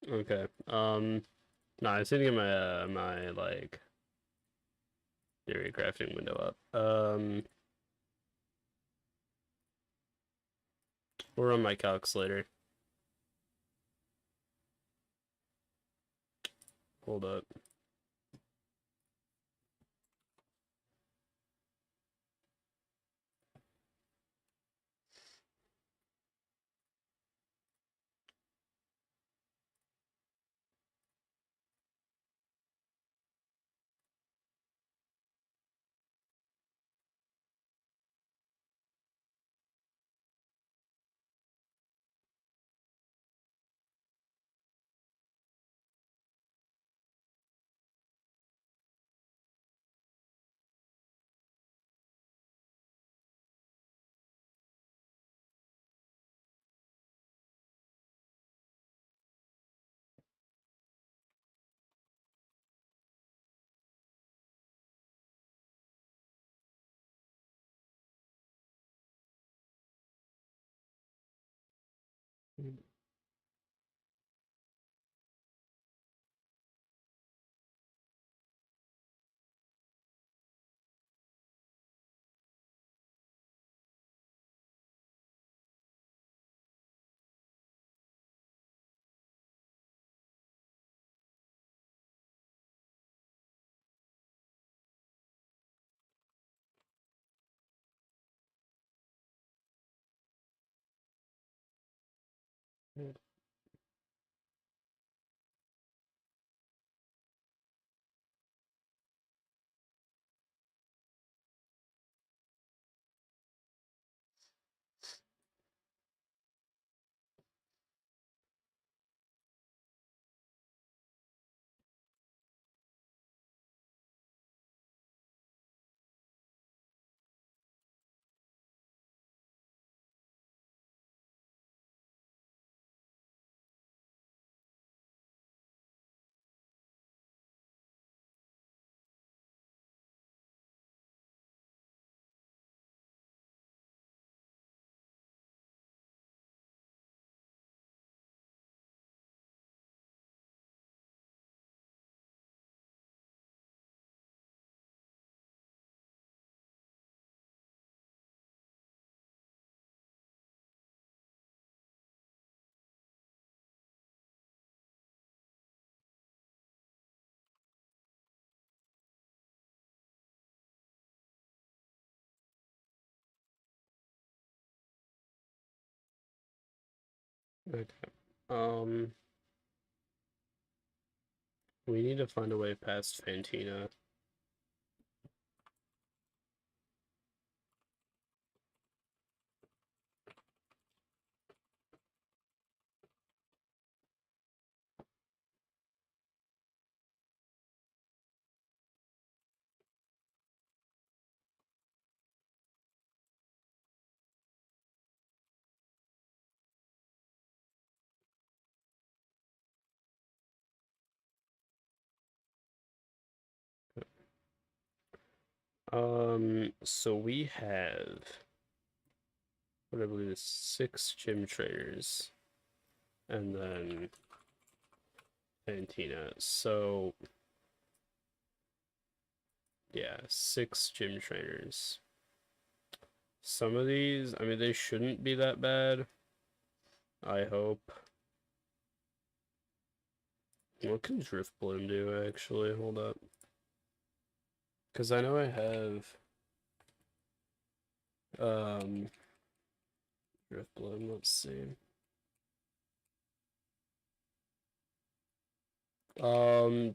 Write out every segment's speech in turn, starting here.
Okay. No, I just need to get my like theory crafting window up. We'll run my calcs later. Hold up. Okay. Um, we need to find a way past Fantina. So we have what I believe is 6 gym trainers, and then Fantina. So yeah, 6 gym trainers. Some of these, I mean, they shouldn't be that bad. I hope. What can Drift Bloom do, actually? Hold up. Because I know I have, um, Drift Bloom, let's see.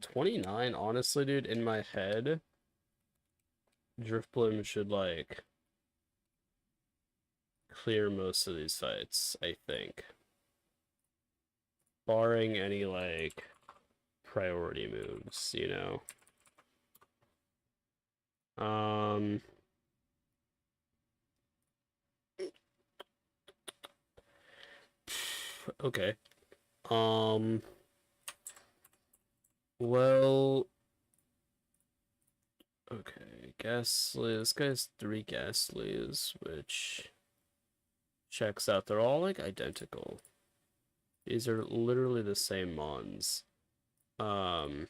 29, honestly, dude, in my head, Drift Bloom should, like, clear most of these fights, I think. Barring any, like, priority moves, you know? Um, okay. Um, well, okay, Ghastly, this guy's 3 Ghastlies, which checks out. They're all, like, identical. These are literally the same mons. Driftblim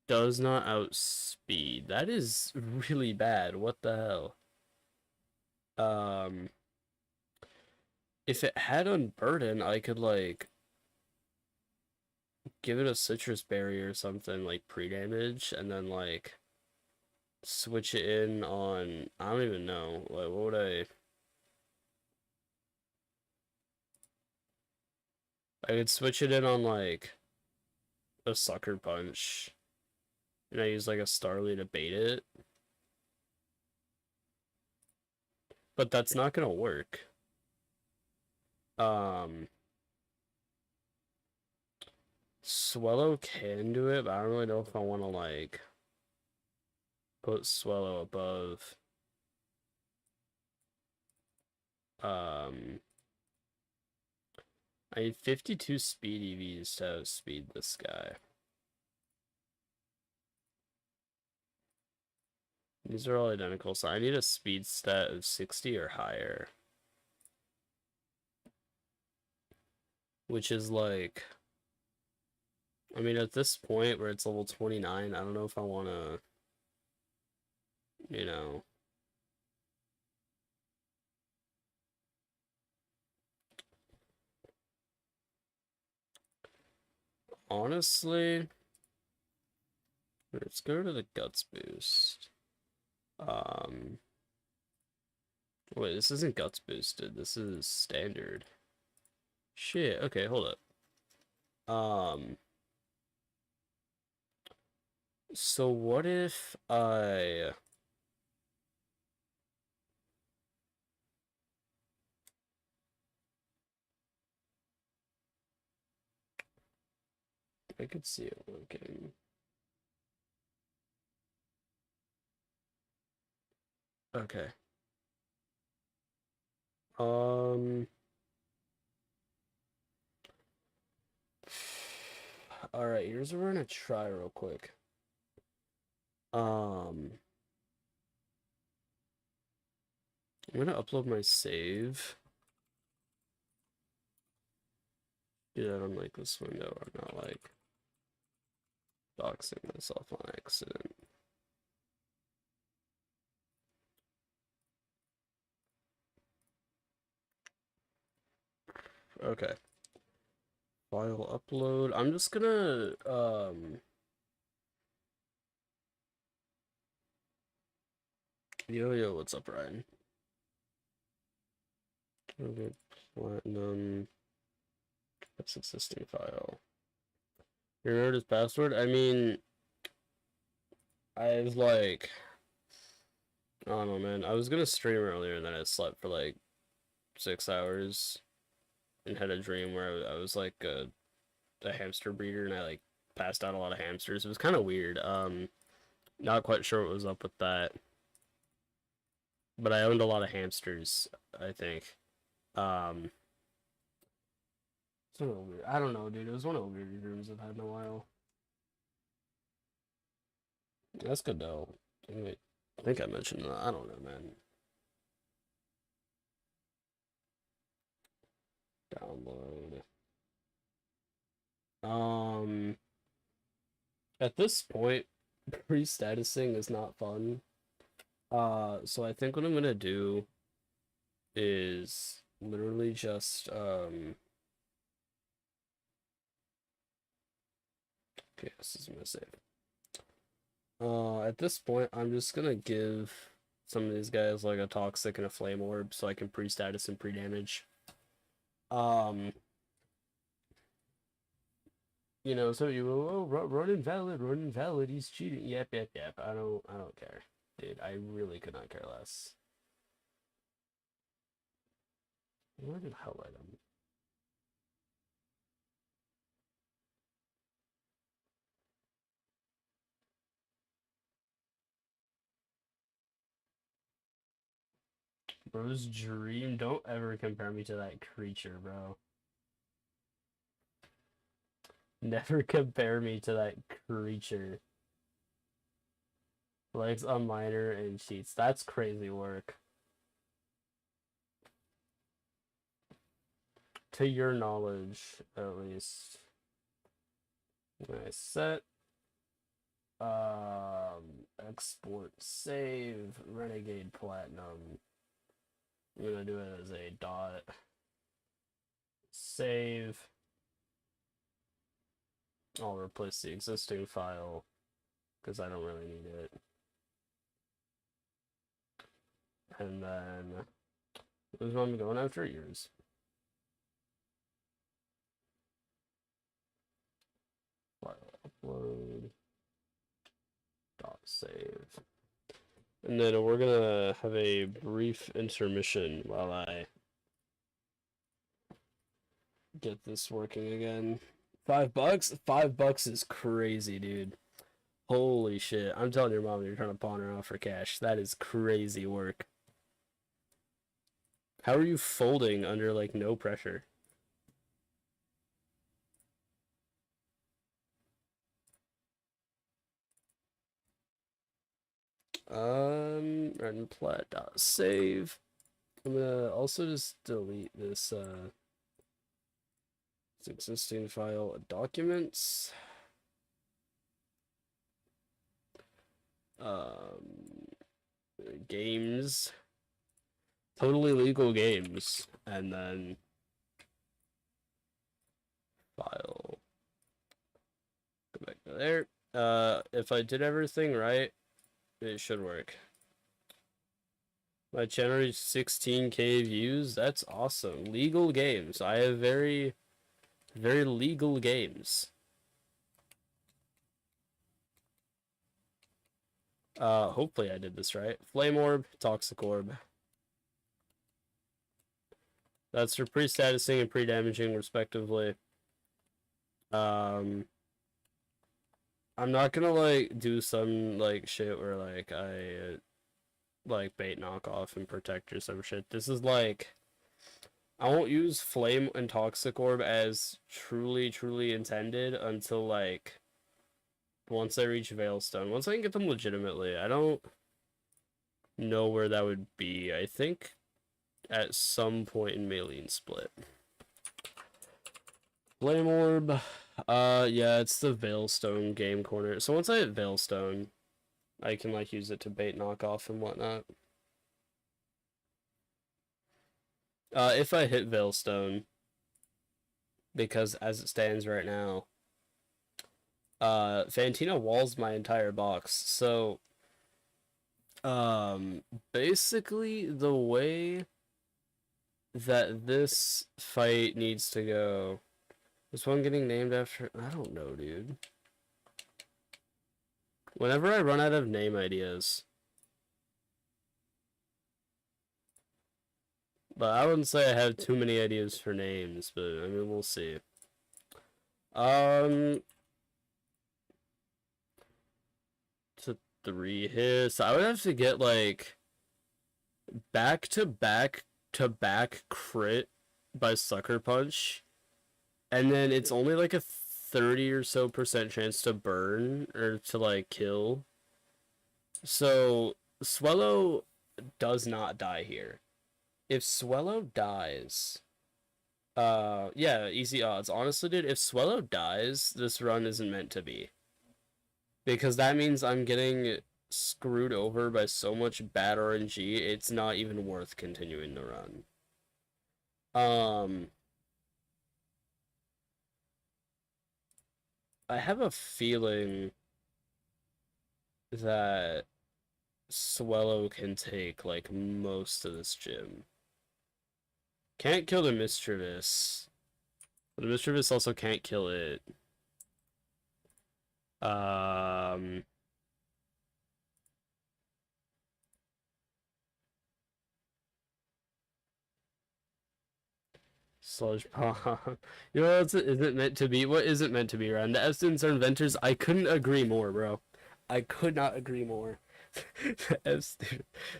does not outspeed. That is really bad. What the hell? If it had Unburden, I could like give it a citrus berry or something like pre-damage, and then like switch it in on, I don't even know. Like, what would I could switch it in on like a sucker punch, and I use like a Starly to bait it. But that's not gonna work. Swellow can do it, but I don't really know if I want to like put Swellow above I need 52 speed EVs to outspeed this guy. These are all identical, so I need a speed stat of 60 or higher. Which is like, I mean, at this point where it's level 29, I don't know if I want to, you know. Honestly, let's go to the Guts boost. Wait, this isn't Guts boosted. This is standard. Shit, okay, hold up. So what if I could see it working. Okay. Alright, here's what we're gonna try real quick. I'm gonna upload my save. Do that on like this window. I'm not like doxing myself on accident. Okay. File upload. I'm just gonna yo, what's up, Ryan? Okay, platinum. That's existing file. Your nerd is password? I mean, I've like, I don't know, man. I was gonna stream earlier and then I slept for like 6 hours and had a dream where I was like a hamster breeder and I like passed out a lot of hamsters. It was kind of weird. Not quite sure what was up with that. But I owned a lot of hamsters, I think. It's one of the weird. I don't know, dude. It was one of the weird dreams I've had in a while. That's good though. Anyway, I think I mentioned that. I don't know, man. Download. At this point, pre-statusing is not fun. So I think what I'm gonna do is literally just okay, this is my save. At this point, I'm just gonna give some of these guys like a toxic and a flame orb so I can pre-status and pre-damage. You know, so you oh, run invalid, he's cheating. Yep. I don't care. Dude, I really could not care less. Where did hell item? Bro's dream. Don't ever compare me to that creature, bro. Never compare me to that creature. Legs on minor and cheats. That's crazy work. to your knowledge, at least, when I set export save Renegade Platinum, I'm gonna do it as a dot save. I'll replace the existing file because I don't really need it. And then who's one going after? Yours. File upload dot save. And then we're gonna have a brief intermission while I get this working again. $5? $5 is crazy, dude. Holy shit. I'm telling your mom you're trying to pawn her off for cash. That is crazy work. How are you folding under, like, no pressure? Renplat.save. I'm gonna also just delete this, existing file documents. Games. Totally legal games. And then file. Go back to there. If I did everything right, it should work. My channel reached 16K views. That's awesome. Legal games. I have very, very legal games. Hopefully I did this right. Flame Orb, Toxic Orb. That's for pre-statusing and pre-damaging, respectively. I'm not gonna, like, do some, like, shit where, like, I, like, bait knockoff and protect or some shit. This is, like, I won't use Flame and Toxic Orb as truly, truly intended until, like, once I reach Veilstone. Once I can get them legitimately. I don't know where that would be. I think at some point in Maylene Split. Flame Orb. Yeah, it's the Veilstone game corner. So once I hit Veilstone, I can, like, use it to bait knockoff and whatnot. If I hit Veilstone, because as it stands right now, Fantina walls my entire box. So, basically the way that this fight needs to go. Is one getting named after? I don't know, dude. Whenever I run out of name ideas. But I wouldn't say I have too many ideas for names, but I mean, we'll see. To 3 hits. I would have to get, like, back-to-back crit by Sucker Punch. And then it's only, like, a 30 or so % chance to burn or to, like, kill. So Swellow does not die here. If Swellow dies, yeah, easy odds. Honestly, dude, if Swellow dies, this run isn't meant to be. Because that means I'm getting screwed over by so much bad RNG, it's not even worth continuing the run. I have a feeling that Swellow can take, like, most of this gym. Can't kill the Mischievous. But the Mischievous also can't kill it. Sludge Bomb. You know what isn't meant to be? What isn't meant to be, Ryan? The Epstons are inventors. I couldn't agree more, bro. I could not agree more.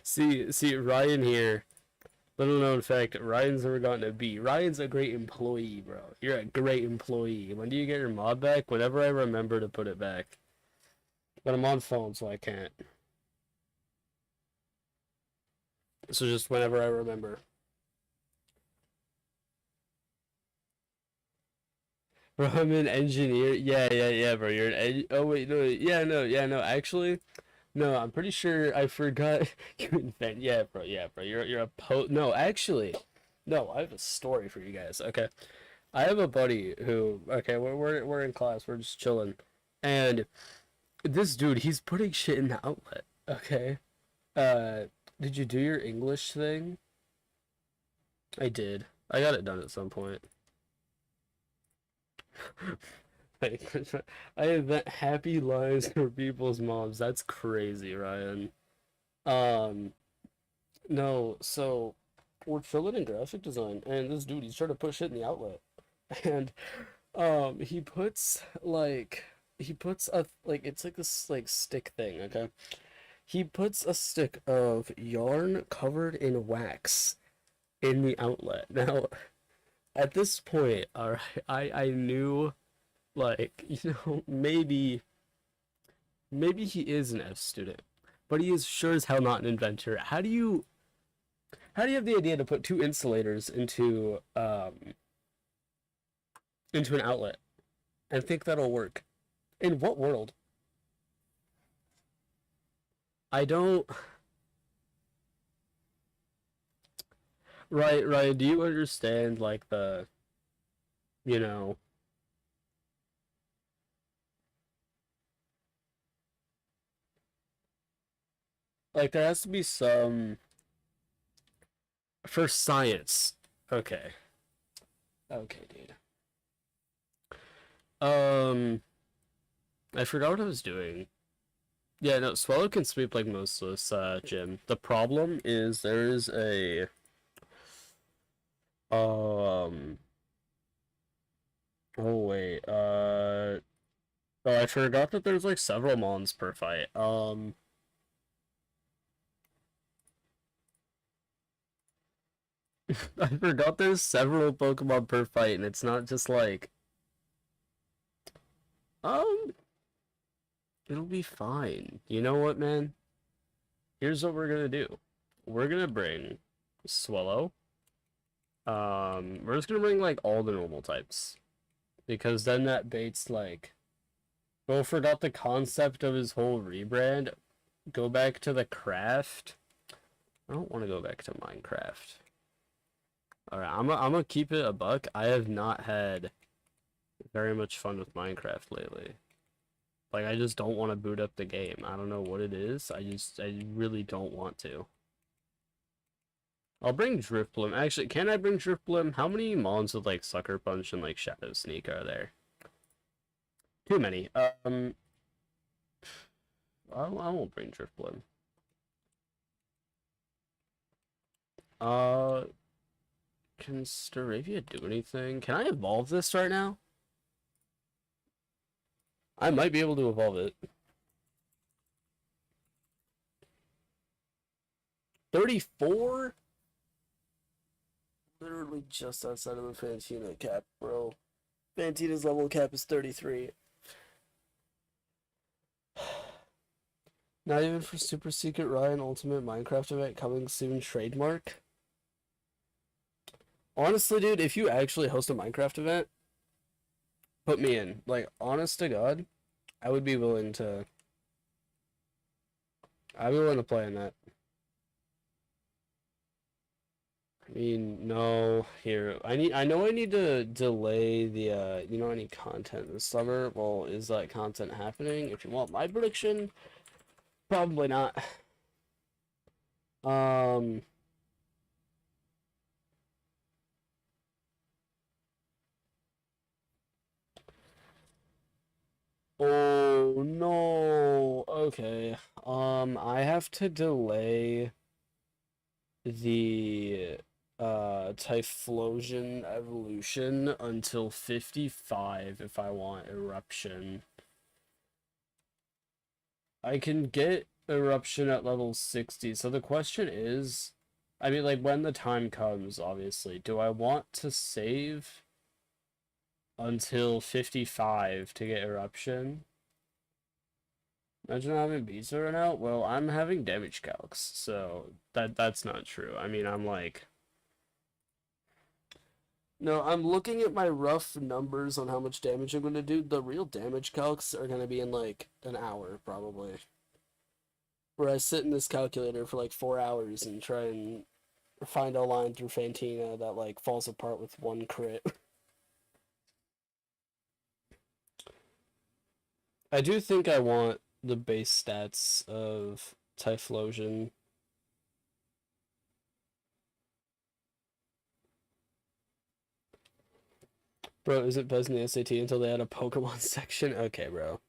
See, Ryan here. Little known fact, Ryan's never gotten a B. Ryan's a great employee, bro. You're a great employee. When do you get your mod back? Whenever I remember to put it back. But I'm on phone, so I can't. So just whenever I remember. Bro, I'm an engineer. Yeah, bro. You're an oh wait, no, yeah, no. Actually, no. I'm pretty sure I forgot you invent. Yeah, bro. You're a no. Actually, no. I have a story for you guys. Okay, I have a buddy who. Okay, we're in class. We're just chilling, and this dude, he's putting shit in the outlet. Okay. Uh, did you do your English thing? I did. I got it done at some point. Like, I invent happy lives for people's moms. That's crazy, Ryan. Um, no, so we're chilling in graphic design, and this dude, he's trying to put shit in the outlet, and he puts a like it's like this like stick thing, okay? He puts a stick of yarn covered in wax in the outlet. Now, at this point, all right, I knew like maybe he is an F student, but he is sure as hell not an inventor. How do you have the idea to put two insulators into an outlet and think that'll work? In what world? I don't. Right. Do you understand like you know, like there has to be some for science. Okay. Okay, dude. Um, I forgot what I was doing. Yeah, no, Swallow can sweep like most of this gym. The problem is there is a um oh wait, oh I forgot that there's like several mons per fight. I forgot there's several Pokemon per fight and it's not just like um it'll be fine. You know what, man? Here's what we're gonna do. We're gonna bring Swallow. We're just gonna bring like all the normal types. Because then that baits like Bo forgot the concept of his whole rebrand. Go back to the craft. I don't want to go back to Minecraft. Alright, I'm gonna keep it a buck. I have not had very much fun with Minecraft lately. Like, I just don't want to boot up the game. I don't know what it is. I really don't want to. I'll bring Driftbloom. Actually, can I bring Driftbloom? How many mons with, like, Sucker Punch and, like, Shadow Sneak are there? Too many. I won't bring Driftbloom. Uh, can Staravia do anything? Can I evolve this right now? I might be able to evolve it. 34? Literally just outside of the Fantina cap, bro. Fantina's level cap is 33. Not even for Super Secret Ryan Ultimate Minecraft event coming soon trademark. Honestly, dude, if you actually host a Minecraft event, put me in. Like, honest to God, I would be willing to. I'd be willing to play in that. I mean, no, here. I know I need to delay the I need content this summer. Well, is that content happening? If you want my prediction, probably not. Um Oh no. Okay. I have to delay the Typhlosion evolution until 55 if I want eruption. I can get eruption at level 60. So the question is, I mean like when the time comes, obviously, do I want to save until 55 to get eruption? Imagine having Beazer run out. Well, I'm having damage calcs, so that's not true. I mean, I'm like No, I'm looking at my rough numbers on how much damage I'm gonna do. The real damage calcs are gonna be in like an hour, probably. Where I sit in this calculator for like 4 hours and try and find a line through Fantina that like falls apart with one crit. I do think I want the base stats of Typhlosion. Bro, isn't best in the SAT until they had a Pokemon section? Okay, bro.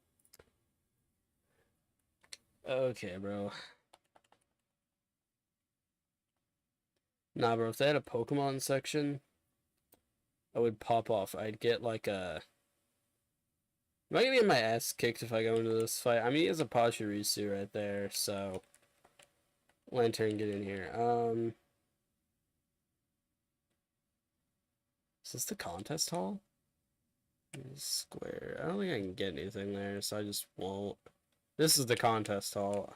Okay, bro. Nah, bro, if they had a Pokemon section, I would pop off. I'd get like a... Am I gonna get my ass kicked if I go into this fight? I mean, he has a Pachirisu right there, so... Lantern, get in here. Is this the contest hall? Square. I don't think I can get anything there, so I just won't. This is the contest hall.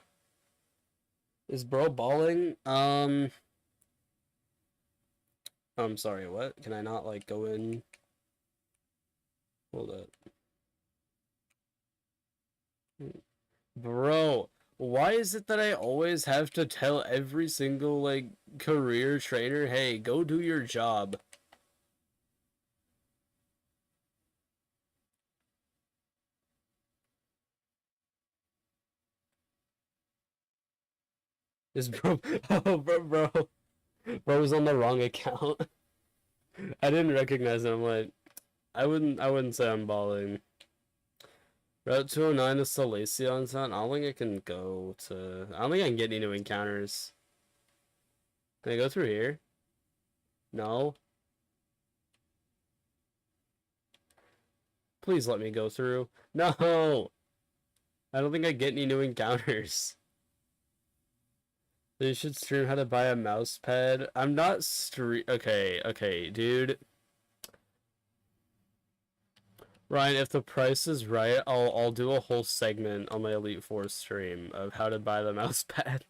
Is bro balling? I'm sorry, what? Can I not, like, go in? Hold up. Bro, why is it that I always have to tell every single, like, career trainer, hey, go do your job? Is bro... Oh, bro. Bro was on the wrong account. I didn't recognize him. I'm like, I wouldn't say I'm balling. Route 209 is Salacion Town. I don't think I can go to... I don't think I can get any new encounters. Can I go through here? No. Please let me go through. No! I don't think I get any new encounters. They should stream how to buy a mouse pad. I'm not Okay, dude. Ryan, if the price is right, I'll do a whole segment on my Elite Four stream of how to buy the mouse pad.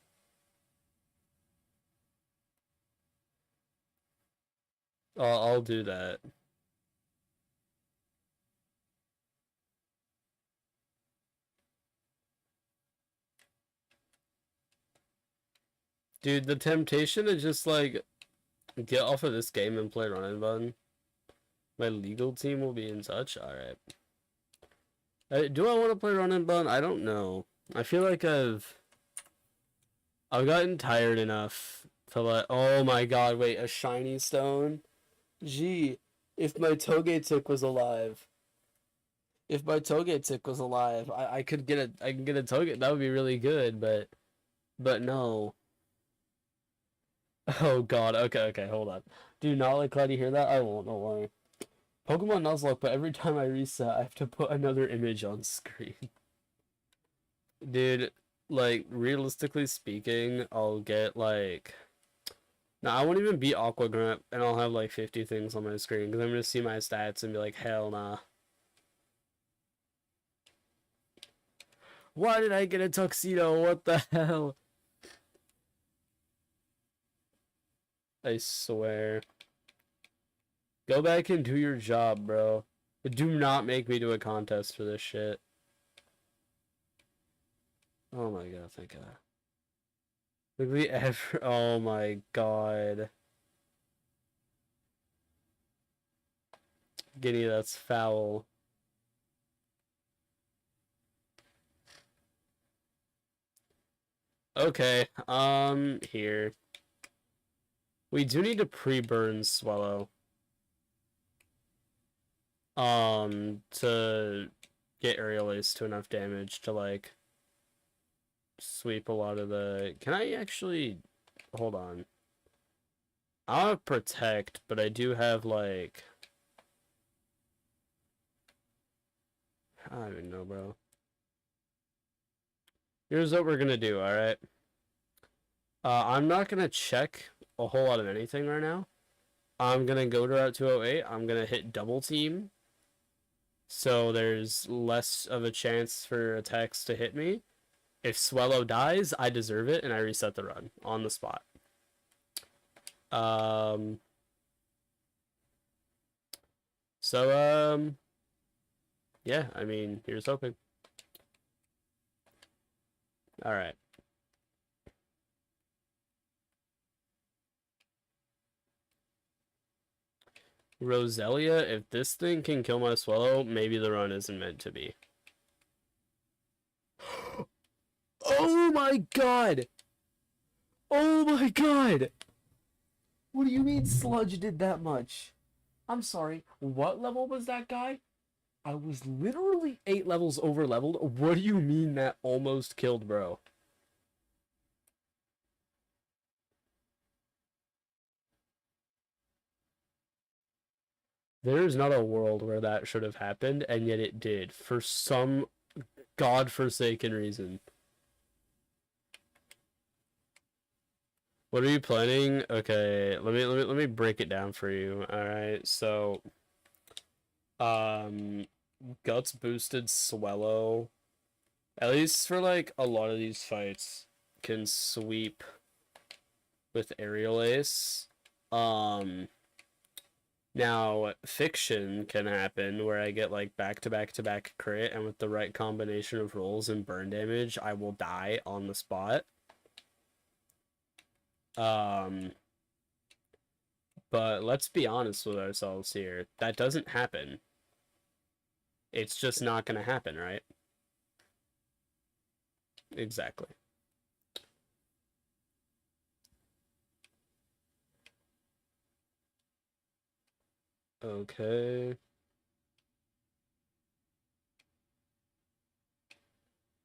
I'll do that. Dude, the temptation to just like get off of this game and play Run and Bun. My legal team will be in touch. Alright. Do I want to play Run and Bun? I don't know. I feel like I've gotten tired enough to let... Oh my god, wait, a shiny stone? Gee, if my Togetic was alive. If my Togetic was alive, I could get I can get a Togetic. That would be really good, but no. Oh god, okay, hold on. Do not let Cloudy hear that? I won't, don't worry. Pokemon Nuzlocke, but every time I reset, I have to put another image on screen. Dude, like, realistically speaking, I'll get, like... Now, I won't even beat Aqua Grunt, and I'll have, like, 50 things on my screen, because I'm going to see my stats and be like, hell nah. Why did I get a tuxedo? What the hell? I swear. Go back and do your job, bro. Do not make me do a contest for this shit. Oh my god, thank god. Literally ever. Oh my god. Guinea, that's foul. Okay, here. We do need to pre-burn Swallow. To get Aerial Ace to enough damage to, like, sweep a lot of the... Can I actually... Hold on. I'll have Protect, but I do have, like... I don't even know, bro. Here's what we're gonna do, alright? I'm not gonna check a whole lot of anything right now. I'm gonna go to Route 208. I'm gonna hit Double Team. So there's less of a chance for attacks to hit me. If Swellow dies, I deserve it, and I reset the run on the spot. So, yeah, I mean, here's hoping. Alright. Roselia, if this thing can kill my Swallow, maybe the run isn't meant to be. Oh my god! Oh my god! What do you mean Sludge did that much? I'm sorry, what level was that guy? I was literally 8 levels over leveled. What do you mean that almost killed, bro? There's not a world where that should have happened, and yet it did for some godforsaken reason. What are you planning? Okay, let me break it down for you. All right, so, um, Guts boosted Swellow, at least for like a lot of these fights, can sweep with Aerial Ace. Now Fiction can happen where I get like back to back to back crit, and with the right combination of rolls and burn damage, I will die on the spot. But let's be honest with ourselves here. That doesn't happen. It's just not gonna happen, right? Exactly. Okay.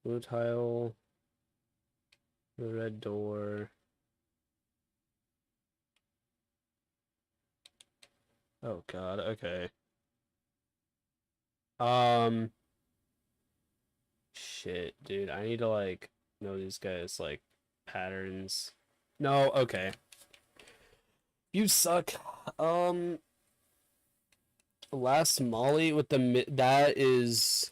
Blue tile. The red door. Oh god, okay. Shit, dude. I need to like know these guys like patterns. No, okay. You suck. Last Molly with the that is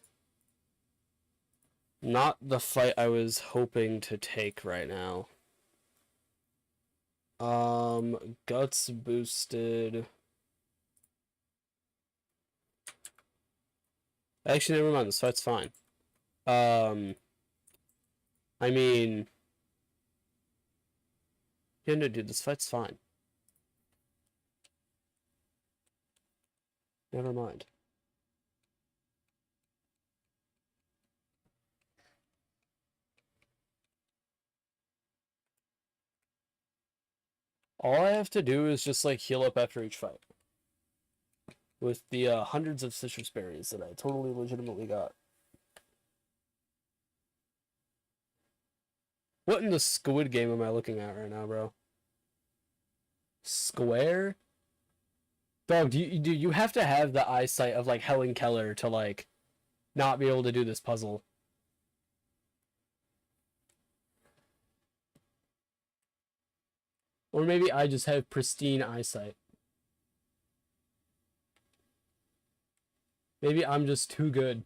not the fight I was hoping to take right now. Guts boosted. Actually, never mind. This fight's fine. I mean, yeah, no, dude, this fight's fine. Never mind. All I have to do is just like heal up after each fight with the hundreds of citrus berries that I totally legitimately got. What in the Squid Game am I looking at right now, bro? Square? Dog, do you have to have the eyesight of like Helen Keller to like not be able to do this puzzle? Or maybe I just have pristine eyesight. Maybe I'm just too good.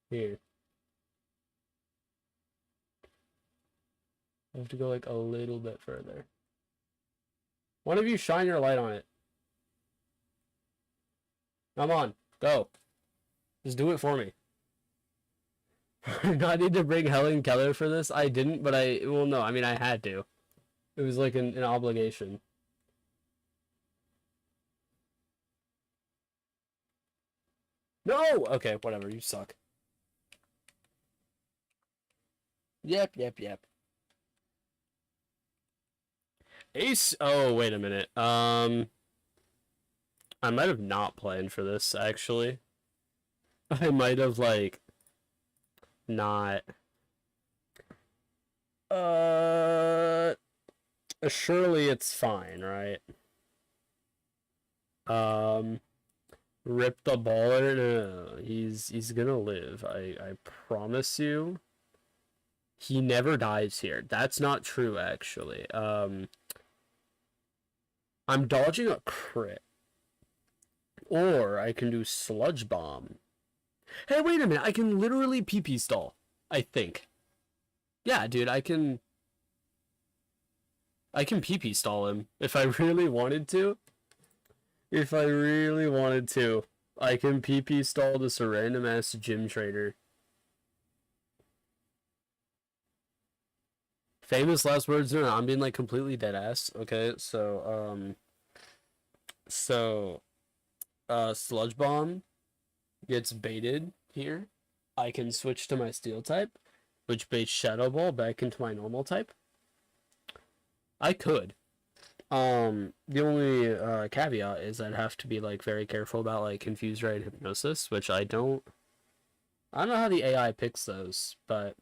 Here. I have to go like a little bit further. One of you shine your light on it. Come on, go. Just do it for me. Do I need to bring Helen Keller for this? I didn't, but well, no, I mean, I had to. It was like an obligation. No! Okay, whatever, you suck. Yep. Ace, oh, wait a minute. I might have not planned for this, actually. I might have, like, not. Surely it's fine, right? Rip the baller? No. He's gonna live. I promise you. He never dies here. That's not true, actually. I'm dodging a crit. Or I can do Sludge Bomb. Hey, wait a minute. I can literally PP stall. I think. Yeah, dude, I can... I can PP stall him if I really wanted to. If I really wanted to, I can PP stall this random ass gym trader. Famous last words, no, I'm being like completely dead ass. Okay, Sludge Bomb gets baited here. I can switch to my steel type, which baits Shadow Ball back into my normal type. I could. The only caveat is I'd have to be like very careful about like Confuse Ray and Hypnosis, which I don't know how the AI picks those, but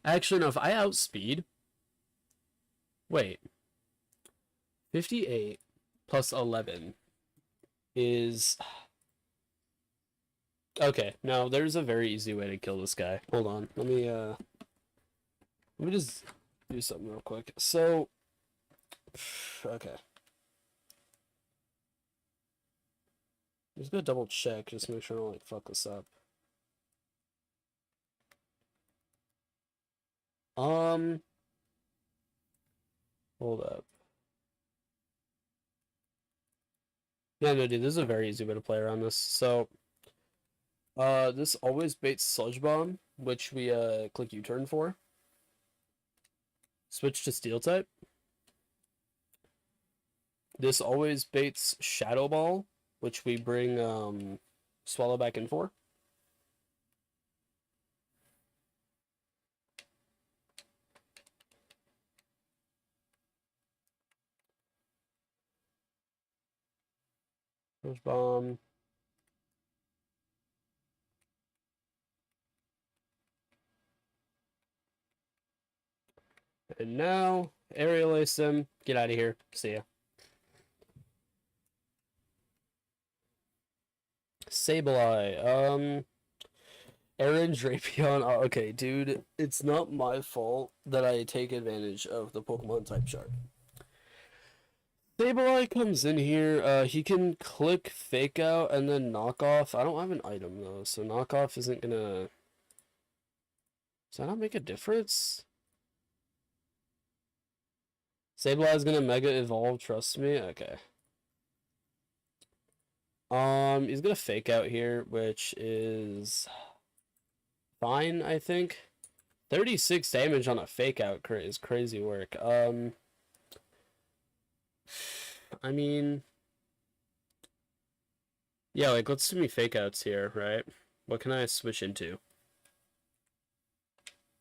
actually no, if I outspeed, wait, 58 plus 11 is okay. No, there's a very easy way to kill this guy. Hold on, let me just do something real quick. So, okay. I'm just gonna double check, just make sure I don't like fuck this up. Hold up. No, dude, this is a very easy way to play around this. So, this always baits Sludge Bomb, which we click U-turn for. Switch to Steel type. This always baits Shadow Ball, which we bring Swallow back in for. Sludge Bomb. And now, Aerial Ace him. Get out of here. See ya. Sableye. Aaron Drapion. Oh, okay, dude. It's not my fault that I take advantage of the Pokemon type chart. Sableye comes in here. He can click Fake Out and then Knock Off. I don't have an item, though, so Knock Off isn't gonna... Does that not make a difference? Sableye is gonna Mega Evolve, trust me? Okay. He's gonna Fake Out here, which is fine, I think. 36 damage on a Fake Out is crazy work. I mean... Yeah, like, let's do me Fake Outs here, right? What can I switch into?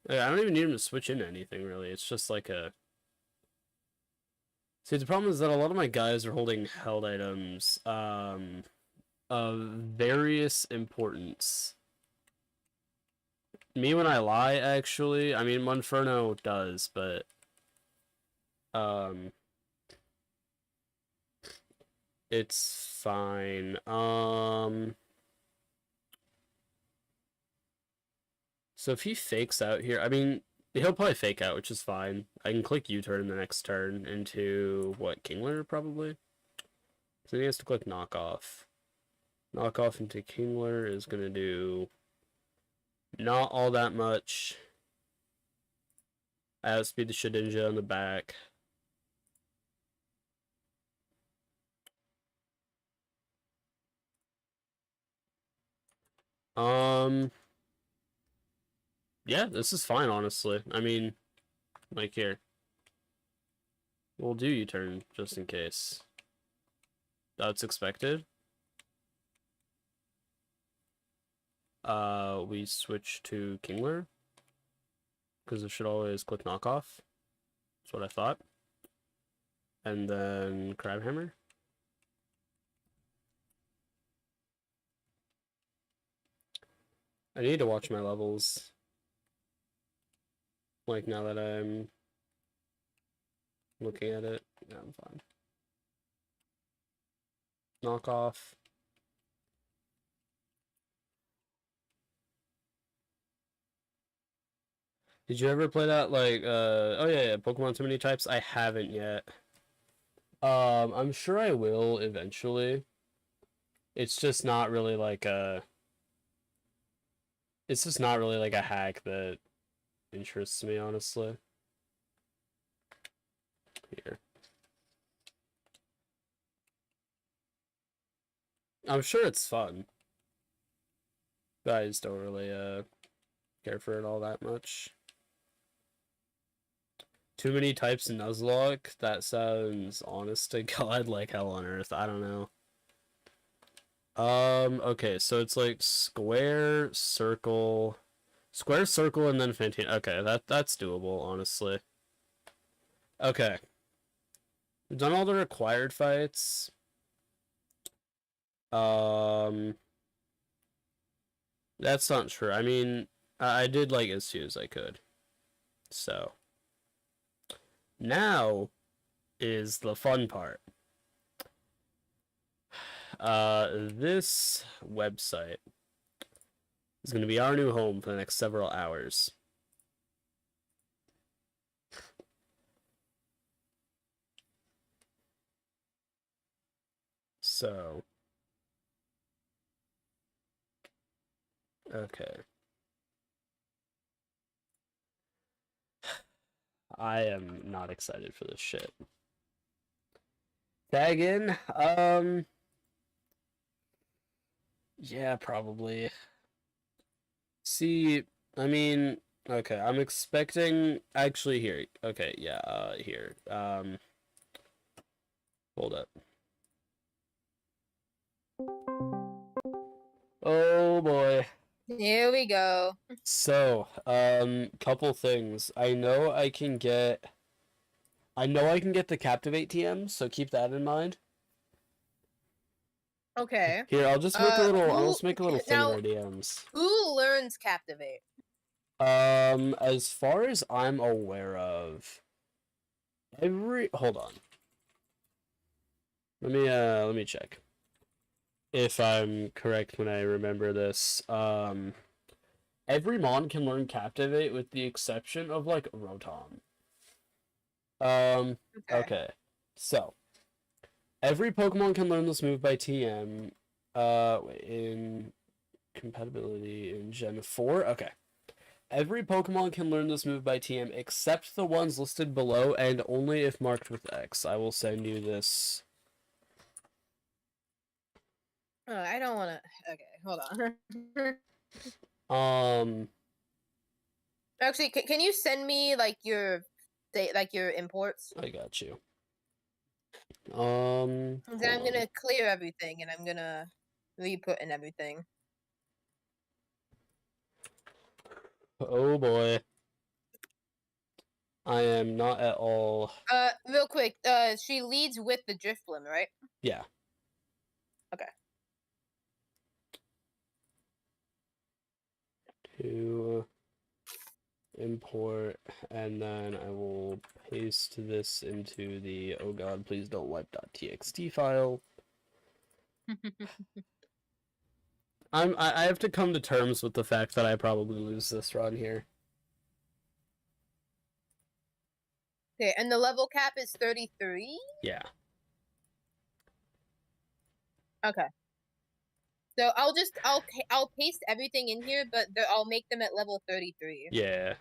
I don't even need him to switch into anything, really. It's just like a... See, the problem is that a lot of my guys are holding held items of various importance. Me when I lie, actually. I mean, Monferno does, but... It's fine. So if he fakes out here, I mean, he'll probably fake out, which is fine. I can click U-turn the next turn into, what, Kingler, probably? So he has to click Knock Off. Knock Off into Kingler is going to do not all that much. I outspeed the Shedinja on the back. Yeah, this is fine, honestly. I mean, like here. We'll do U-turn, just in case. That's expected. We switch to Kingler. Because it should always click Knockoff. That's what I thought. And then Crabhammer. I need to watch my levels. Like, now that I'm looking at it. Yeah, I'm fine. Knock off. Did you ever play that, like, oh yeah, Pokemon Too Many Types? I haven't yet. I'm sure I will eventually. It's just not really like a... It's just not really like a hack that interests me, honestly. Here. I'm sure it's fun. Guys don't really care for it all that much. Too many types in Nuzlocke? That sounds, honest to God, like hell on earth. I don't know. Okay, so it's like square, circle, and then Fantine. Okay, that's doable, honestly. Okay. We've done all the required fights. That's not true. I mean, I did like as few as I could. So. Now is the fun part. This website is going to be our new home for the next several hours. So, okay. I am not excited for this shit. Tag in? Yeah, probably. See, I mean, okay, I'm expecting, actually, here, okay, yeah, here, hold up. Oh boy. Here we go. So, couple things. I know I can get the Captivate TM, so keep that in mind. Okay. Here, I'll just make a little thing now, in our DMs. Who learns Captivate? As far as I'm aware of, hold on. Let me check. If I'm correct when I remember this. Every mon can learn Captivate with the exception of like Rotom. Okay. So every Pokemon can learn this move by TM. In compatibility in Gen 4. Okay. Every Pokemon can learn this move by TM except the ones listed below and only if marked with X. I will send you this. Oh, I don't want to. Okay, hold on. Actually, can you send me like your imports? I got you. Then I'm gonna clear everything and I'm gonna re-put in everything. Oh boy. I am not at all. Real quick, she leads with the Drifblim, right? Yeah. Okay. To import, and then I will paste this into the oh god, please don't wipe.txt file. I have to come to terms with the fact that I probably lose this run here. Okay, and the level cap is 33? Yeah. Okay. So I'll paste everything in here, but I'll make them at level 33. Yeah.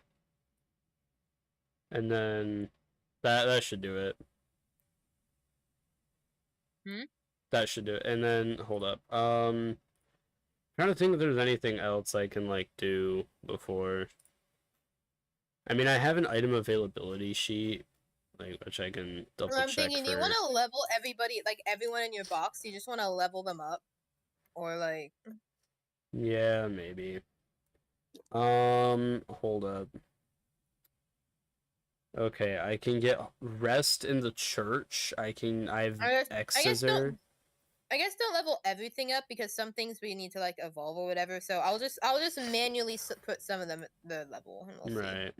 And then that should do it. That should do it. And then hold up. Trying to think if there's anything else I can like do before. I mean, I have an item availability sheet, like which I can double check. I'm thinking you want to level everybody, like everyone in your box. You just want to level them up, or like. Yeah, maybe. Hold up. Okay, I can get rest in the church. I have X-Scissor. I guess don't level everything up because some things we need to like evolve or whatever. So I'll just manually put some of them at the level. And we'll right.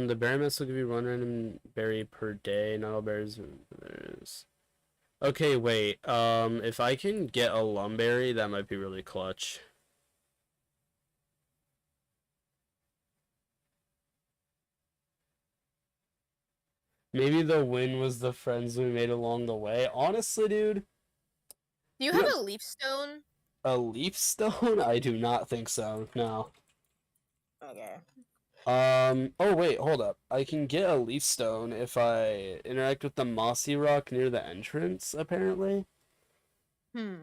The berry mess will give you one random berry per day. Not all berries. Okay, wait. If I can get a Lumberry, that might be really clutch. Maybe the win was the friends we made along the way. Honestly, dude. Do you have a leaf stone? A leaf stone? I do not think so. No. Okay. Oh wait, hold up. I can get a leaf stone if I interact with the mossy rock near the entrance, apparently. Hmm.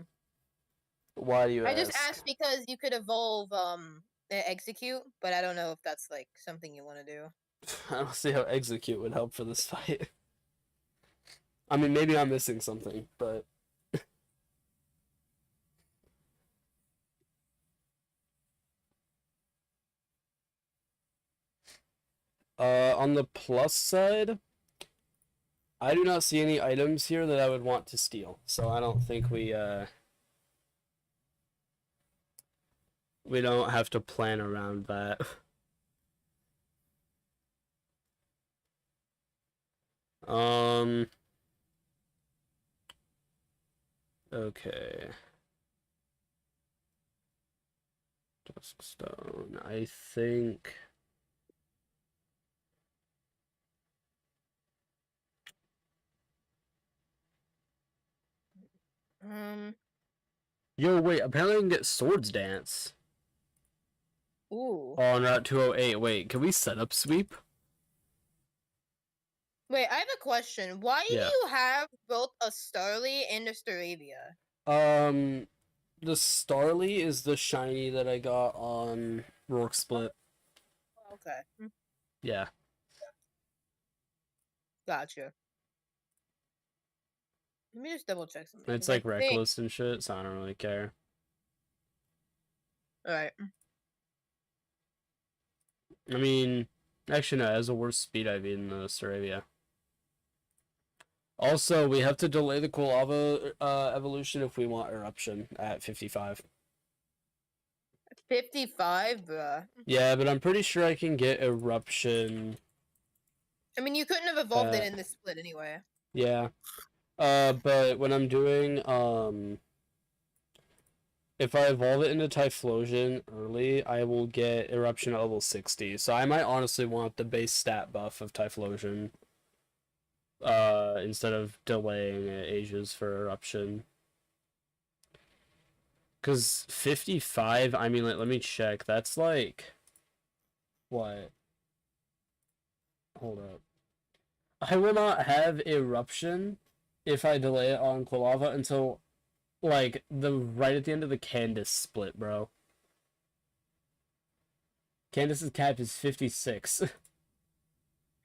Why do you I just ask? asked because you could evolve execute, but I don't know if that's like something you want to do. I don't see how execute would help for this fight. I mean, maybe I'm missing something, but on the plus side, I do not see any items here that I would want to steal. So I don't think we don't have to plan around that. Um okay. Duskstone. I think Um. Yo, wait, apparently I can get Swords Dance Ooh. on Route 208. Wait, can we set up sweep? Wait, I have a question. Why do Yeah. you have both a Starly and a Staravia? Um, the Starly is the shiny that I got on Rourke Split. Okay. Yeah. Gotcha. Let me just double check something It's because I like think. reckless and shit, so I don't really care. All right. I mean, actually no, it has a worse speed IV than the Staravia. Also, we have to delay the cool lava evolution if we want eruption at 55. 55, bruh. Yeah, but I'm pretty sure I can get eruption. I mean, you couldn't have evolved it in this split anyway. Yeah. But when I'm doing if I evolve it into Typhlosion early, I will get eruption at level 60. So I might honestly want the base stat buff of Typhlosion. Instead of delaying it ages for eruption. Cause 55, I mean, like, let me check. That's like what? Hold up. I will not have eruption if I delay it on Quilava until like the right at the end of the Candace split, bro. Candace's cap is 56.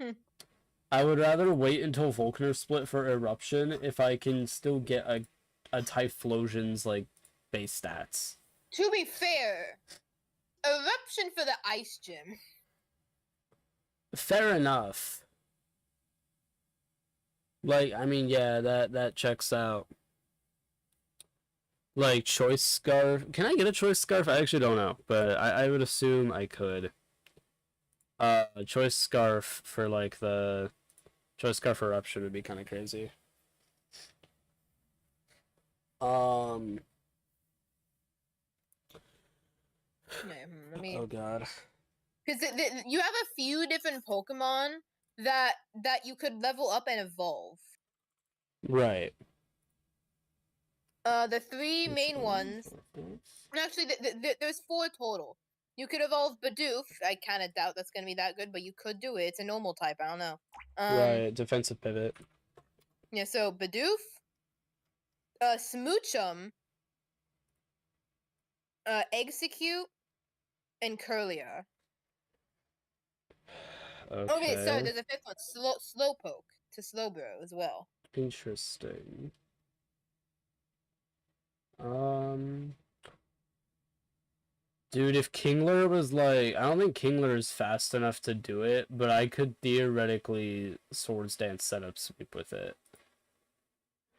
Hmm. I would rather wait until Volkner split for eruption if I can still get a Typhlosion's like base stats. To be fair, eruption for the ice gym. Fair enough. Like, I mean, yeah, that checks out. Like, choice scarf. Can I get a choice scarf? I actually don't know, but I would assume I could. A choice scarf for like the choice scarf eruption would be kind of crazy. Um. Let me. Oh god. Because you have a few different Pokemon that you could level up and evolve. Right. The three main ones. Actually, there's 4 total. You could evolve Bidoof. I kind of doubt that's gonna be that good, but you could do it. It's a normal type. I don't know. Right. Defensive pivot. Yeah. So Bidoof, Smoochum, Execute, and Curlia. Okay, so there's a 5th one, Slowpoke to Slowbro as well. Interesting. Um. Dude, if Kingler was like, I don't think Kingler is fast enough to do it, but I could theoretically Swords Dance setup sweep with it.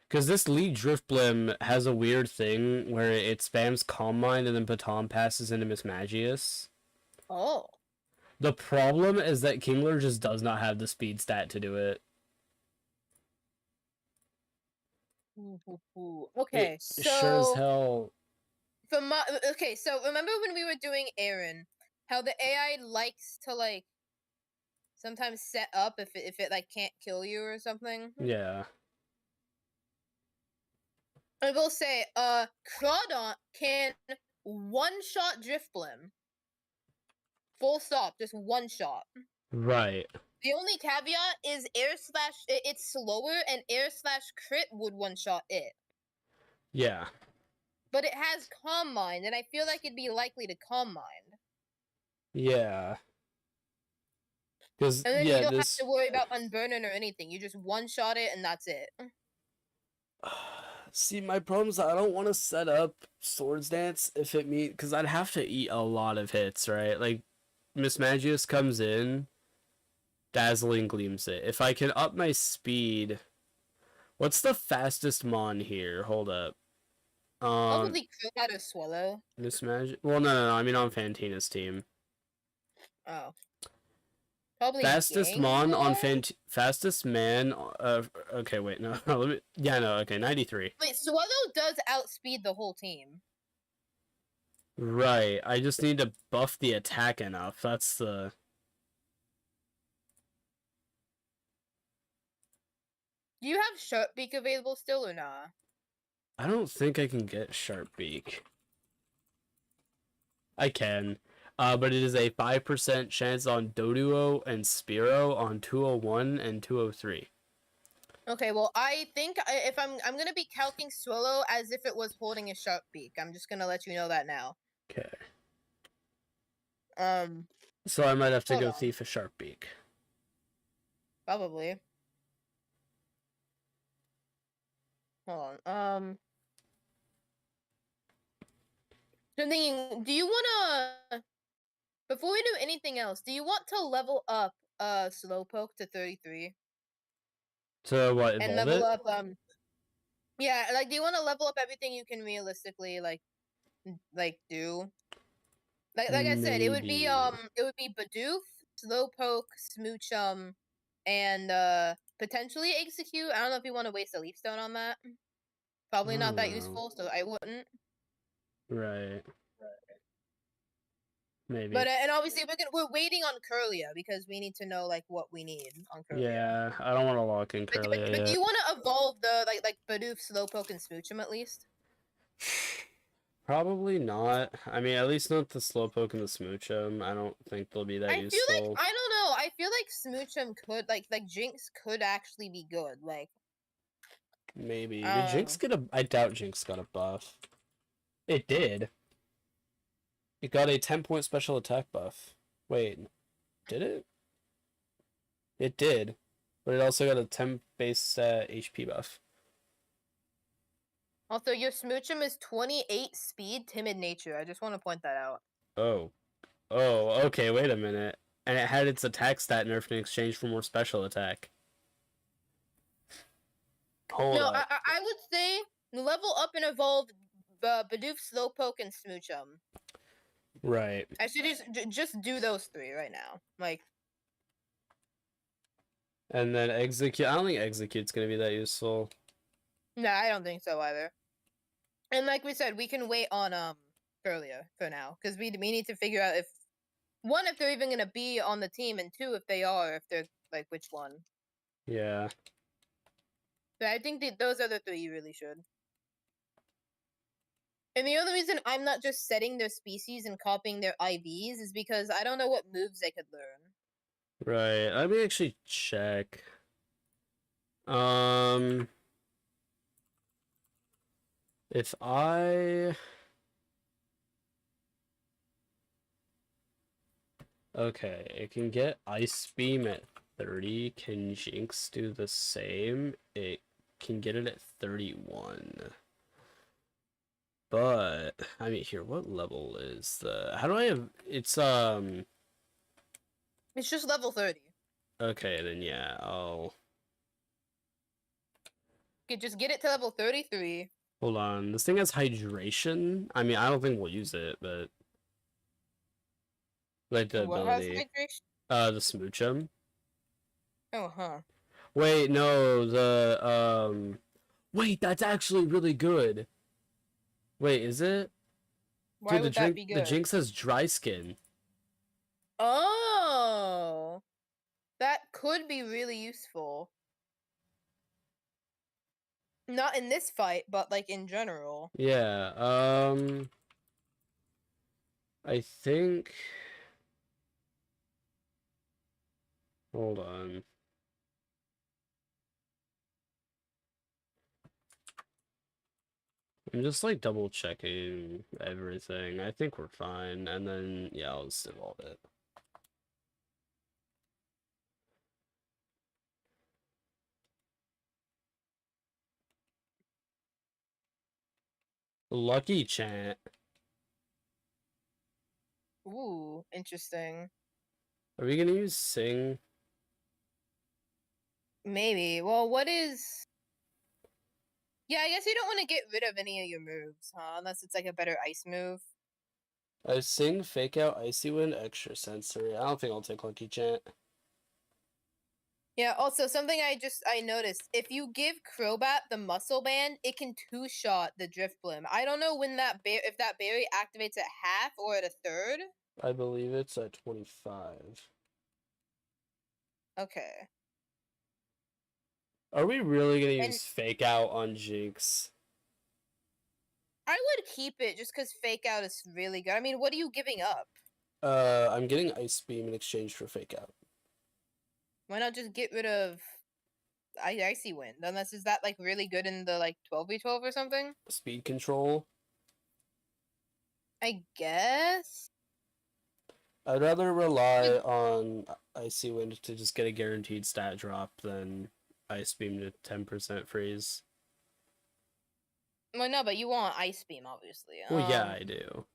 Because this lead Driftblim has a weird thing where it spams Calm Mind and then Baton passes into Mismagius. Oh. The problem is that Kingler just does not have the speed stat to do it. Okay, It sure as so hell. okay, so remember when we were doing Aaron, how the AI likes to like sometimes set up if it like can't kill you or something? Yeah. I will say, Crawdon can one-shot Driftblim Full stop, just one shot. Right. The only caveat is it's slower, and /crit would one shot it. Yeah. But it has Calm Mind, and I feel like it'd be likely to Calm Mind. Yeah. Because And then you yeah, don't this. have to worry about unburning or anything. You just one shot it, and that's it. See, my problem is I don't want to set up Swords Dance if it means because I'd have to eat a lot of hits, right? Like, Miss Magius comes in, Dazzling Gleams it. If I can up my speed, what's the fastest Mon here? Hold up. Probably could out of Swallow. Miss Magic. Well, no. I mean on Fantina's team. Oh. Probably Fastest Mon on Gengar? fastest man. Okay, wait, no. Let me. Yeah, no. Okay, 93. Wait, Swallow does outspeed the whole team. Right. I just need to buff the attack enough. That's the. Do you have Sharp Beak available still or nah? I don't think I can get Sharp Beak. I can. But it is a 5% chance on Doduo and Spearow on 201 and 203. Okay, well, I think if I'm gonna be calcing Swallow as if it was holding a Sharp Beak. I'm just gonna let you know that now. Okay. So I might have to hold go on. Thief a Sharp Beak. Probably. Hold on. So I'm thinking, do you wanna, before we do anything else, do you want to level up Slowpoke to 33? So what, And evolve level it? up yeah, like do you want to level up everything you can realistically do? Like I said, it would be Bidoof, Slowpoke, Smoochum, and potentially Execute. I don't know if you want to waste a Leaf Stone on that. Probably I not don't that know. useful, so I wouldn't. Right. Maybe. But and obviously we're waiting on Curlia because we need to know like what we need on Curlia. Yeah, I don't want to lock in But Curlia yet. do you want to evolve the like Bidoof, Slowpoke, and Smoochum at least? Probably not. I mean, at least not the Slowpoke and the Smoochum. I don't think they'll be that I useful. feel like I don't know. I feel like Smoochum could like Jinx could actually be good. Like maybe. Did Jinx get a? I doubt Jinx got a buff. It did. It got a 10-point special attack buff. Wait, did it? It did, but it also got a 10 base HP buff. Also, your Smoochum is 28 speed, timid nature. I just want to point that out. Oh. Oh, okay, wait a minute. And it had its attack stat nerfed in exchange for more special attack. Hold No, up. I would say level up and evolve Bidoof, Slowpoke, and Smoochum. Right. I should just do those three right now. Like, and then Execute. I don't think Execute's gonna be that useful. no, I don't think so either. And like we said, we can wait on Curlia for now because we need to figure out if one, if they're even gonna be on the team, and two, if they are, if they're like which one. Yeah. But I think those are the three you really should. And the other reason I'm not just setting their species and copying their IVs is because I don't know what moves they could learn. Right. Let me actually check. If I... Okay, it can get Ice Beam at 30. Can Jinx do the same? It can get it at 31. But, I mean, here, what level is the... How do I have... It's just level 30. Okay, then yeah, I'll... You could just get it to level 33. Hold on, this thing has hydration? I mean, I don't think we'll use it, but... Like the What ability. has hydration? The Smoochum. Oh, huh. Wait, no, the, Wait, that's actually really good. Wait, is it? Why Dude, would that be good? The Jinx has dry skin. Oh! That could be really useful. Not in this fight, but like in general. Yeah, I think... Hold on. I'm just like double checking everything. I think we're fine. And then, yeah, I'll just evolve it. Lucky chant. Ooh, interesting. Are we gonna use sing? Maybe. Well, what is? Yeah, I guess you don't want to get rid of any of your moves, huh? Unless it's like a better ice move. Sing, fake out, icy wind, extra sensory. I don't think I'll take lucky chant. Yeah, also something I noticed, if you give Crobat the muscle band, it can two-shot the Drift Blim. I don't know when if that berry activates at half or at a third. I believe it's at 25. Okay. Are we really gonna And use fake out on Jinx? I would keep it just because Fake Out is really good. I mean, what are you giving up? I'm getting ice beam in exchange for fake out. Why not just get rid of Icy Wind? Unless is that like really good in the like 12v12 or something? Speed control. I guess. I'd rather rely on icy wind to just get a guaranteed stat drop than ice beam to 10% freeze. Well, no, but you want Ice Beam, obviously. Well, yeah, I do.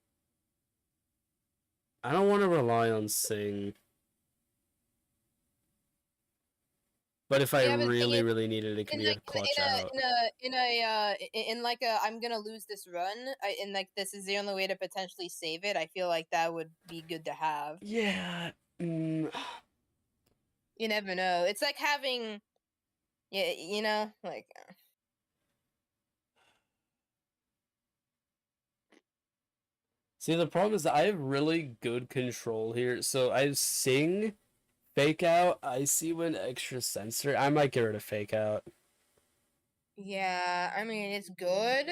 I don't want to rely on sing. But if I Yeah, but really, really needed it, it can in be a like clutch out. in like a I'm gonna lose this run, and like this is the only way to potentially save it. I feel like that would be good to have. Yeah. You never know. It's like having, yeah, you know, like. See, the problem is that I have really good control here. So I have sing, fake out, icy wind, extra sensor. I might get rid of fake out. Yeah, I mean it's good.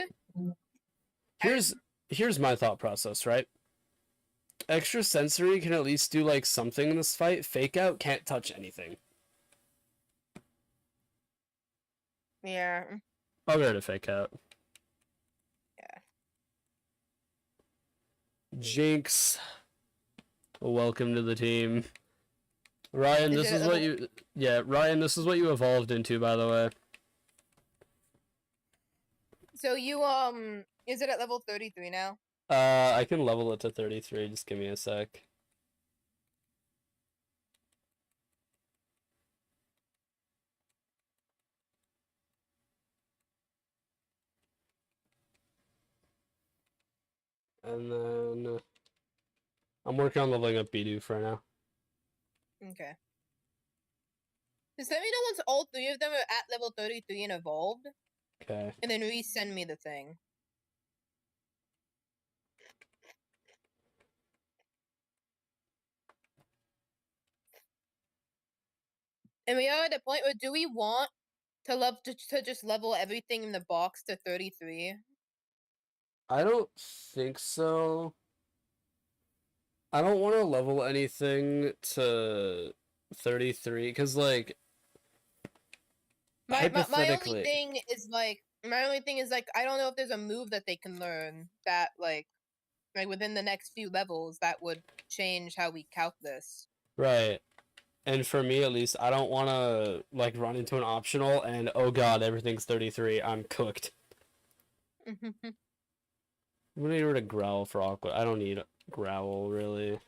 Here's my thought process, right? Extra sensory can at least do like something in this fight. Fake out can't touch anything. Yeah. I'll get rid of fake out. Yeah. Jinx, welcome to the team. Ryan, this is what you Ryan, this is what you evolved into, by the way. So you is it at level 33 now? I can level it to 33. Just give me a sec. And then I'm working on leveling up Bidoof for now. Okay. Just let me know once all three of them are at level 33 and evolved. Okay. And then resend me the thing. And we are at the point where do we want to just level everything in the box to 33? I don't think so. I don't want to level anything to 33 because, like, hypothetically, my only thing is like I don't know if there's a move that they can learn that like within the next few levels that would change how we calc this. right. And for me, at least, I don't want to like run into an optional and oh god, everything's 33. I'm cooked. I'm gonna get rid of Growl for Aqua. I don't need Growl really.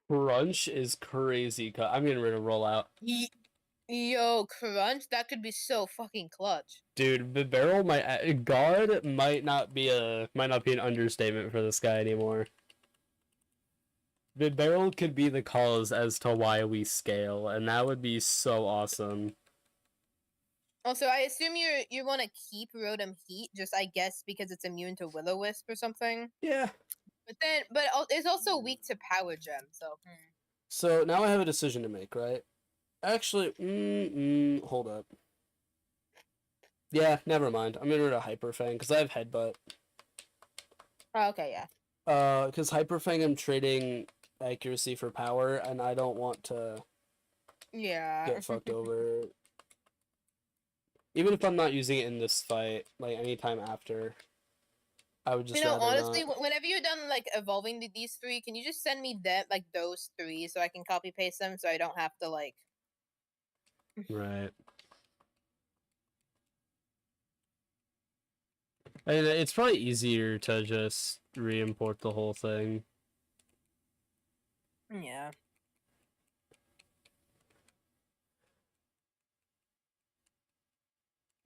Crunch is crazy. I'm getting rid of Rollout. Yo, Crunch, that could be so fucking clutch. Dude, the barrel might guard might not be an understatement for this guy anymore. The barrel could be the cause as to why we scale, and that would be so awesome. Also, I assume you want to keep Rotom Heat, just I guess because it's immune to Will-O-Wisp or something. Yeah. But it's also weak to Power Gem, so. So now I have a decision to make, right? Actually, hold up. Yeah, never mind. I'm gonna rid of Hyper Fang because I have Headbutt. Oh, okay, yeah. Because Hyper Fang I'm trading accuracy for power, and I don't want to get fucked over. Even if I'm not using it in this fight, like anytime after, I would just rather honestly, not. whenever you're done like evolving these three, can you just send me that like those three so I can copy paste them so I don't have to like. Right. And it's probably easier to just re-import the whole thing. Yeah.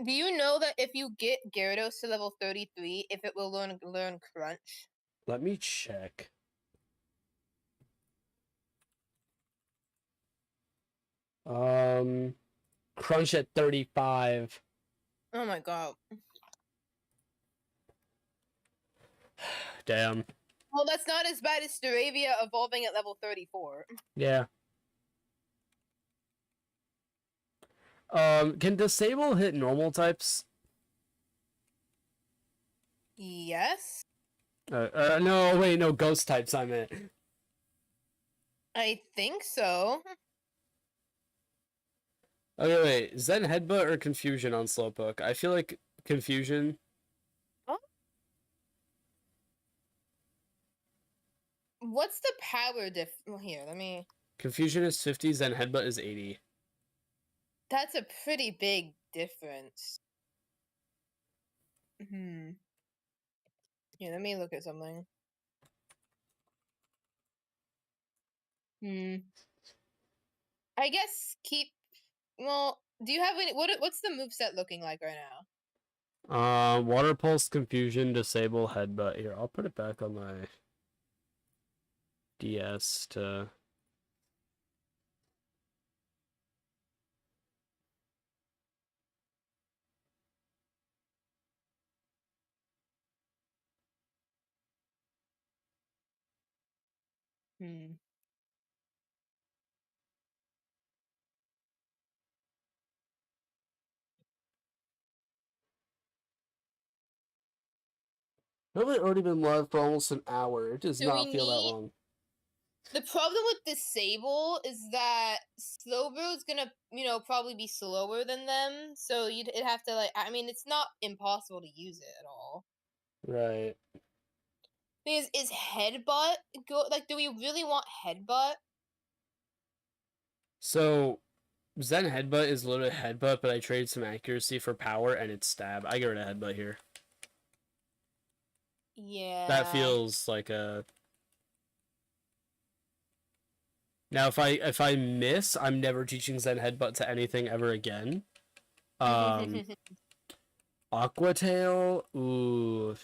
Do you know that if you get Gyarados to level 33, if it will learn Crunch? Let me check. Crunch at 35. Oh my god. Damn. Well, that's not as bad as Staravia evolving at level 34. Yeah. Can Disable hit normal types? Yes. No, wait, no, ghost types I meant. I think so. Okay, wait, Zen Headbutt or Confusion on Slowpoke? I feel like Confusion. Oh. What's the power diff? Well, here, let me. Confusion is 50, Zen Headbutt is 80. That's a pretty big difference. Hmm. Yeah, let me look at something. I guess keep. Well, do you have any? What's the moveset looking like right now? Water Pulse, Confusion, Disable, Headbutt. Here, I'll put it back on my DS to. Hmm. Probably already been live for almost an hour. It does Do we not feel that need? long. The problem with Disable is that Slowbro is gonna, probably be slower than them. So it'd have to like. I mean, it's not impossible to use it at all. Right. Is Headbutt go? Like, do we really want Headbutt? So, Zen Headbutt is literally Headbutt, but I trade some accuracy for power, and it's Stab. I get rid of Headbutt here. Yeah. That feels like a. Now, if I miss, I'm never teaching Zen Headbutt to anything ever again. Aqua Tail, ooh.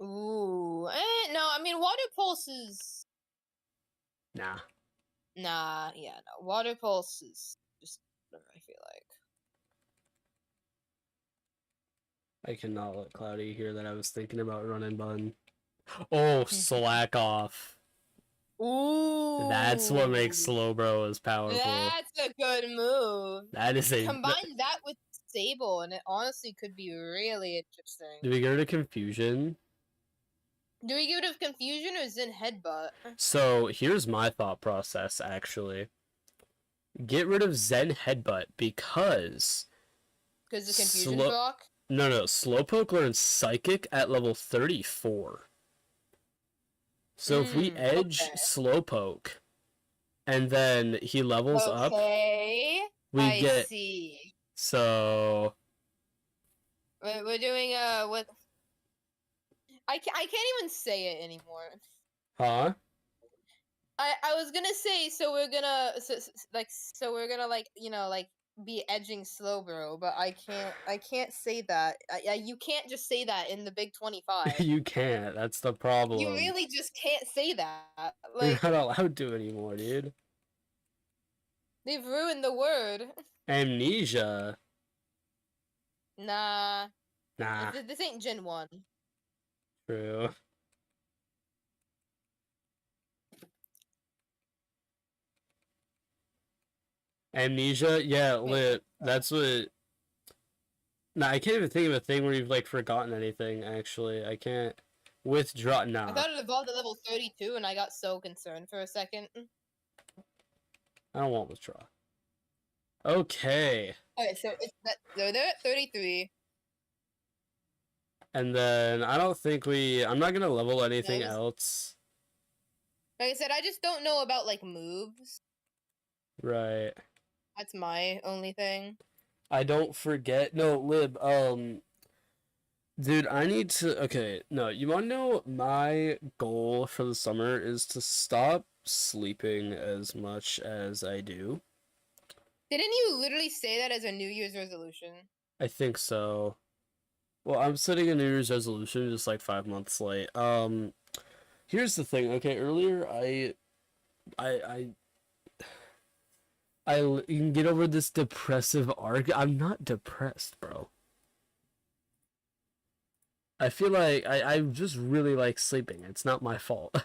Ooh. No, I mean Water Pulse is. Nah. Nah, yeah, no. Water Pulse is just better, I feel like. I cannot let Cloudy hear that I was thinking about running Bun. Oh, slack off. Ooh. That's what makes Slowbro as powerful. That's a good move. That is a. Combine that with Sable, and it honestly could be really interesting. Do we go to Confusion? Do we get rid of Confusion or Zen Headbutt? So here's my thought process, actually. Get rid of Zen Headbutt because. Because the Confusion block? No, Slowpoke learns Psychic at level 34. So if we edge Slowpoke, and then he levels up, we get. See. So. We're doing what? I can't even say it anymore. Huh? I was gonna say so we're gonna be edging Slowbro, but I can't say that. You can't just say that in the Big 25. You can't. That's the problem. You really just can't say that. You're Like, not allowed to anymore, dude. they've ruined the word. Amnesia. Nah. Nah. This ain't Gen 1. True. Amnesia? Yeah, lit. That's what... Nah, I can't even think of a thing where you've, like, forgotten anything, actually. I can't... Withdraw... Nah. I thought it evolved to level 32, and I got so concerned for a second. I don't want withdraw. Okay. Okay, so they're at 33. And then, I don't think I'm not gonna level anything Nice. else. Like I said, I just don't know about, like, moves. Right. That's my only thing. I don't forget... No, Lib, dude, I need to... Okay, no, you wanna know my goal for the summer is to stop sleeping as much as I do. Didn't you literally say that as a New Year's resolution? I think so. Well, I'm setting a New Year's resolution just like 5 months late. Here's the thing. Okay, earlier I you can get over this depressive arc. I'm not depressed, bro. I feel like I just really like sleeping. It's not my fault.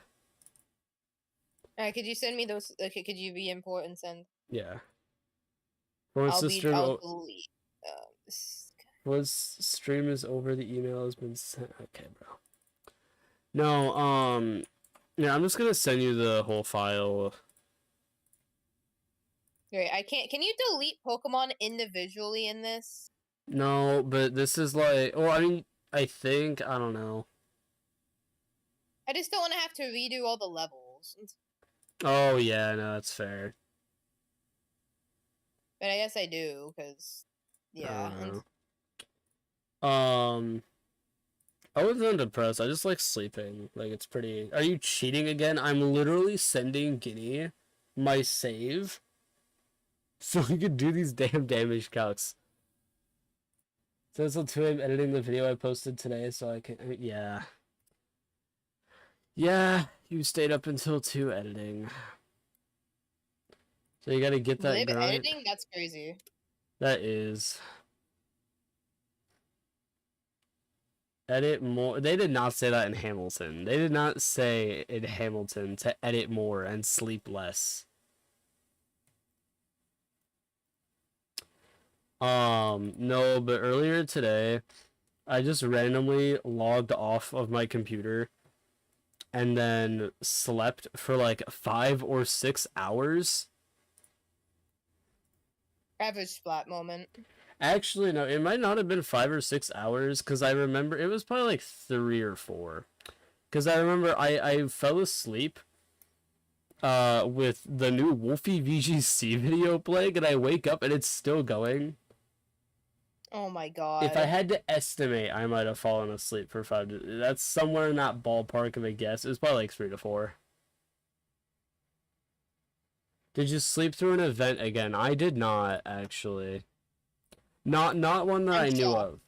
Alright, could you send me those? Okay, could you be important and send? Yeah. Once the stream I'll delete. once stream is over, the email has been sent. Okay, bro. No, yeah, I'm just gonna send you the whole file. Wait, I can't. Can you delete Pokemon individually in this? No, but this is like, well, I mean, I think, I don't know. I just don't want to have to redo all the levels. Oh, yeah, no, that's fair. But I guess I do, because, yeah. I wasn't depressed. I just like sleeping. Like, it's pretty... Are you cheating again? I'm literally sending Guinea my save so we could do these damn damage calcs. So it's until I'm editing the video I posted today, so I can... yeah. Yeah, you stayed up until 2 editing. So you gotta get that grind. Editing? That's crazy. That is... Edit more. They did not say that in Hamilton. They did not say in Hamilton to edit more and sleep less. No, but earlier today, I just randomly logged off of my computer and then slept for like 5 or 6 hours. Average splat moment. Actually, no, it might not have been 5 or 6 hours because I remember it was probably like 3 or 4. Because I remember I fell asleep with the new Wolfie VGC video playing, and I wake up and it's still going. Oh my god. If I had to estimate, I might have fallen asleep for 5 That's somewhere in that ballpark of a guess. It was probably like 3 to 4. Did you sleep through an event again? I did not, actually. Not one that I knew of.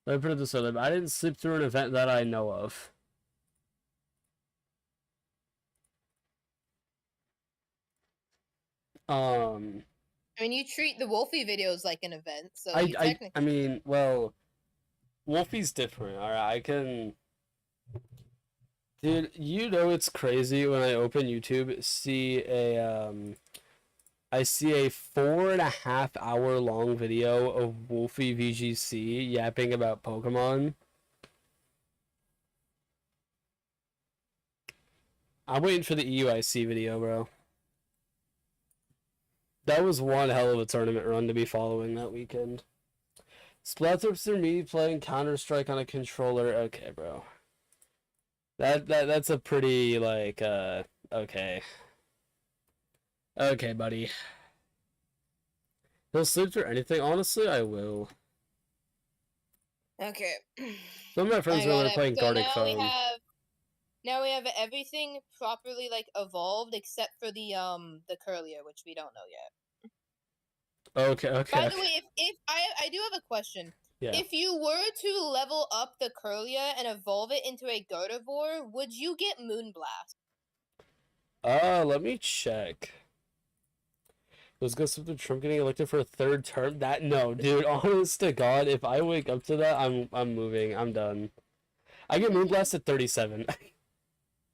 Let me put it this way. I didn't sleep through an event that I know of. I mean, you treat the Wolfie videos like an event, so I mean, well, Wolfie's different. All right, I can. Dude, you know it's crazy when I open YouTube, I see a 4.5 hour long video of Wolfie VGC yapping about Pokemon. I'm waiting for the EUIC video, bro. That was one hell of a tournament run to be following that weekend. Splatops are me playing Counter-Strike on a controller. Okay, bro. That's a pretty, like, okay. Okay, buddy. He'll sleep through anything? Honestly, I will. Okay. Some of my friends were playing Gartic Phone. Now we have everything properly, like, evolved except for the Curlier, which we don't know yet. Okay. By the way, if I do have a question. Yeah. If you were to level up the Curlier and evolve it into a Gardevoir, would you get Moonblast? Let me check. Was Gus with Trump getting elected for a third term? That no, dude. Honest to God, if I wake up to that, I'm moving. I'm done. I get Moonblast at 37.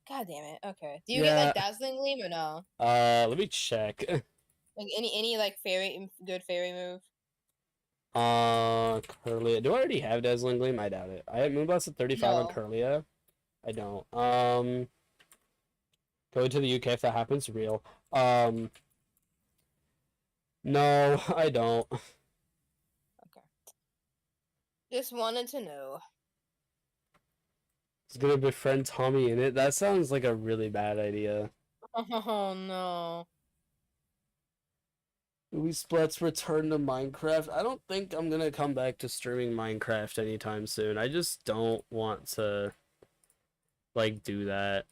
God damn it. Okay. Do you get Yeah. like Dazzling Gleam or no? Let me check. Like any like good fairy move? Curlia. Do I already have Dazzling Gleam? I doubt it. I have Moonblast at 35 on No. Curlia. I don't. Going to the UK if that happens, real. No, I don't. Okay. Just wanted to know. It's gonna befriend Tommy in it. That sounds like a really bad idea. Oh no. We Splats return to Minecraft. I don't think I'm gonna come back to streaming Minecraft anytime soon. I just don't want to like do that.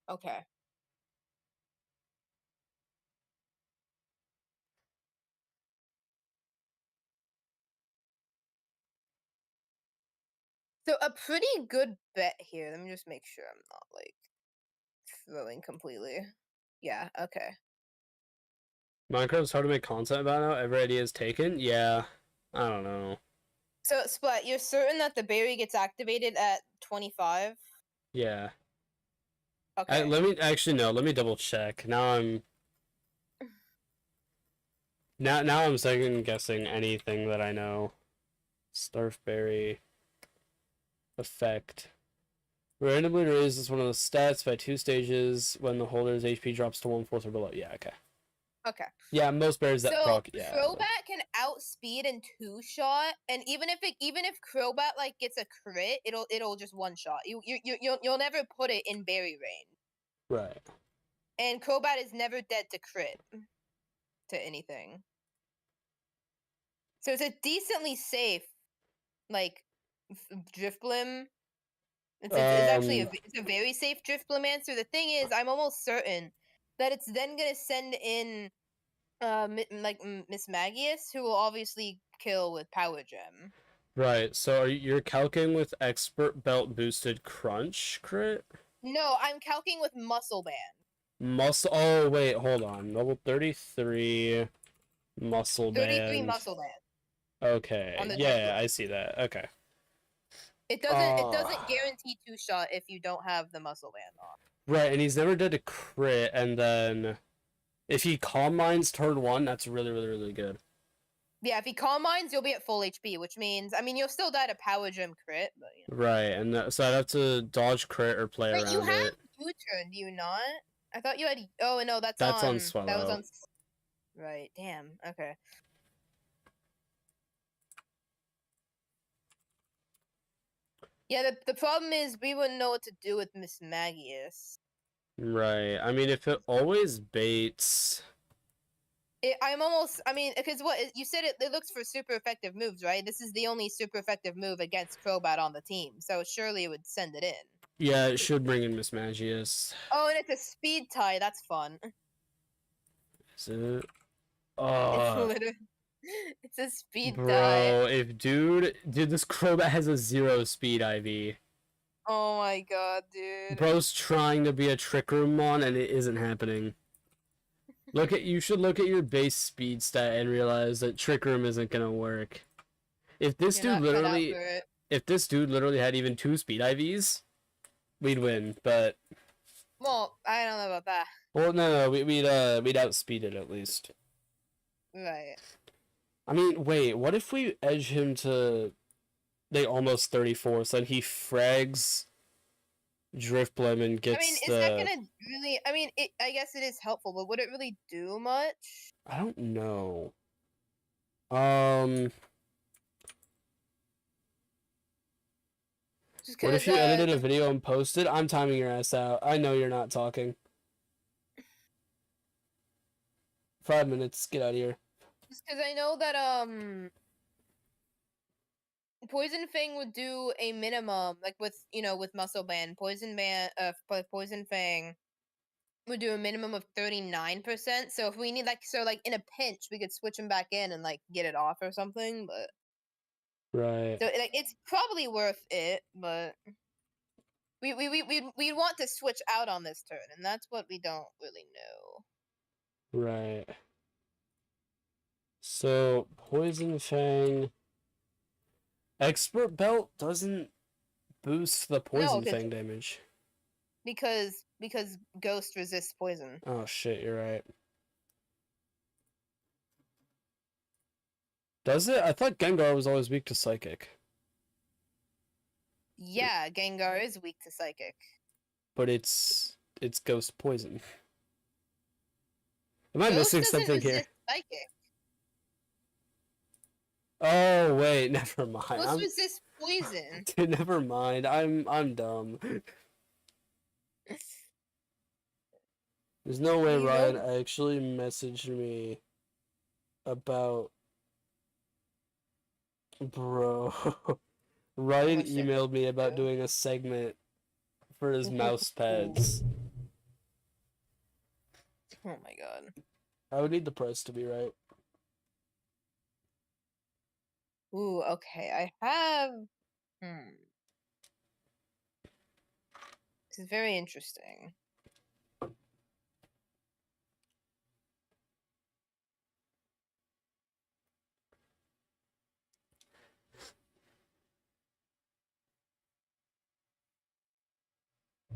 Okay. So a pretty good bet here. Let me just make sure I'm not like throwing completely. Yeah, okay. Minecraft's hard to make content about now. Every idea is taken. Yeah, I don't know. So Splat, you're certain that the berry gets activated at 25? Yeah. Okay. Let me actually no. Let me double check. Now I'm second guessing anything that I know. Starfberry effect. Randomly raises one of the stats by 2 stages when the holder's HP drops to 1/4 or below. Yeah, okay. Okay. Yeah, most bears that So proc. Yeah. Crobat can outspeed and two shot, and even if Crobat like gets a crit, it'll just one shot. You'll never put it in berry range. Right. And Crobat is never dead to crit to anything. So it's a decently safe like Driftblim. It's actually it's a very safe Driftblim answer. The thing is, I'm almost certain that it's then gonna send in like Miss Magius, who will obviously kill with Power Gem. Right. So you're calcing with expert belt boosted crunch crit? No, I'm calcing with Muscle Band. Muscle. Oh wait, hold on. Level 33 muscle 33 band. Muscle Band Okay. on the Yeah, Driftblim. I see that. Okay. It doesn't guarantee two shot if you don't have the Muscle Band on. Right, and he's never did a crit, and then if he calm minds turn 1, that's really, really, really good. Yeah, if he Calm Minds, you'll be at full HP, which means you'll still die to Power Gem crit, but Right, and so I'd have to dodge crit or play Wait, you around have it. U-turn, do you not? I thought you had. Oh no, that's That's on on. That was Swallow. on. Right. Damn. Okay. Yeah. The problem is we wouldn't know what to do with Miss Magius. Right. I mean, if it always baits. I'm almost. Because what you said, it looks for super effective moves, right? This is the only super effective move against Crobat on the team, so surely it would send it in. Yeah, it should bring in Miss Magius. Oh, and it's a speed tie. That's fun. Is it? It's literally. It's a speed tie. Bro, if dude, this Crobat has a 0 speed IV. Oh my god, dude. Bro's trying to be a Trick Room Mon, and it isn't happening. You should look at your base speed stat and realize that Trick Room isn't gonna work. If this You're dude not cut out literally, for it. if this dude literally had even 2 speed IVs, we'd win. But Well, I don't know about that. well, no, we'd outspeed it at least. Right. I mean, wait, what if we edge him to almost 34, so then he frags Driftblim and gets Is that gonna really? I guess it is helpful, but would it really do much? I don't know. What if you edited a video and posted? I'm timing your ass out. I know you're not talking. 5 minutes. Get out of here. Just because I know that Poison Fang would do a minimum, like with Muscle Band. Poison Fang would do a minimum of 39%. So if we need like in a pinch, we could switch him back in and like get it off or something. But Right. So like it's probably worth it, but we want to switch out on this turn, and that's what we don't really know. Right. So Poison Fang. Expert Belt doesn't boost the No, Poison Fang damage. because Ghost resists poison. Oh shit, you're right. Does it? I thought Gengar was always weak to Psychic. Yeah, Gengar is weak to Psychic. But it's Ghost Poison. Am I Ghost missing doesn't something resist here? Psychic. Oh wait, never mind. Ghost resists poison. Dude, never mind. I'm dumb. There's no way Ryan actually messaged me about... Bro. Ryan emailed me about doing a segment for his mouse pads. Oh my god. I would need the price to be right. Ooh, okay. I have... This is very interesting.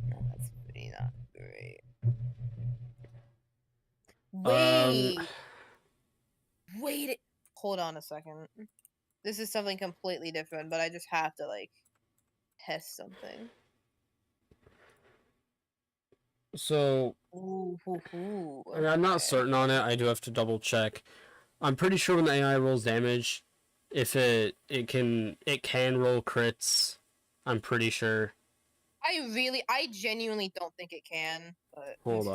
No, that's pretty not great. Wait! Wait! Hold on a second. This is something completely different, but I just have to, like, test something. So, okay. I'm not certain on it. I do have to double check. I'm pretty sure when the AI rolls damage, if it can roll crits. I'm pretty sure. I genuinely don't think it can. But... Hold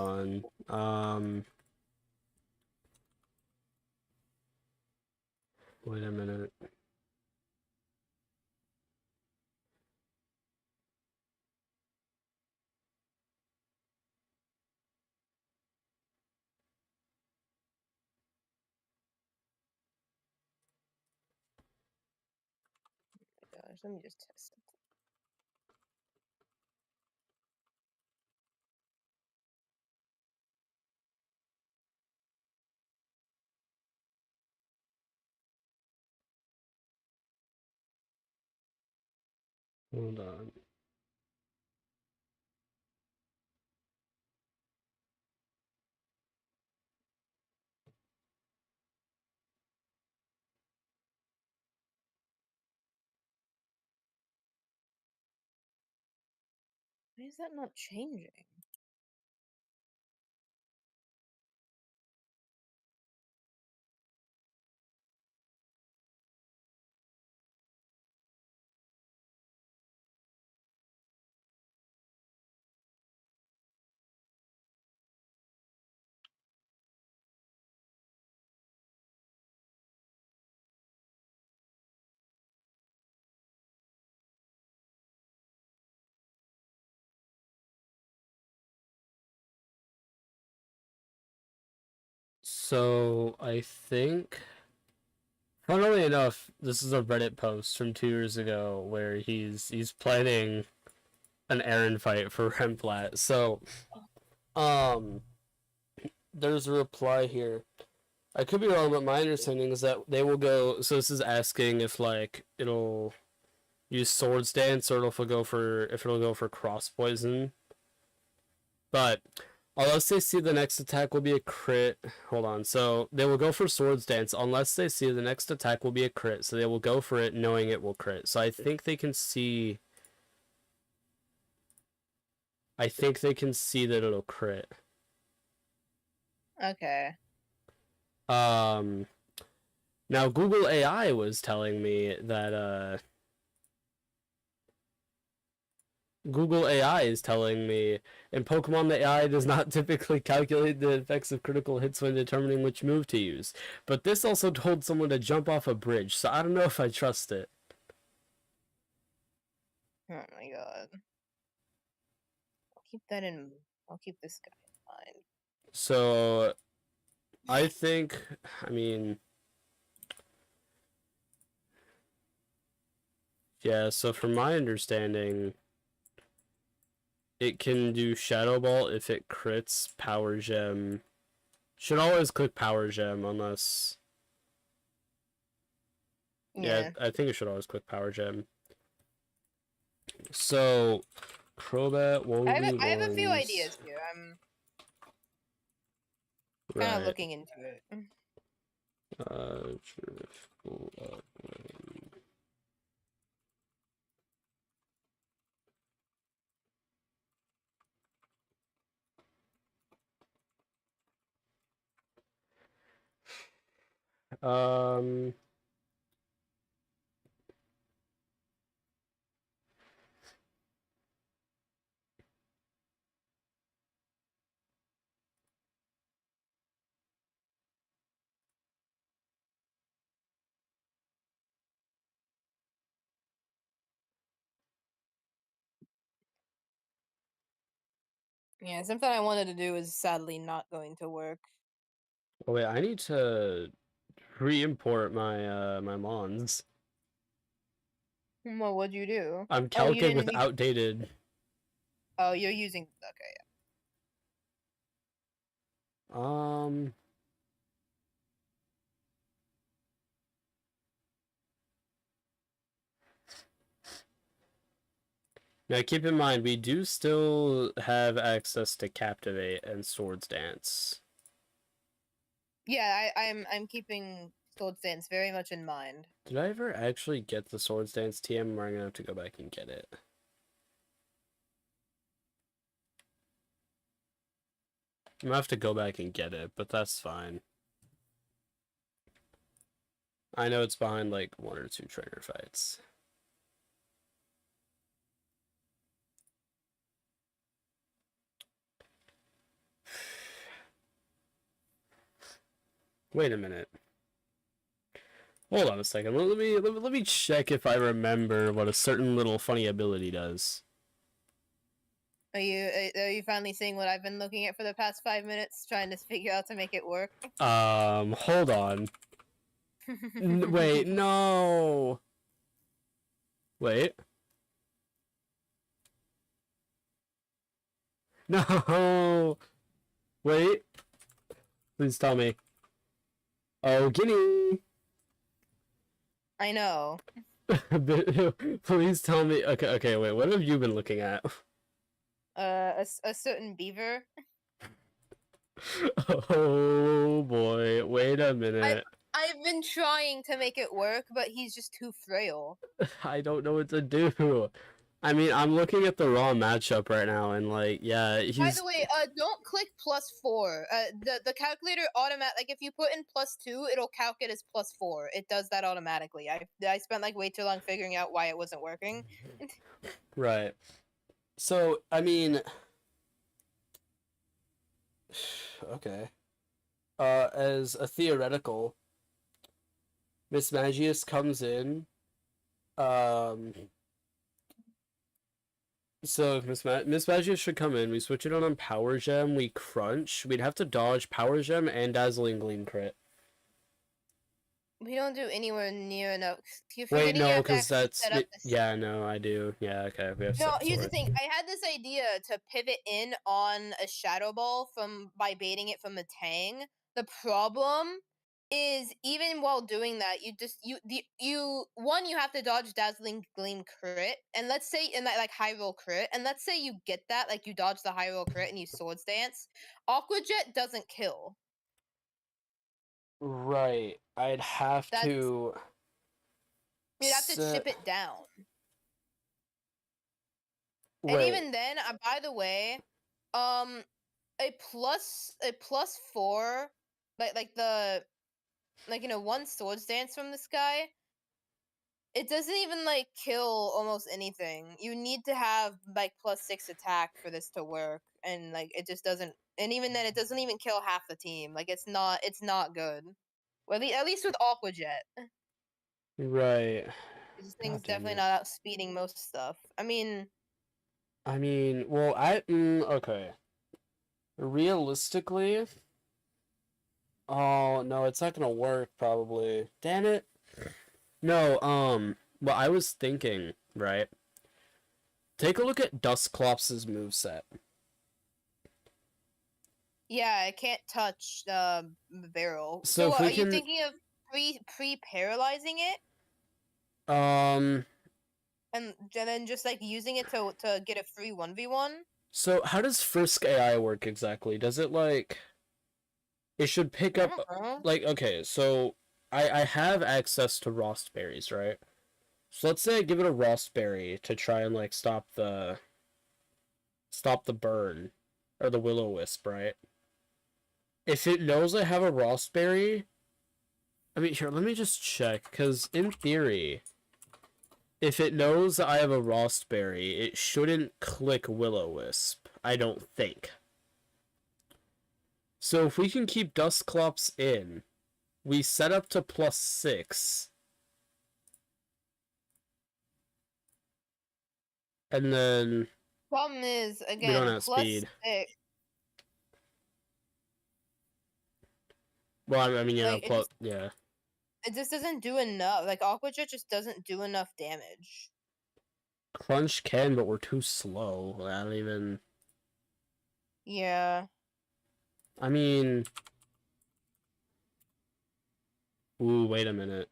on. Wait a minute. Gosh, let me just test something. Hold on. Why is that not changing? So, I think... Funnily enough, this is a Reddit post from 2 years ago where he's planning an Aaron fight for Remplat. So, there's a reply here. I could be wrong, but my understanding is that they will go... So this is asking if, like, it'll use Swords Dance or if it'll go for Cross Poison. But... unless they see the next attack will be a crit. Hold on. So they will go for Swords Dance unless they see the next attack will be a crit. So they will go for it knowing it will crit. So I think they can see... that it'll crit. Okay. Now Google AI was telling me that Google AI is telling me in Pokemon the AI does not typically calculate the effects of critical hits when determining which move to use. But this also told someone to jump off a bridge, so I don't know if I trust it. Oh my god. I'll keep this guy in mind. So I mean Yeah, so from my understanding, it can do Shadow Ball if it crits Power Gem. Should always click Power Gem unless... Yeah, I think it should always click Power Gem. So, Crobat, I 1v1s... have a few ideas here. I'm kind of Right. looking into it. Um... Yeah, something I wanted to do is sadly not going to work. Oh wait, I need to re-import my my mons. Well, what'd you do? I'm Oh, you calcing didn't with use. outdated. Oh, you're using. Okay. Um, Now keep in mind we do still have access to Captivate and Swords Dance. Yeah, I'm keeping Sword Dance very much in mind. Did I ever actually get the Swords Dance TM, or I'm gonna have to go back and get it? I'm gonna have to go back and get it, but that's fine. I know it's behind like 1 or 2 trainer fights. Wait a minute. Hold on a second. Let me check if I remember what a certain little funny ability does. Are you finally seeing what I've been looking at for the past 5 minutes, trying to figure out to make it work? Hold on. Wait, no. Wait. No. Wait. Please tell me. Oh, Guinea. I know. Please tell me. Okay, wait. What have you been looking at? A certain beaver. Oh boy. Wait a minute. I've been trying to make it work, but he's just too frail. I don't know what to do. I mean, I'm looking at the raw matchup right now, and like, yeah, he's. By the way, don't click +4. The calculator like if you put in +2, it'll calc it as +4. It does that automatically. I spent like way too long figuring out why it wasn't working. Right. So I mean, okay. As a theoretical, Miss Magius comes in. So if Miss Magius should come in, we switch it on Power Gem, we crunch. We'd have to dodge Power Gem and Dazzling Gleam crit. We don't do anywhere near enough. Wait, no, because that's yeah, no, I do. Yeah, okay, we have. No, here's the thing. I had this idea to pivot in on a Shadow Ball by baiting it from the Tang. The problem is even while doing that, you have to dodge Dazzling Gleam crit, and let's say in that like high roll crit, and let's say you get that, like you dodge the high roll crit and you Swords Dance. Aqua Jet doesn't kill. Right, I'd have to. You'd have to chip it down. Wait. And even then, by the way, a +4, one Swords Dance from this guy, it doesn't even like kill almost anything. You need to have like +6 attack for this to work, and like it just doesn't. And even then, it doesn't even kill half the team. Like it's not good. Well, at least with Aqua Jet. Right. This thing's definitely not outspeeding most stuff. I mean, well, okay. Realistically, oh no, it's not gonna work probably. Damn it. No, what I was thinking, right? Take a look at Dusclops' moveset. Yeah, I can't touch the barrel. So if are we you can, thinking of pre-paralyzing it um, and then just like using it to get a free 1v1? so how does Frisk AI work exactly? Does it like, it should pick I up, don't know. like, okay, so I have access to Rost berries, right? So let's say I give it a Rost berry to try and like stop the burn or the Will-O-Wisp, right? If it knows I have a Rost berry, I mean, here, let me just check, because in theory, if it knows I have a Rost berry, it shouldn't click Will-O-Wisp, I don't think. So if we can keep Dusclops in, we set up to +6, and then Problem is, we don't again, have plus speed. 6. Well, I mean, yeah, Like yeah. it just doesn't do enough. Like Aqua Jet just doesn't do enough damage. Crunch can, but we're too slow. I don't even... Yeah. I mean... Ooh, wait a minute.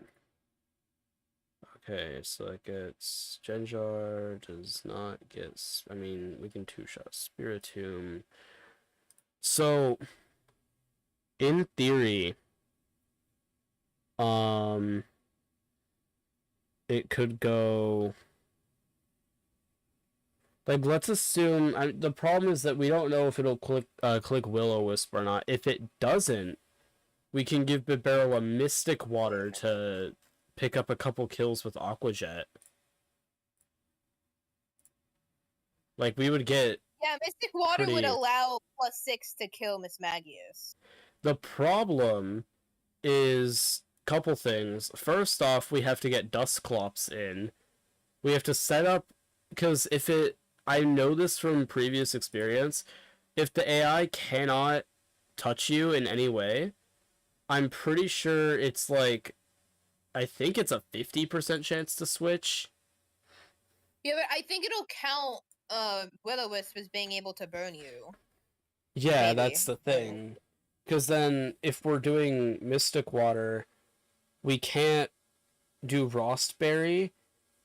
Okay, so it gets... Genjar does not get... I mean, we can two-shot Spiritomb. So, in theory, it could go... Like, let's assume... the problem is that we don't know if it'll click Will-O-Wisp or not. If it doesn't, we can give Bibarel a Mystic Water to pick up a couple kills with Aqua Jet. Like, we would get... Yeah, Mystic Water would allow +6 to kill Miss Magius. The problem is a couple things. First off, we have to get Dusclops in. We have to set up... Because if it... I know this from previous experience. If the AI cannot touch you in any way, I'm pretty sure it's like... I think it's a 50% chance to switch. Yeah, but I think it'll count Will-O-Wisp as being able to burn you. Yeah, Maybe. that's the thing. Because then, if we're doing Mystic Water, we can't do Rostberry,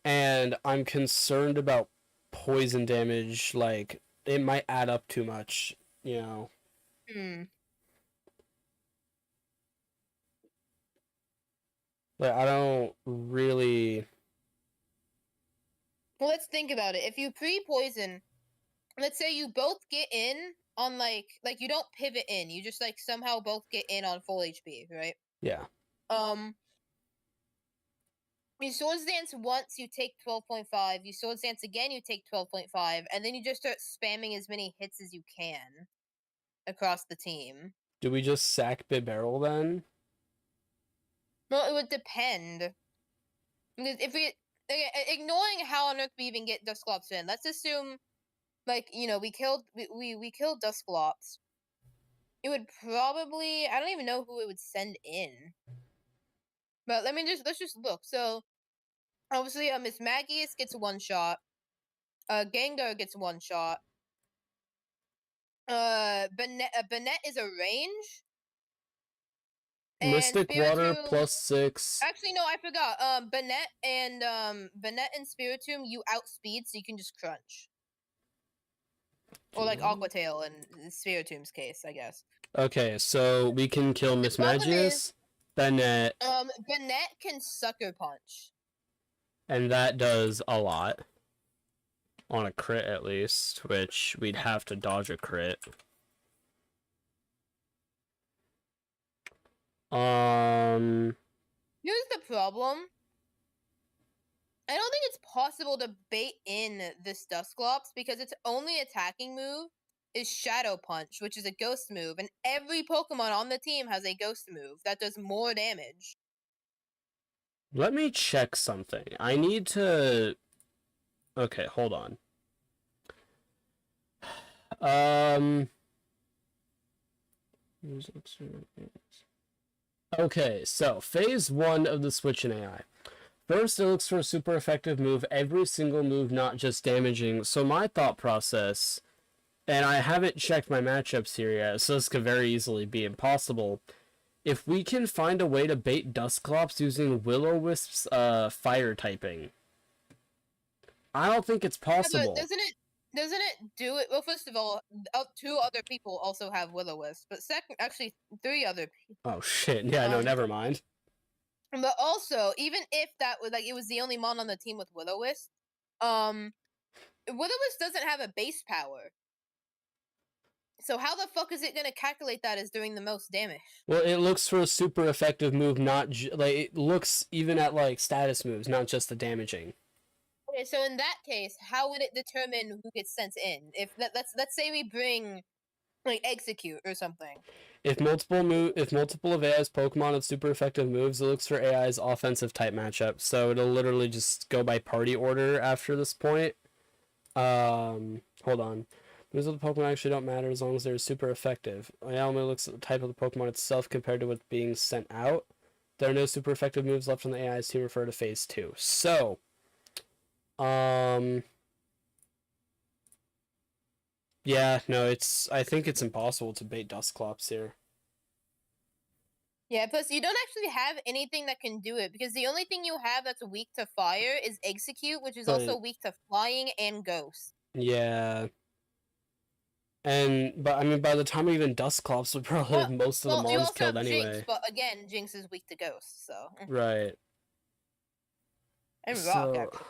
and I'm concerned about poison damage. Like, it might add up too much, you know. Like, I don't really... Well, let's think about it. If you pre-poison, let's say you both get in on like you don't pivot in, you just like somehow both get in on full HP, right? Yeah. You Swords Dance once, you take 12.5. You Swords Dance again, you take 12.5, and then you just start spamming as many hits as you can across the team. Do we just sack Bibarel then? Well, it would depend. Because if we ignoring how on earth we even get Dusclops in, let's assume like, you know, we killed Dusclops. It would probably, I don't even know who it would send in. But let's just look. So obviously Miss Magius gets one shot. Gengar gets one shot. Banette is a range. Mystic Water +6. Actually, no, I forgot. Banette and Spiritomb you outspeed, so you can just crunch. Or like Aqua Tail in Spiritomb's case, I guess. Okay, so we can kill Miss Magius, Banette. Banette can Sucker Punch. And that does a lot. On a crit, at least, which we'd have to dodge a crit. Here's the problem. I don't think it's possible to bait in this Dusclops because its only attacking move is Shadow Punch, which is a ghost move, and every Pokemon on the team has a ghost move that does more damage. Let me check something. I need to... Okay, hold on. Okay, so phase 1 of the switch in AI. First, it looks for a super effective move, every single move not just damaging. So my thought process, and I haven't checked my matchups here yet, so this could very easily be impossible. If we can find a way to bait Dusclops using Will-O-Wisp's fire typing, I don't think it's Yeah, but possible. doesn't it do it? Well, first of all, two other people also have Will-O-Wisp, but second, actually, three other people. Oh shit! Yeah, no, never mind. But also, even if that was like it was the only mon on the team with Will-O-Wisp, Will-O-Wisp doesn't have a base power. So how the fuck is it gonna calculate that as doing the most damage? Well, it looks for a super effective move, not like it looks even at like status moves, not just the damaging. Okay, so in that case, how would it determine who gets sent in? If let's say we bring like execute or something. If multiple of AI's Pokemon have super effective moves, it looks for AI's offensive type matchup. So it'll literally just go by party order after this point. Hold on. Moves of the Pokemon actually don't matter as long as they're super effective. AI only looks at the type of the Pokemon itself compared to what's being sent out. There are no super effective moves left on the AI's team refer to phase 2. So, yeah, no, I think it's impossible to bait Dusclops here. Yeah, plus you don't actually have anything that can do it because the only thing you have that's weak to fire is execute, which is also weak to flying and ghost. Yeah. But I mean, by the time even Dusclops would probably have most of the mons killed anyway. Jinx, but again, Jinx is weak to ghost, so. Right. And Rock, actually.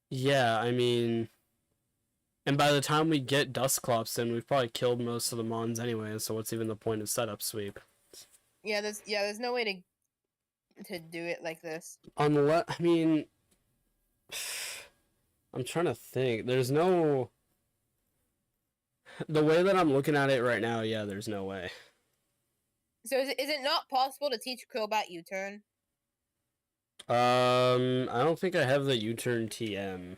Yeah, I mean, and by the time we get Dusclops in, we've probably killed most of the mons anyway. So what's even the point of setup sweep? Yeah, there's no way to do it like this. Unless, I mean, I'm trying to think. There's no. The way that I'm looking at it right now, yeah, there's no way. So is it not possible to teach Crobat U-turn? I don't think I have the U-turn TM.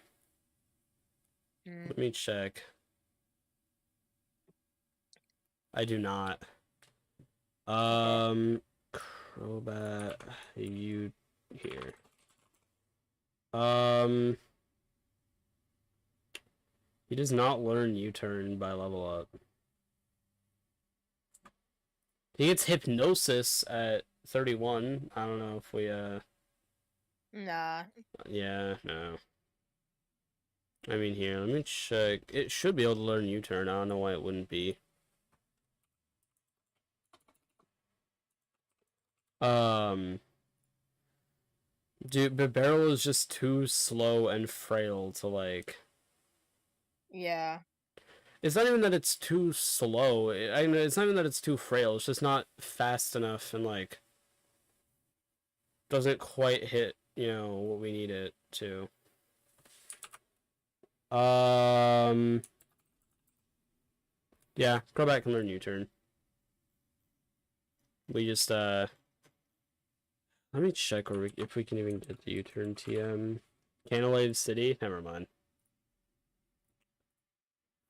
Let me check. I do not. Crobat U here. He does not learn U-turn by level up. He gets Hypnosis at 31. I don't know if we, Nah. Yeah, no. I mean, here, let me check. It should be able to learn U-turn. I don't know why it wouldn't be. Dude, but Barrel is just too slow and frail to, like... Yeah. It's not even that it's too slow. I mean, it's not even that it's too frail. It's just not fast enough and, like... doesn't quite hit, you know, what we need it to. Yeah, go back and learn U-turn. We just, let me check if we can even get the U-turn TM. Canalave City? Never mind.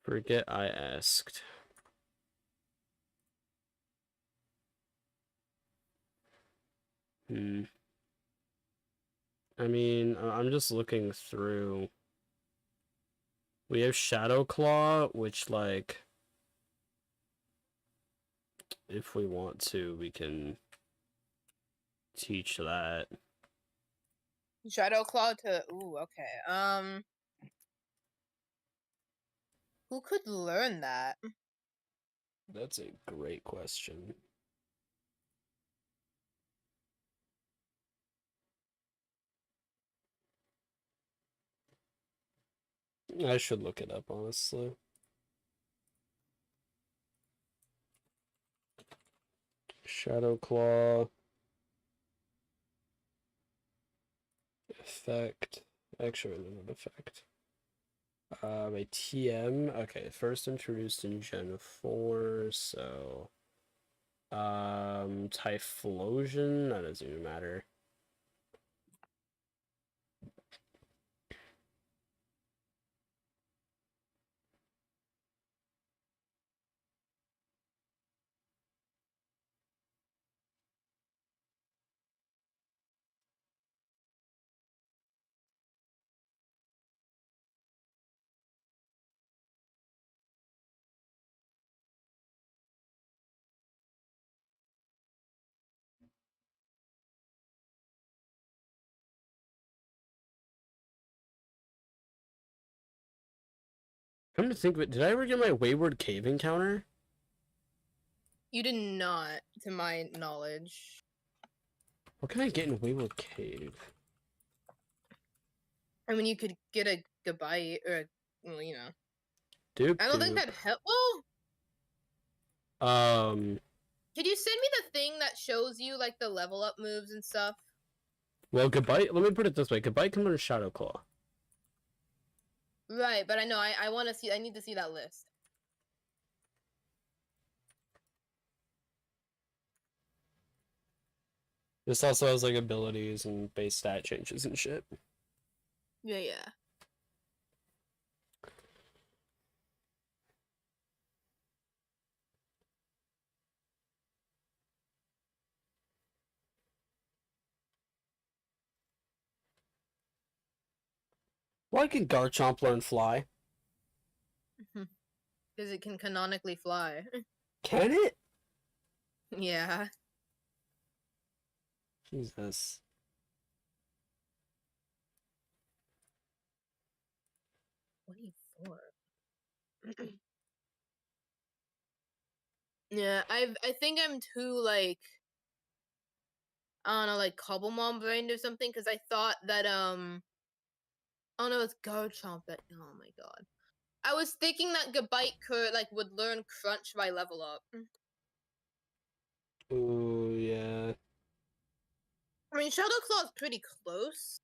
Forget I asked. I mean, I'm just looking through. We have Shadow Claw, which, like, if we want to, we can teach that. Shadow Claw to... Ooh, okay. Who could learn that? That's a great question. I should look it up, honestly. Shadow Claw. Effect. Actually, not effect. A TM. Okay, first introduced in Gen 4, so... Typhlosion? That doesn't even matter. Come to think of it, did I ever get my Wayward Cave encounter? You did not, to my knowledge. What can I get in Wayward Cave? I mean, you could get a Gabite or, well, you know. Doop I don't think doop. that help. Well, could you send me the thing that shows you like the level up moves and stuff? Well, Gabite, let me put it this way. Gabite comes under Shadow Claw. Right, but I know, I want to see, I need to see that list. This also has like abilities and base stat changes and shit. Yeah, yeah. Why can Garchomp learn Fly? Because it can canonically fly. Can it? Yeah. Jesus. Yeah, I think I'm too like, I don't know, like Cobblemon brained or something, because I thought that oh no, it's Garchomp that, oh my god. I was thinking that Gabite could like would learn Crunch by level up. Ooh, yeah. I mean, Shadow Claw is pretty close.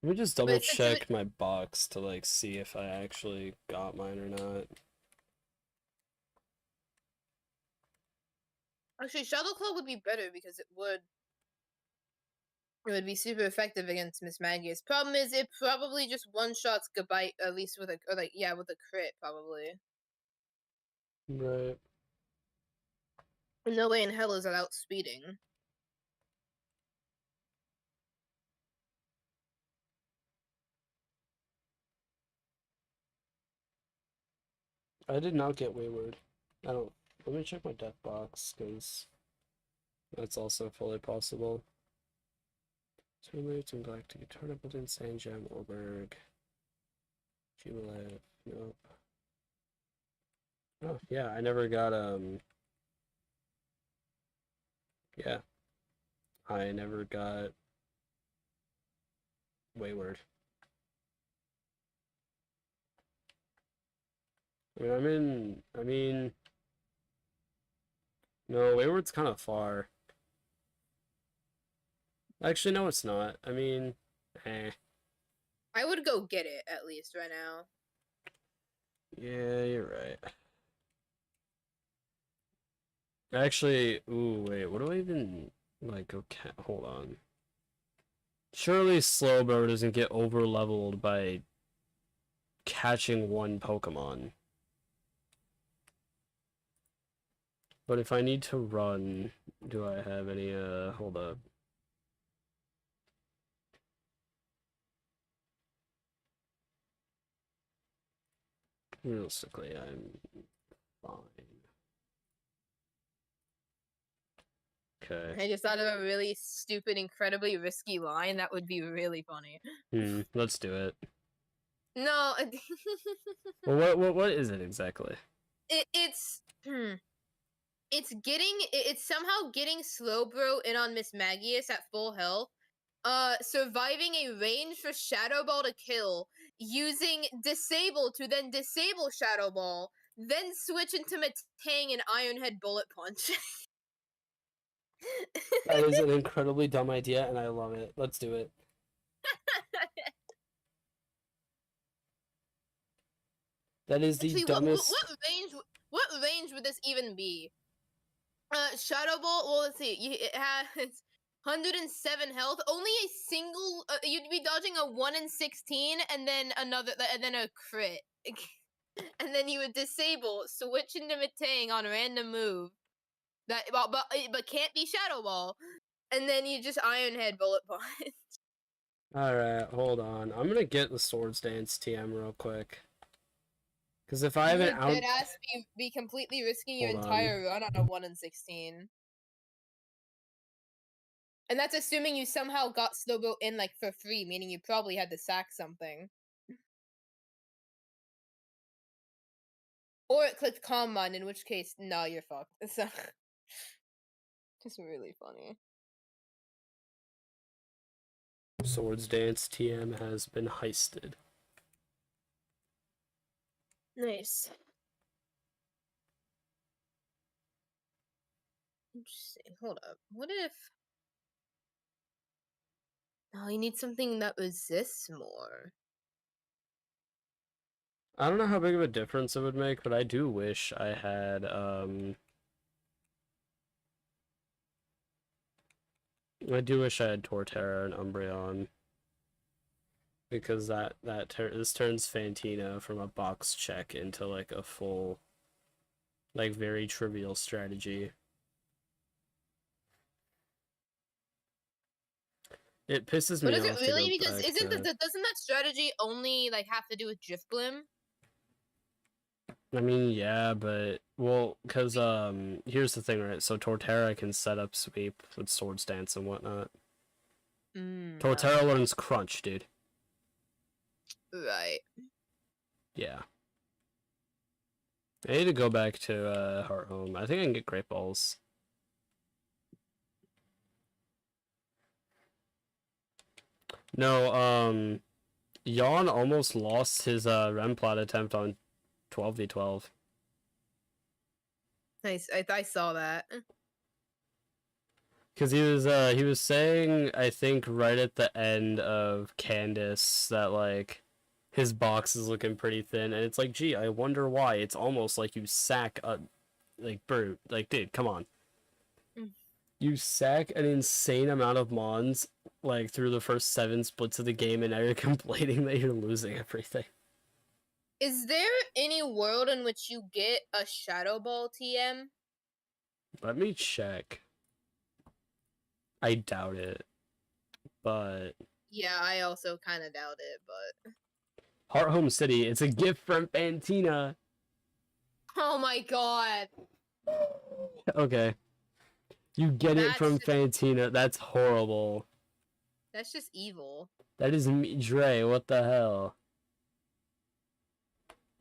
Let me just double But since it check my box to like see if I actually got mine or not. actually Shadow Claw would be better because it would be super effective against Miss Magius. Problem is, it probably just one shots Gabite at least with a with a crit probably. Right. No way in hell is it outspeeding. I did not get Wayward. I don't. Let me check my death box, because that's also fully possible. Terminates and Galactic Turnip in Sand Gem, Orberg. Jubilee. Nope. Oh, yeah, I never got, yeah. I never got Wayward. I mean, no, Wayward's kind of far. Actually, no, it's not. I mean, eh. I would go get it at least right now. Yeah, you're right. Actually, ooh, wait, what do I even, like, okay, hold on. Surely Slowbro doesn't get over-leveled by catching one Pokemon. But if I need to run, do I have any, hold up. Realistically, I'm fine. Okay. I just thought of a really stupid, incredibly risky line that would be really funny. Let's do it. No, Well, what is it exactly? it's it's somehow getting Slowbro in on Miss Magius at full health. Surviving a range for Shadow Ball to kill, using Disable to then disable Shadow Ball, then switch into Matang and Iron Head Bullet Punch. That is an incredibly dumb idea, and I love it. Let's do it. That is the Actually, dumbest. what range would this even be? Shadow Ball. Well, let's see. It has 107 health. Only a single. You'd be dodging a 1 in 16, and then and then a crit, and then you would disable, switch into Matang on random move. That but can't be Shadow Ball, and then you just Iron Head Bullet Punch. Alright, hold on. I'm gonna get the Swords Dance TM real quick. Because if I You haven't would out... dead ass be completely risking your Hold on. entire run on a 1 in 16. And that's assuming you somehow got Slowboat in, like, for free, meaning you probably had to sack something. Or it clicked common, in which case, no, you're fucked. So, just really funny. Swords Dance TM has been heisted. Nice. Interesting. Hold up. What if... Oh, you need something that resists more. I don't know how big of a difference it would make, but I do wish I had, I do wish I had Torterra and Umbreon. Because this turns Fantina from a box check into, like, a full, like, very trivial strategy. It pisses But me is it off to go really? Because back to... doesn't that strategy only, like, have to do with Drifblim? I mean, yeah, but, well, because, here's the thing, right? So Torterra can set up sweep with Swords Dance and whatnot. Torterra learns Crunch, dude. Right. Yeah. I need to go back to, Heart Home. I think I can get Great Balls. No, Yawn almost lost his, Remplat attempt on 12v12. Nice. I saw that. Because he was saying, I think, right at the end of Candace that, like, his box is looking pretty thin, and it's like, gee, I wonder why. It's almost like you sack a, like, brute. Like, dude, come on. You sack an insane amount of Mons, like, through the first 7 splits of the game, and now you're complaining that you're losing everything. Is there any world in which you get a Shadow Ball TM? Let me check. I doubt it. But... Yeah, I also kind of doubt it, but... Heart Home City, it's a gift from Fantina! Oh my god! Okay. You get it from Fantina. That's horrible. That's just evil. That is me, Dre. What the hell?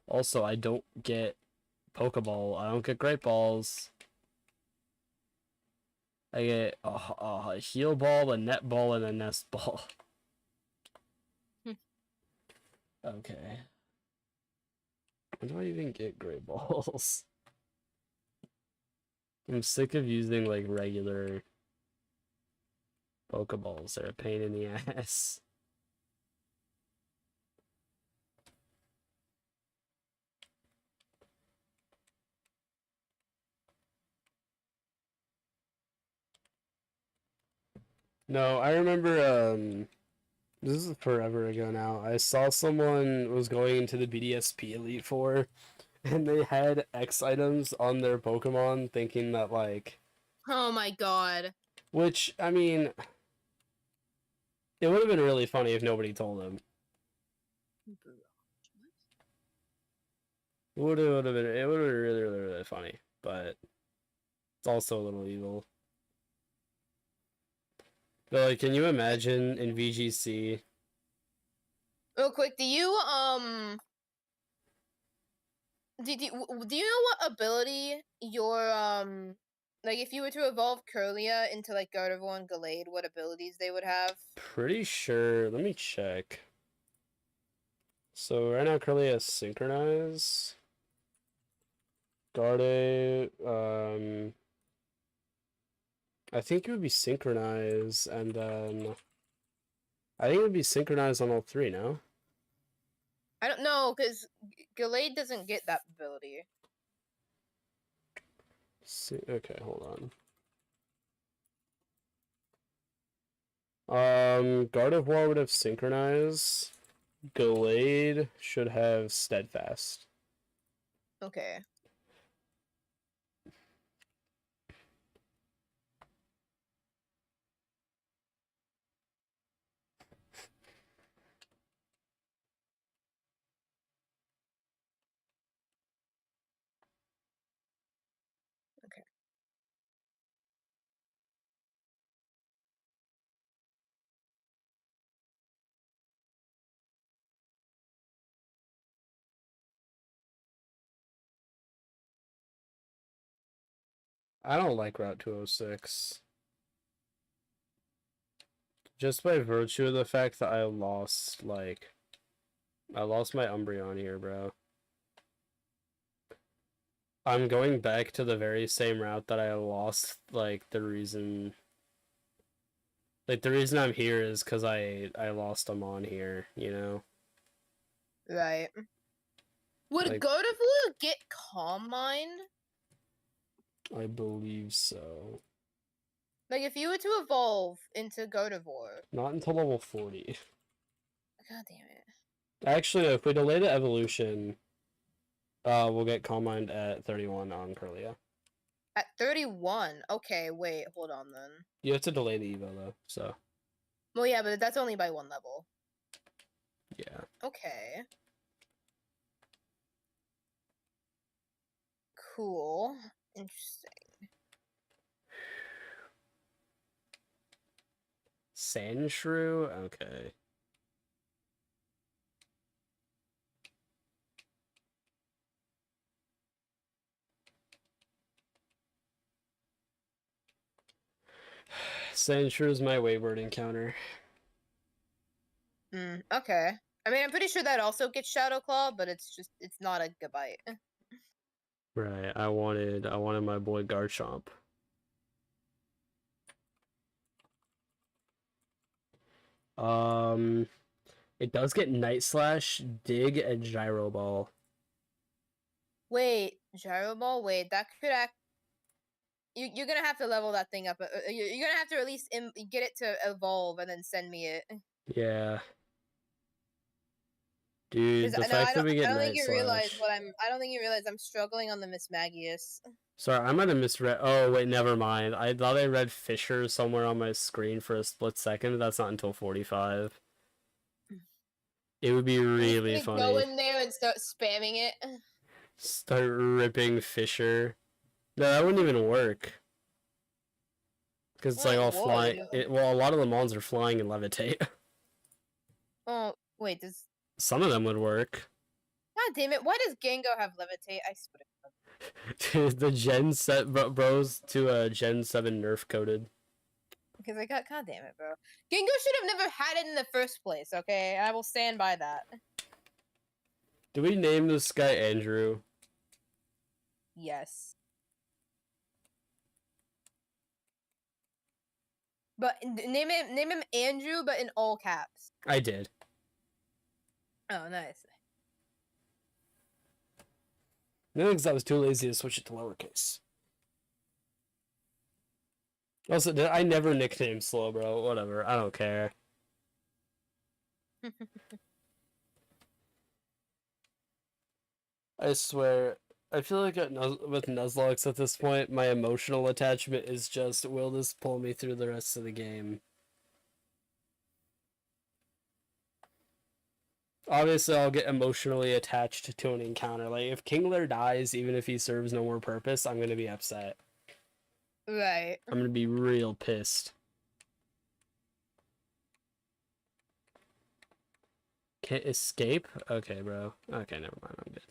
Also, I don't get Pokeball. I don't get Great Balls. I get a Heal Ball, a Net Ball, and a Nest Ball. Okay. When do I even get Great Balls? I'm sick of using, like, regular Pokeballs. They're a pain in the ass. No, I remember, this is forever ago now. I saw someone was going into the BDSP Elite Four, and they had X items on their Pokemon, thinking that, like... Oh my god. Which, I mean... It would have been really funny if nobody told them. It would have been really, really, really funny, but it's also a little evil. But, like, can you imagine in VGC? Real quick, do you do you know what ability your like, if you were to evolve Curlia into, like, Gardevoir and Gallade, what abilities they would have? Pretty sure. Let me check. So right now Curly has Synchronize. Garde, I think it would be Synchronize, and then I think it would be Synchronize on all 3, no? I don't know, because Gallade doesn't get that ability. Okay, hold on. Gardevoir would have Synchronize. Gallade should have Steadfast. Okay. Okay. I don't like Route 206. Just by virtue of the fact that I lost my Umbreon here, bro. I'm going back to the very same route that I lost, like, the reason I'm here is because I lost them on here, you know? Right. Would Like, Gardevoir get Calm Mind? I believe so. Like, if you were to evolve into Gardevoir. Not until level 40. God damn it. Actually, if we delay the evolution, we'll get Calm Mind at 31 on Curlia. At 31? Okay, wait, hold on then. You have to delay the Evo, though, so. Well, yeah, but that's only by 1 level. Yeah. Okay. Cool. Interesting. Sandshrew? Okay. Sandshrew is my wayward encounter. Okay. I mean, I'm pretty sure that also gets Shadow Claw, but it's not a Gabite. Right, I wanted my boy Garchomp. It does get Night Slash, Dig, and Gyro Ball. Wait, Gyro Ball? Wait, that could act. You're gonna have to level that thing up. You're gonna have to at least get it to evolve and then send me it. Yeah. Dude, the No, fact that we get I don't Night think you Slash. realize I don't think you realize I'm struggling on the Miss Magius. Sorry, I might have misread. Oh, wait, never mind. I thought I read Fisher somewhere on my screen for a split second. That's not until 45. It would be really You funny. go in there and start spamming it. Start ripping Fisher. No, that wouldn't even work. Because it's like all flying. Well, a lot of the mons are flying and levitate. Oh, wait, does... Some of them would work. God damn it, why does Gengar have levitate? I swear. Dude, the Gen 7 bros to Gen 7 nerf coded. Because God damn it, bro. Gengar should have never had it in the first place, okay? I will stand by that. Do we name this guy Andrew? Yes. But name him Andrew, but in all caps. I did. Oh, nice. No, because I was too lazy to switch it to lowercase. Also, I never nicknamed Slow, bro. Whatever. I don't care. I swear. I feel like with Nuzlocke at this point, my emotional attachment is just, will this pull me through the rest of the game? Obviously, I'll get emotionally attached to an encounter. Like, if Kingler dies, even if he serves no more purpose, I'm gonna be upset. Right. I'm gonna be real pissed. Can't escape? Okay, bro. Okay, never mind. I'm good.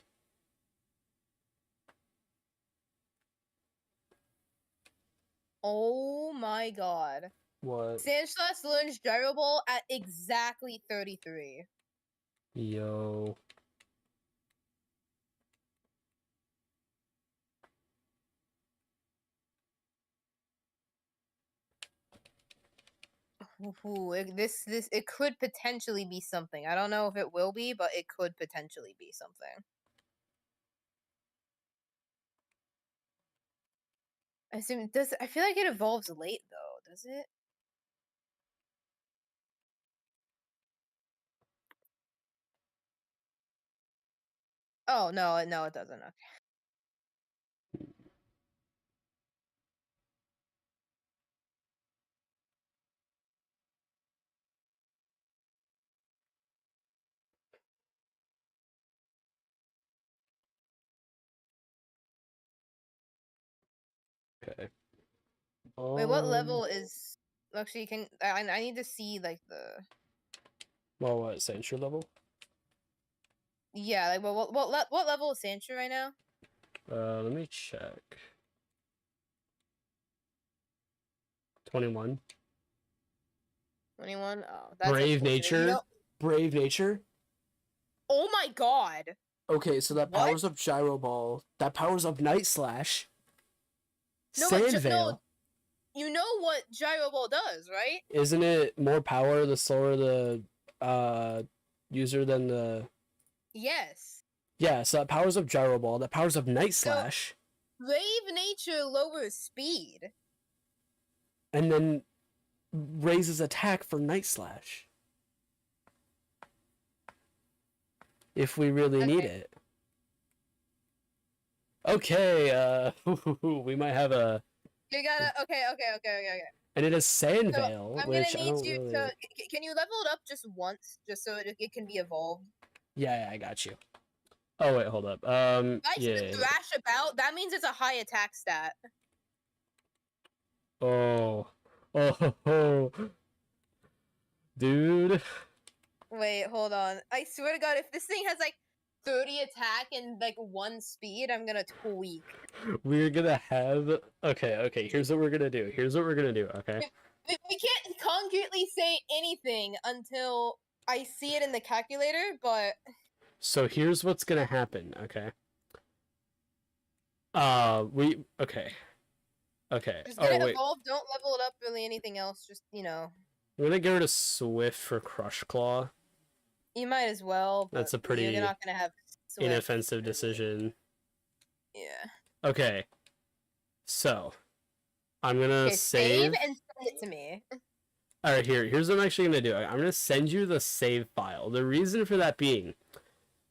Oh my god. What? Sandslash learns Gyro Ball at exactly 33. Yo. Ooh, it could potentially be something. I don't know if it will be, but it could potentially be something. I feel like it evolves late though, does it? Oh no, it doesn't. Okay. Okay. Wait, what level is... Actually, I need to see, like, the... Well, what, Sandshrew level? Yeah, like, what level is Sandshrew right now? Let me check. 21. 21. Oh, that's Brave unfortunate. Nature. You know, Brave Nature. oh my god. Okay, so that What? powers up Gyro Ball. That powers up Night Slash. No, but Sand Veil. no, you know what Gyro Ball does, right? Isn't it more power the slower the user than the... Yes. Yeah, so that powers up Gyro Ball. That powers up Night Slash. Brave Nature lowers speed. And then raises attack for Night Slash. If we really need it. Okay, we might have a... You gotta... Okay. And it has Sand So, Veil, I'm which gonna I need don't you really... to... Can you level it up just once, just so it can be evolved? Yeah, I got you. Oh, wait, hold up. Yeah. Thrash about, that means it's a high attack stat. Oh. Oh. Dude. Wait, hold on. I swear to God, if this thing has like 30 attack and like 1 speed, I'm gonna tweak. We're gonna have... Okay, here's what we're gonna do. Okay? We can't concretely say anything until I see it in the calculator, but... So here's what's gonna happen, okay? Okay. Just get it evolved, don't level it up really anything else, just, you know. I'm gonna go to Swift for Crush Claw. You might as well, but That's a pretty you're not gonna have Swift. Inoffensive decision. Yeah. Okay. So, I'm gonna save and send it to me. Alright, here's what I'm actually gonna do. I'm gonna send you the save file. The reason for that being,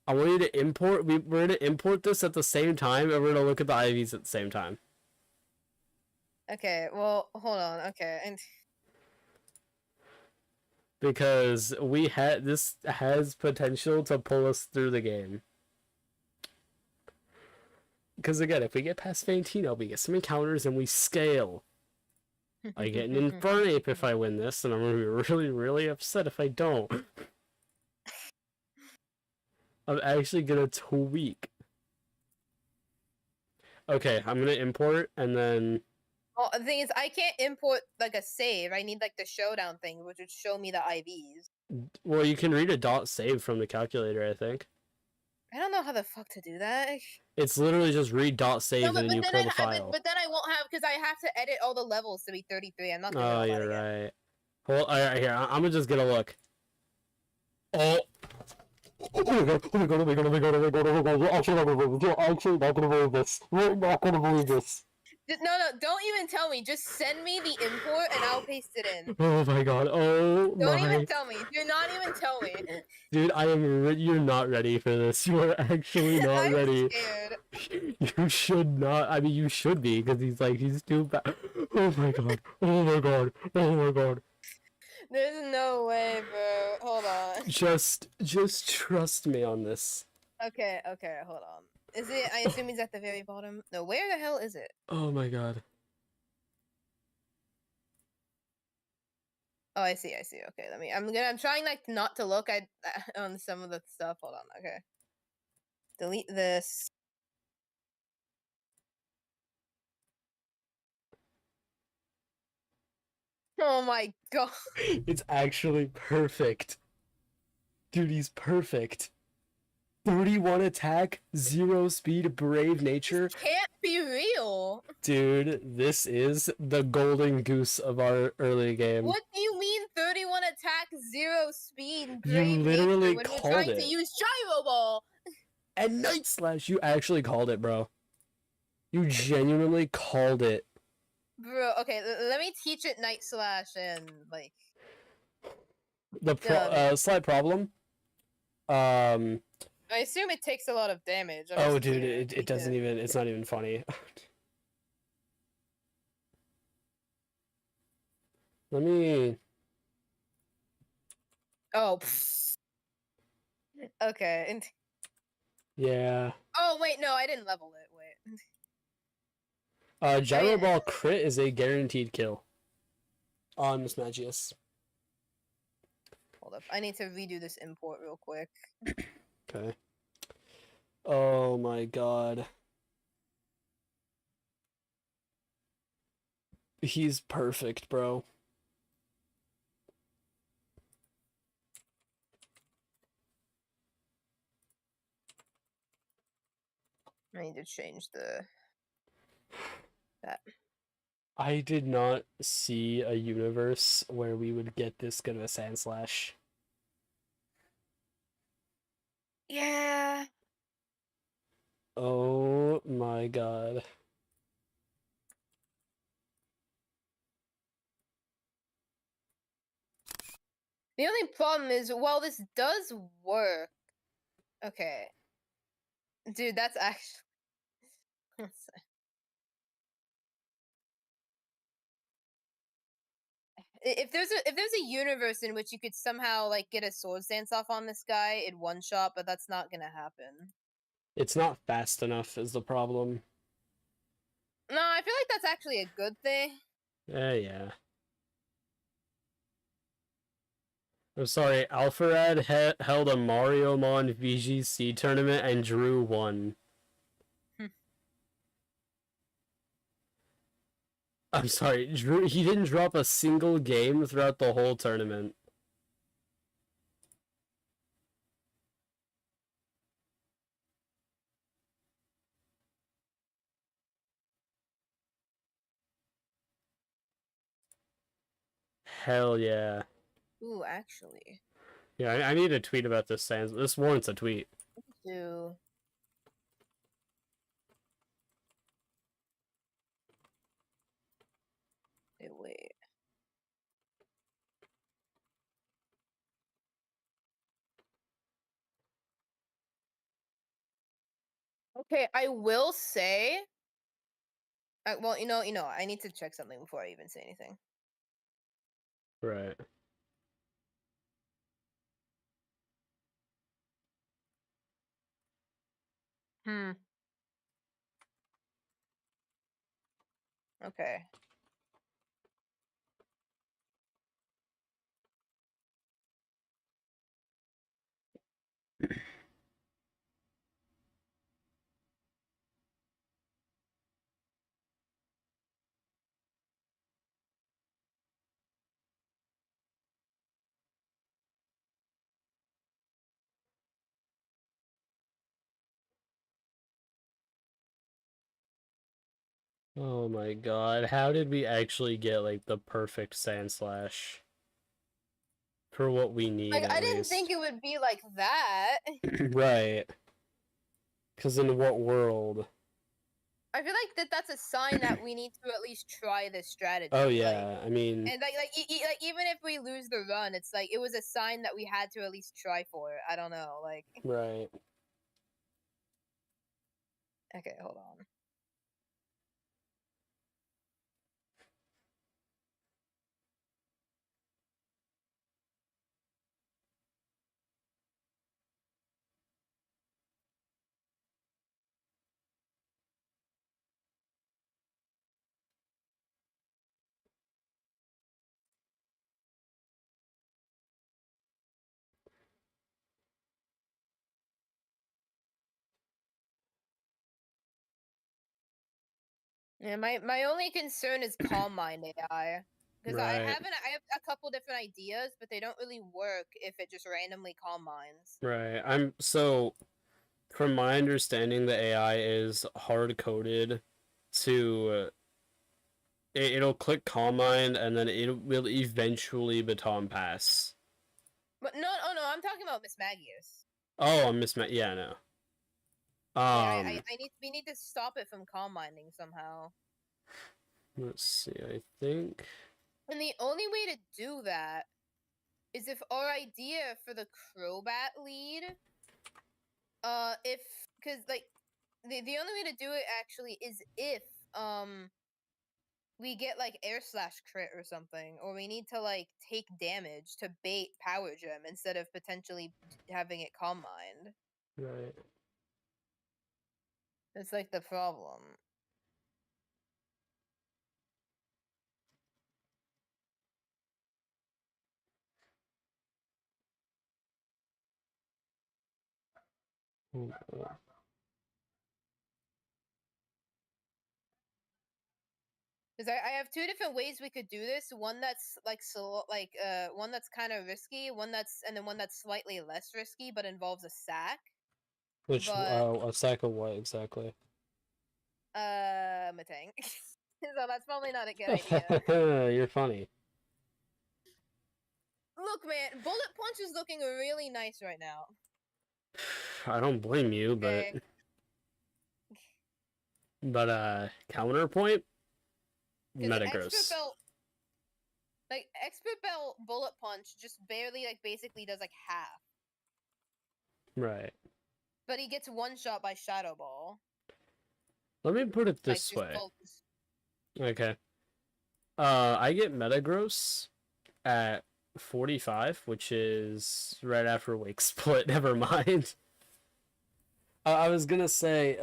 I want you to import... We're gonna import this at the same time, and we're gonna look at the IVs at the same time. Okay, well, hold on. Okay, and... Because this has potential to pull us through the game. Because again, if we get past Fantino, we get some encounters and we scale. I get an Infernape if I win this, and I'm gonna be really, really upset if I don't. I'm actually gonna tweak. Okay, I'm gonna import, and then... Well, the thing is, I can't import, like, a save. I need, like, the showdown thing, which would show me the IVs. Well, you can read a dot save from the calculator, I think. I don't know how the fuck to do that. It's literally just read dot save and then you pull the file. But then I won't have, because I have to edit all the levels to be 33. I'm not doing Oh, you're right. Well, alright, here, I'm gonna just get a look. Oh! Oh my god, oh my god, oh my god, oh my god, oh my god, oh my god, you're actually not gonna believe this. You're actually not gonna believe this. You're not gonna believe this. No, don't even tell me. Just send me the import and I'll paste it in. Oh my god, oh my... Don't even tell me. Do not even tell me. Dude, you're not ready for this. You are actually not I'm ready. Scared. You should not. I mean, you should be, because he's too bad. Oh my god, oh my god, oh my god. There's no way, bro. Hold on. Just trust me on this. Okay, hold on. Is it? I assume he's at the very bottom. No, where the hell is it? Oh my god. Oh, I see. Okay, I'm trying like not to look at on some of the stuff. Hold on. Okay. Delete this. Oh my god. It's actually perfect. Dude, he's perfect. 31 attack, 0 speed, brave nature. This can't be real. Dude, this is the golden goose of our early game. What do you mean 31 attack, 0 speed, You brave literally nature when called we're trying it. to use Gyro Ball? And Night Slash, you actually called it, bro. You genuinely called it. Bro, okay, let me teach it Night Slash and like... The slight problem. I assume it takes a lot of damage. Oh, dude, it doesn't even... It's not even funny. Let me... Oh. Pfft. Okay. And... Yeah. Oh, wait, no, I didn't level it. Wait. Gyro Ball crit is a guaranteed kill on Miss Magius. Hold up. I need to redo this import real quick. Okay. Oh my god. He's perfect, bro. I need to change that. I did not see a universe where we would get this good of a Sand Slash. Yeah. Oh my god. The only problem is, while this does work, okay, dude, that's actually. If there's a universe in which you could somehow like get a sword stance off on this guy in one shot, but that's not gonna happen. It's not fast enough is the problem. No, I feel like that's actually a good thing. Yeah. I'm sorry, Alpharad held a Mario Mon VGC tournament and Drew won. I'm sorry, Drew, he didn't drop a single game throughout the whole tournament. Hell yeah. Ooh, actually. Yeah, I need a tweet about this Sans. This warrants a tweet. Do. Wait. Okay, I will say. Well, I need to check something before I even say anything. Right. Okay. Oh my god, how did we actually get like the perfect Sand Slash? For what we need, Like, at I didn't think least. it would be like that. Right. Because in what world? I feel like that's a sign that we need to at least try this strategy. Oh Like, yeah, I mean, and like even if we lose the run, it's like it was a sign that we had to at least try for it. I don't know, like. right. Okay, hold on. Yeah, my only concern is Calm Mind AI. Because I Right. have a couple different ideas, but they don't really work if it just randomly calm minds. Right. From my understanding, the AI is hard coded to. It'll click Calm Mind and then it will eventually Baton Pass. But no, oh no, I'm talking about Miss Magius. Oh, I mismet. Yeah, no. Like we need to stop it from calm minding somehow. Let's see. I think. And the only way to do that is if our idea for the Crobat lead, if because like the only way to do it actually is if we get like air slash crit or something, or we need to like take damage to bait power gem instead of potentially having it calm mind. Right. That's like the problem. Because Because I have two different ways we could do this. One that's one that's kind of risky. One that's slightly less risky, but involves a sack. Which But a sack of what exactly? Matang. So that's probably not a good idea. You're funny. Look, man, bullet punch is looking really nice right now. I don't blame you, Okay. but counterpoint, Metagross. Expert belt bullet punch just barely basically does half. Right. But he gets one shot by Shadow Ball. Let me put it this way. Okay. I get Metagross at 45, which is right after Wake Split. Never mind. I was gonna say,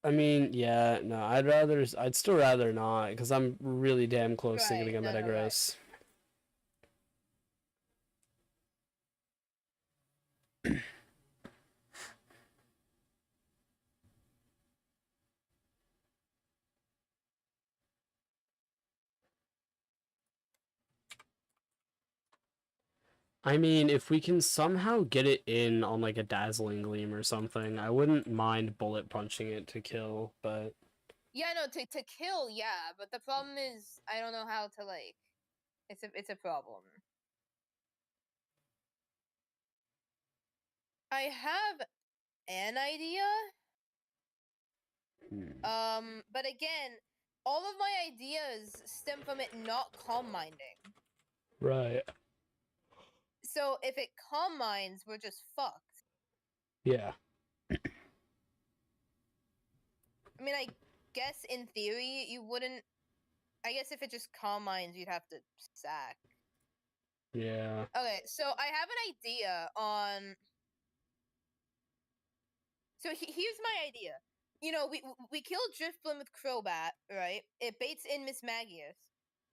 I mean, yeah, no, I'd still rather not, because I'm really damn close to getting a Metagross. I mean, if we can somehow get it in on a Dazzling Gleam or something, I wouldn't mind bullet punching it to kill, but... Yeah, no, to kill, yeah, but the problem is, I don't know how to, it's a problem. I have an idea. But again, all of my ideas stem from it not calm minding. Right. So if it calm minds, we're just fucked. Yeah. I mean, I guess in theory you wouldn't. I guess if it just calm minds, you'd have to sack. Yeah. Okay, so I have an idea on. So here's my idea. You know, we killed Drifblim with Crobat, right? It baits in Miss Magius.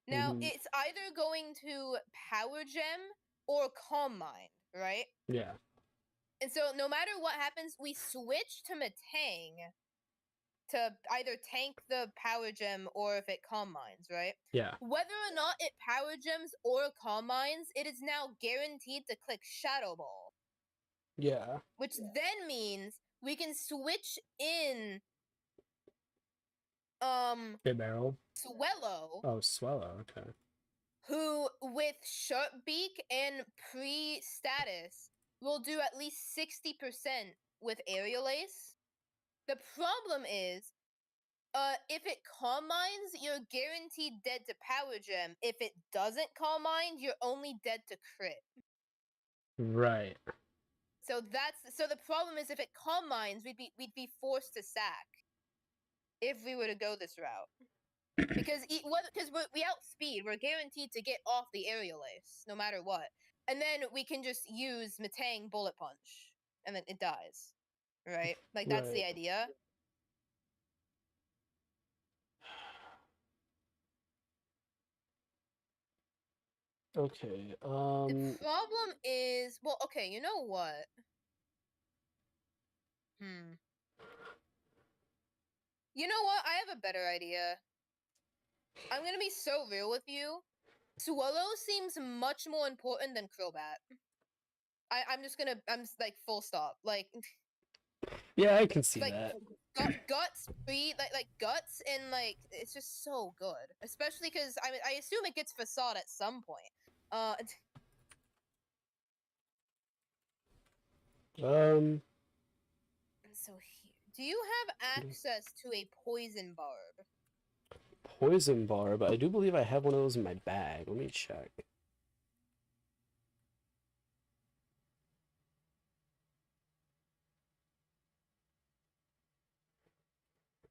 Now it's either going to Power Gem or Calm Mind, right? Yeah. And so no matter what happens, we switch to Matang to either tank the Power Gem or if it Calm Minds, right? Yeah. Whether or not it Power Gems or Calm Minds, it is now guaranteed to click Shadow Ball. Yeah. Which then means we can switch in Big Barrel. Swellow. Oh, Swellow, okay. Who with Sharp Beak and pre-status will do at least 60% with Aerial Ace. The problem is, if it Calm Minds, you're guaranteed dead to Power Gem. If it doesn't Calm Mind, you're only dead to crit. Right. So the problem is if it Calm Minds, we'd be forced to sack if we were to go this route. Because we outspeed, we're guaranteed to get off the Aerial Ace no matter what, and then we can just use Matang Bullet Punch, and then it dies, right? That's the idea. Okay. The problem is, well, okay, you know what? You know what? I have a better idea. I'm gonna be so real with you. Swallow seems much more important than Crobat. I'm full stop. Yeah, I can see that. Guts free, guts and it's just so good. Especially because I assume it gets facade at some point. So here, do you have access to a poison barb? Poison barb. I do believe I have one of those in my bag. Let me check.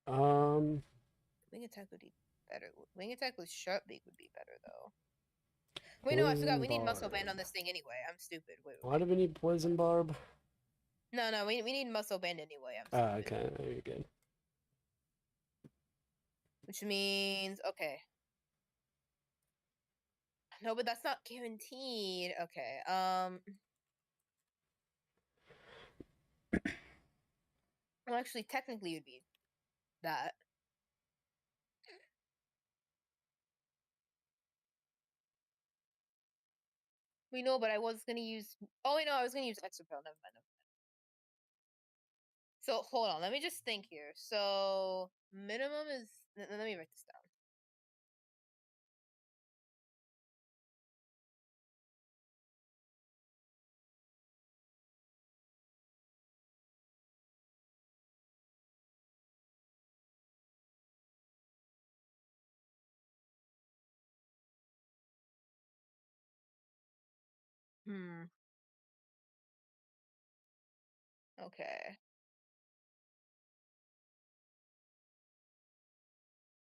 Wing attack would be better. Wing attack with Sharp Beak would be better though. Wait, no, I forgot. We need Muscle Band on this thing anyway. I'm stupid. Wait. Why do we need Poison Barb? No, we need Muscle Band anyway. I'm stupid. Okay. You're good. Which means, okay. No, but that's not guaranteed. Okay, well, actually, technically, it would be that. We know, but I was gonna use. Oh wait, no, I was gonna use Exopel. Never mind. So hold on, let me just think here. So minimum is. Let me write this down. Okay.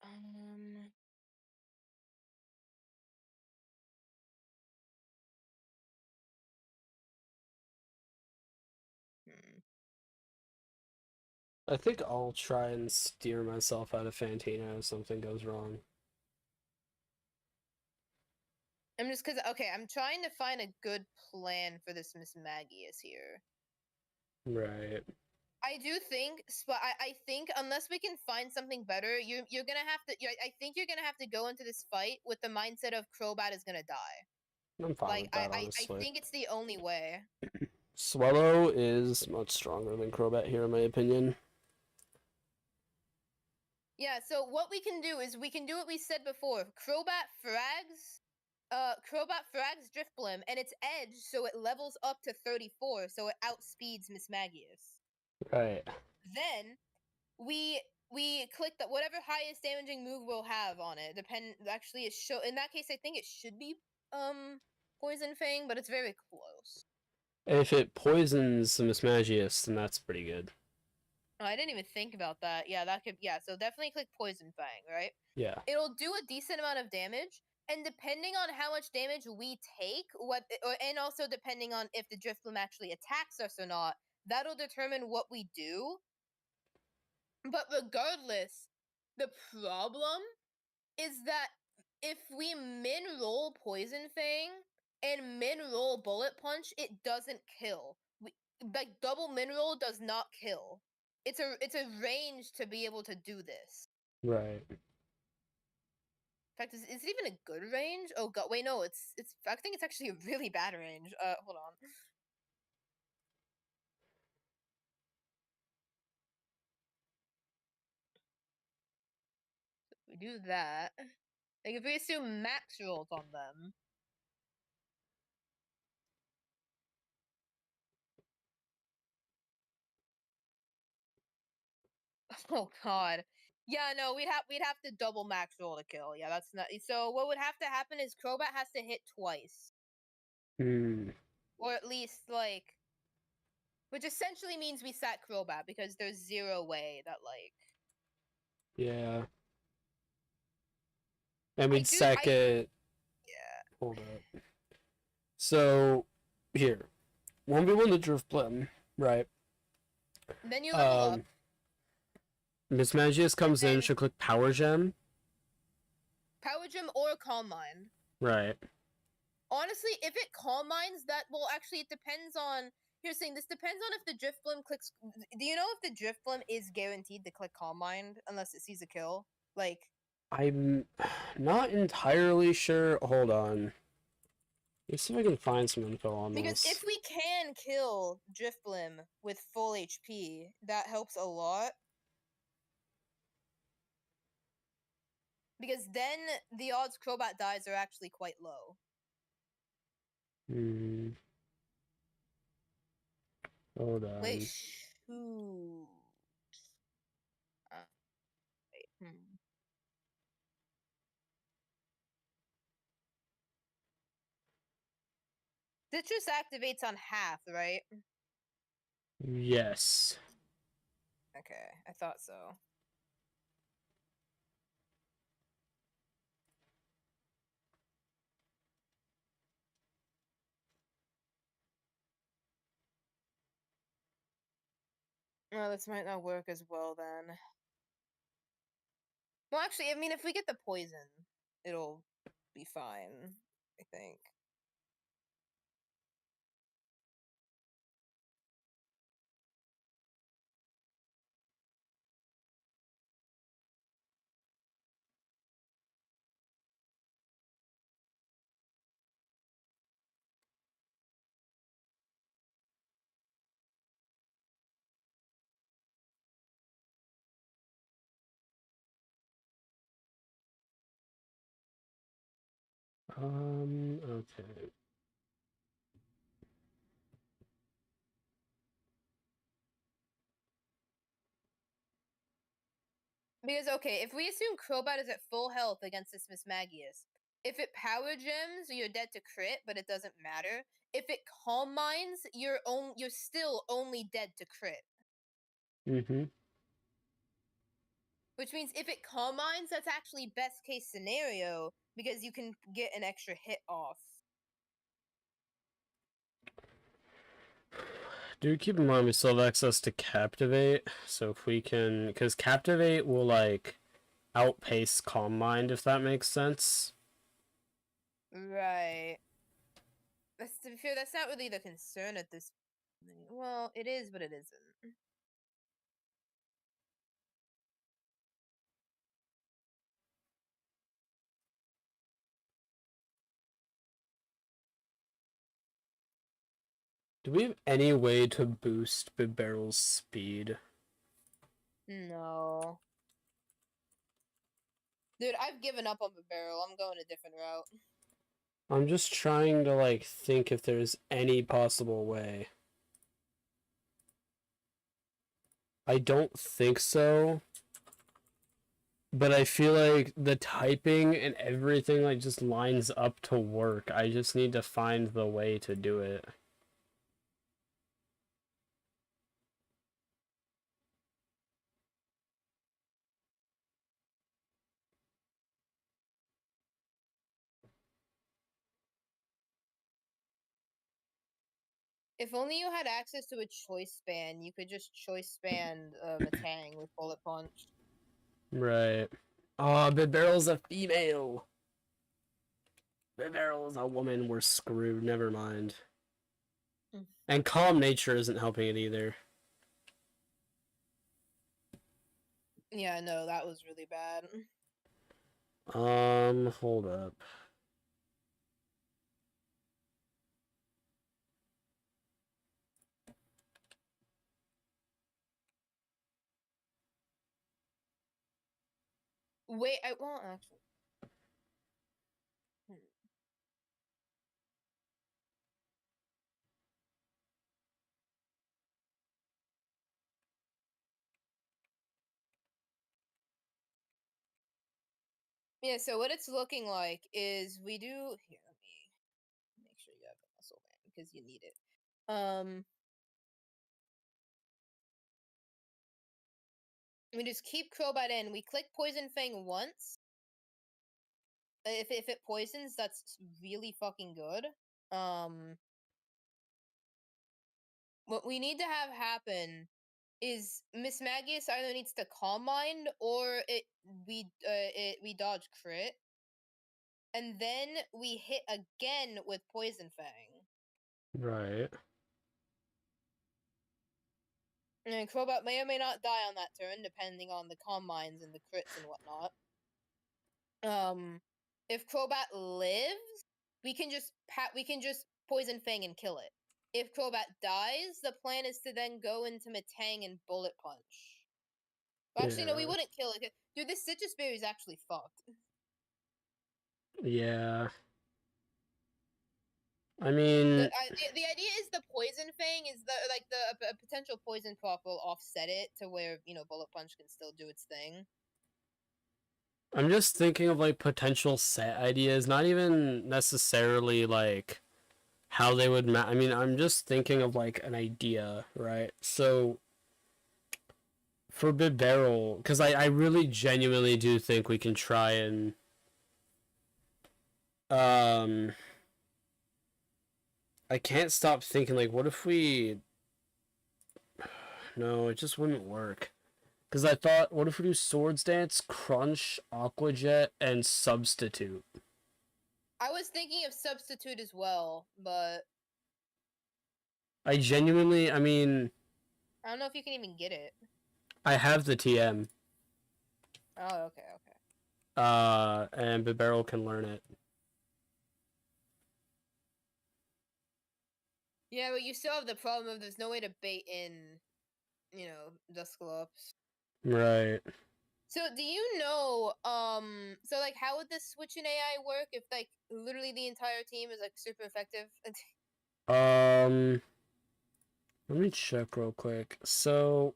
Um. Hmm. I think I'll try and steer myself out of Fantina if something goes wrong. I'm just because okay, I'm trying to find a good plan for this Miss Maggie is here. Right. I do think, but I think unless we can find something better, you're gonna have to. I think you're gonna have to go into this fight with the mindset of Crobat is gonna die. I'm fine Like with that, I honestly. think it's the only way. Swallow is much stronger than Crobat here, in my opinion. Yeah. So what we can do is we can do what we said before. Crobat frags Drifblim and its edge, so it levels up to 34, so it outspeeds Miss Magius. Right. Then we click the whatever highest damaging move we'll have on it. Actually it show in that case I think it should be Poison Fang, but it's very close. If it poisons the Mismagius, then that's pretty good. Oh, I didn't even think about that. Yeah, that could so definitely click Poison Fang, right? Yeah. It'll do a decent amount of damage, and depending on how much damage we take, and also depending on if the Drifblim actually attacks us or not, that'll determine what we do. But regardless, the problem is that if we min roll Poison Fang and min roll Bullet Punch, it doesn't kill. Like double min roll does not kill. It's a range to be able to do this. Right. In fact, is it even a good range? Oh god, wait, no, it's. I think it's actually a really bad range. Hold on. We do that. Like if we assume max rolls on them. Oh god. Yeah, no, we'd have to double max roll to kill. Yeah, that's not. So what would have to happen is Crobat has to hit twice, Hmm. or at least like, which essentially means we sat Crobat because there's zero way that like. Yeah. And I we'd do. sack it. Yeah. Hold up. So, here. 1v1 the Drifblim, right? Then you level up, Mismagius and comes in, then she'll click Power Gem. Power Gem or Calm Mind. Right. Honestly, if it Calm Minds, that well, actually, it depends on. Here's the thing. This depends on if the Drifblim clicks. Do you know if the Drifblim is guaranteed to click Calm Mind unless it sees a kill? Like. I'm not entirely sure. Hold on. Let's see if I can find some info on Because this. if we can kill Drifblim with full HP, that helps a lot. Because then the odds Crobat dies are actually quite low. Hmm. Hold Wait, on. shoot. Wait. Citrus activates on half, right? Yes. Okay, I thought so. Well, this might not work as well then. Well, actually, I mean, if we get the poison, it'll be fine, I think. Okay. Because, okay, if we assume Crobat is at full health against this Miss Magius, if it power gems, you're dead to crit, but it doesn't matter. If it calm minds, you're still only dead to crit. Mm-hmm. Which means if it calm minds, that's actually best case scenario because you can get an extra hit off. Do keep in mind we still have access to Captivate, so if we can, because Captivate will like outpace Calm Mind, if that makes sense. Right. To be fair, that's not really the concern at this point. Well, it is, but it isn't. Do we have any way to boost Bibarel's speed? No. Dude, I've given up on the barrel. I'm going a different route. I'm just trying to like think if there's any possible way. I don't think so. But I feel like the typing and everything like just lines up to work. I just need to find the way to do it. If only you had access to a choice span, you could just choice span Matang with Bullet Punch. Right. Oh, Bibarel's a female. Bibarel's a woman. We're screwed. Never mind. And Calm Nature isn't helping it either. Yeah, no, that was really bad. Hold up. Wait, I won't actually. Yeah, so what it's looking like is we do here, let me make sure you have the muscle man because you need it. We just keep Crobat in. We click Poison Fang once. If it poisons, that's really fucking good. What we need to have happen is Miss Magius either needs to Calm Mind or we dodge crit, and then we hit again with Poison Fang. Right. And Crobat may or may not die on that turn, depending on the Calm Minds and the crits and whatnot. If Crobat lives, we can just Poison Fang and kill it. If Crobat dies, the plan is to then go into Matang and Bullet Punch. Well, actually, no, we wouldn't kill it. Dude, this Citrus Berry is actually fucked. Yeah. I mean, the idea is the Poison Fang is the potential Poison Proc will offset it to where Bullet Punch can still do its thing. I'm just thinking of like potential set ideas, not even necessarily like how they would I mean, I'm just thinking of like an idea, right? So for Bibarel, because I really genuinely do think we can try and I can't stop thinking like what if we no, it just wouldn't work. Because I thought, what if we do Swords Dance, Crunch, Aqua Jet, and Substitute? I was thinking of Substitute as well, but I genuinely, I mean, I don't know if you can even get it. I have the TM. Oh, okay. And Bibarel can learn it. Yeah, but you still have the problem of there's no way to bait in, Dusclops. Right. So do you know, so like how would this switch in AI work if like literally the entire team is like super effective? Let me check real quick. So,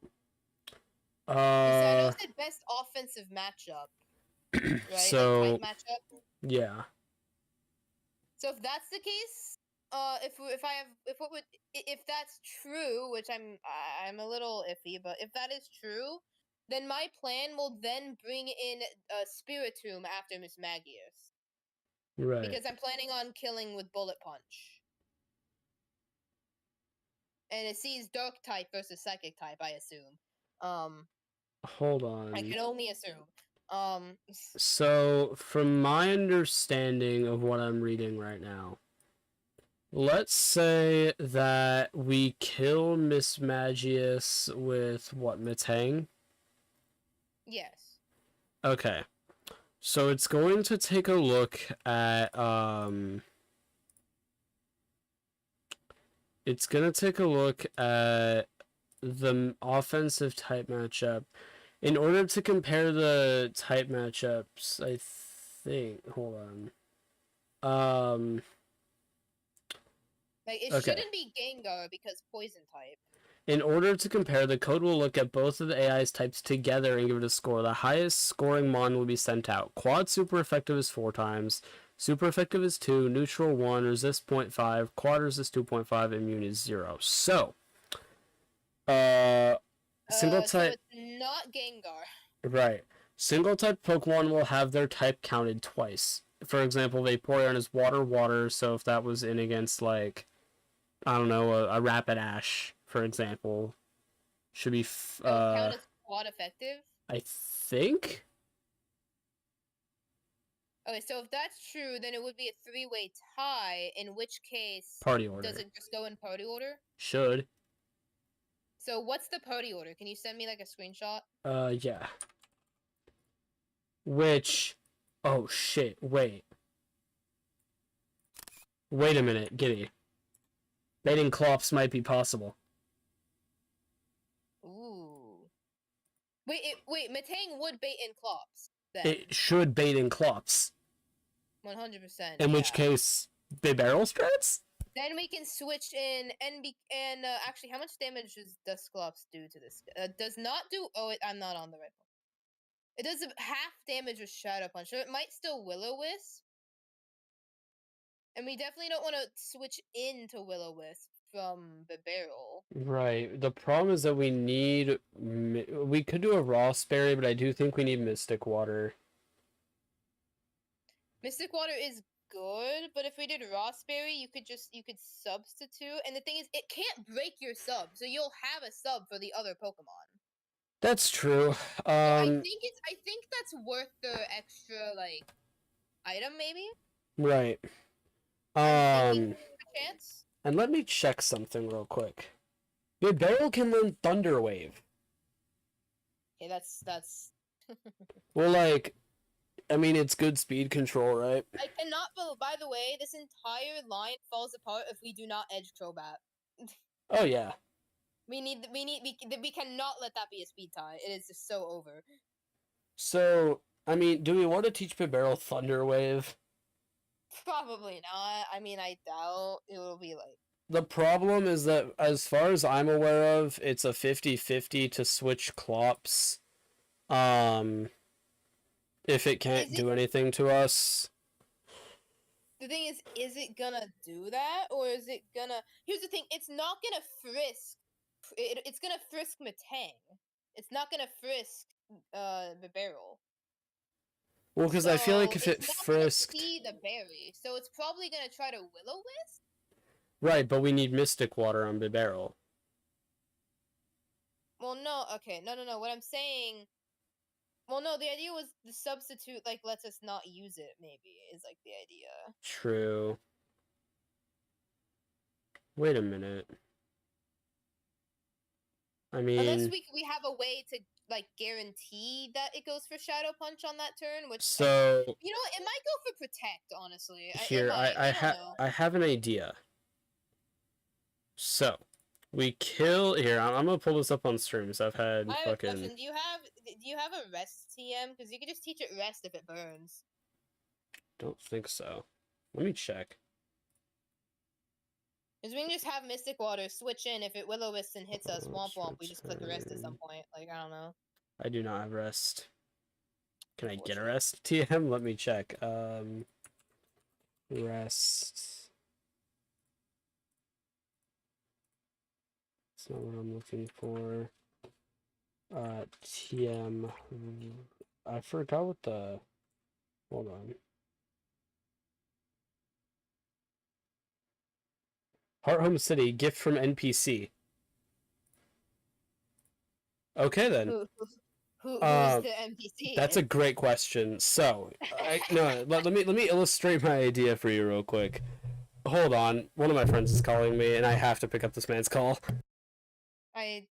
I know it said best offensive matchup, right? Like so type matchup. yeah, So if that's the case, if that's true, which I'm a little iffy, but if that is true, then my plan will then bring in Spiritomb after Miss Magius. right. Because I'm planning on killing with Bullet Punch. And it sees Dark type versus Psychic type, I assume. Hold on. I can only assume. So, from my understanding of what I'm reading right now, let's say that we kill Miss Magius with what, Mitang? Yes. Okay. So it's going to take a look at it's gonna take a look at the offensive type matchup. In order to compare the type matchups, I think, hold on. Like, it Okay. shouldn't be Gengar because poison type. In order to compare, the code will look at both of the AI's types together and give it a score. The highest scoring mon will be sent out. Quad super effective is 4 times. Super effective is 2. Neutral 1. Resist 0.5. Quad resist 2.5. Immune is 0. So, single type. So it's not Gengar. Right. Single type Pokemon will have their type counted twice. For example, Vaporeon is water, water. So if that was in against, like, I don't know, a Rapidash, for example, should be Count as quad effective. I think. Okay, so if that's true, then it would be a 3-way tie. In which case, Party order. does it just go in party order? Should. So what's the party order? Can you send me like a screenshot? Yeah. Which, oh shit, wait. Wait a minute, Giddy. Baiting Clops might be possible. Ooh. Wait, Matang would bait in Clops. Then. It should bait in Clops. 100%. In which case, Big Barrel strats? Then we can switch in and actually, how much damage does Dusclops do to this? Does not do. Oh, I'm not on the right one. It does half damage with Shadow Punch, so it might still Will-O-Wisp. And we definitely don't want to switch into Will-O-Wisp from the barrel. Right. The problem is that we need. We could do a Raw Sperry, but I do think we need Mystic Water. Mystic Water is good, but if we did Raw Sperry, you could substitute. And the thing is, it can't break your sub, so you'll have a sub for the other Pokemon. That's true. So I think that's worth the extra like item, maybe. Right. Chance. And let me check something real quick. Your barrel can learn Thunder Wave. Okay, that's. Well, like, I mean, it's good speed control, right? I cannot. By the way, this entire line falls apart if we do not edge Crobat. Oh yeah. We cannot let that be a speed tie. It is just so over. So, I mean, do we want to teach Barrel Thunder Wave? Probably not. I mean, I doubt it will be like. The problem is that, as far as I'm aware of, it's a 50-50 to switch Clops. If it can't do anything to us. The thing is it gonna do that, or is it gonna? Here's the thing: it's not gonna frisk. It's gonna frisk Matang. It's not gonna frisk the barrel. Well, because I feel like if it frisked, see the berry, so it's probably gonna try to Will-O-Wisp. Right, but we need Mystic Water on Bibarel. Well, no, okay, no. What I'm saying, well, no, the idea was the substitute like lets us not use it. Maybe is like the idea. True. Wait a minute. I mean, unless we have a way to like guarantee that it goes for Shadow Punch on that turn, which so you know it might go for Protect. Honestly, here I have an idea. So we kill here. I'm gonna pull this up on stream. So I've had I have fucking. a question. Do you have a rest TM? Because you can just teach it rest if it burns. Don't think so. Let me check. Because we can just have Mystic Water switch in. If it Will-O-Wisps and hits us, womp womp, we just click rest at some point. Like, I don't know. I do not have rest. Can I get a rest TM? Let me check. Rest. That's not what I'm looking for. TM. I forgot what the. Hold on. Heart Home City, gift from NPC. Okay then. Who is the NPC? That's a great question. So, let me illustrate my idea for you real quick. Hold on, one of my friends is calling me, and I have to pick up this man's call. Okay.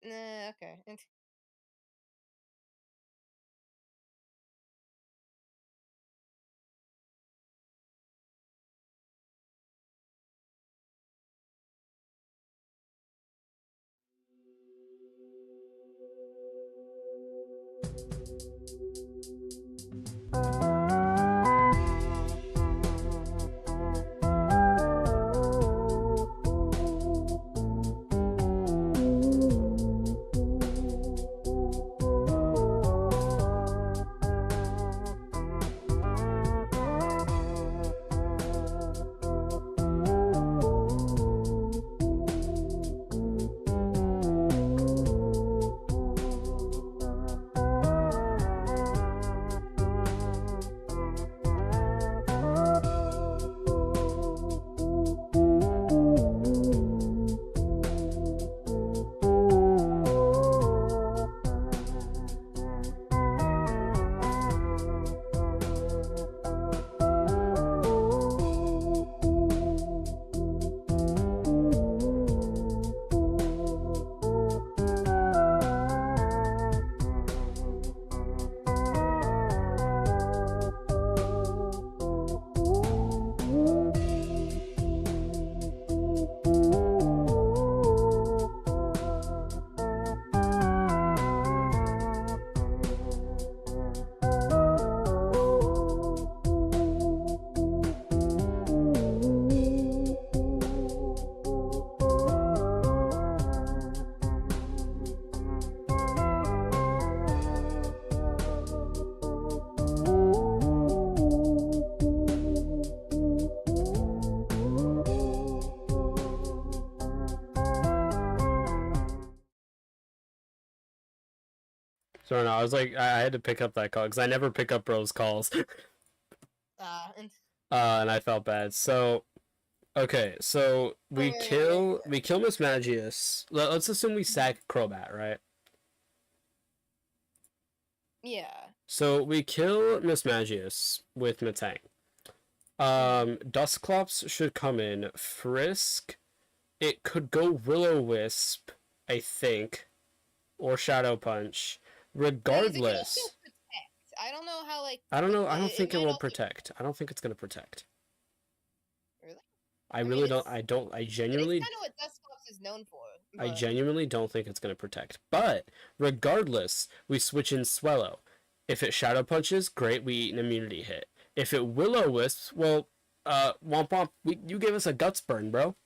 So no, I was like, I had to pick up that call because I never pick up bros calls. And I felt bad. So, okay, so we kill Miss Magius. Let's assume we sack Crobat, right? Yeah. So we kill Miss Magius with Metang. Dusclops should come in. Frisk, it could go Will-O-Wisp, I think, or Shadow Punch. Regardless, I don't know how, like... I don't know. I don't think it will protect. I don't think it's gonna protect. Really? I really don't. I genuinely... It's kind of what Dusclops is known for. I genuinely don't think it's gonna protect. But, regardless, we switch in Swellow. If it Shadow Punches, great, we eat an immunity hit. If it Will-O-Wisps, well, Womp Womp, you gave us a Guts Burn, bro.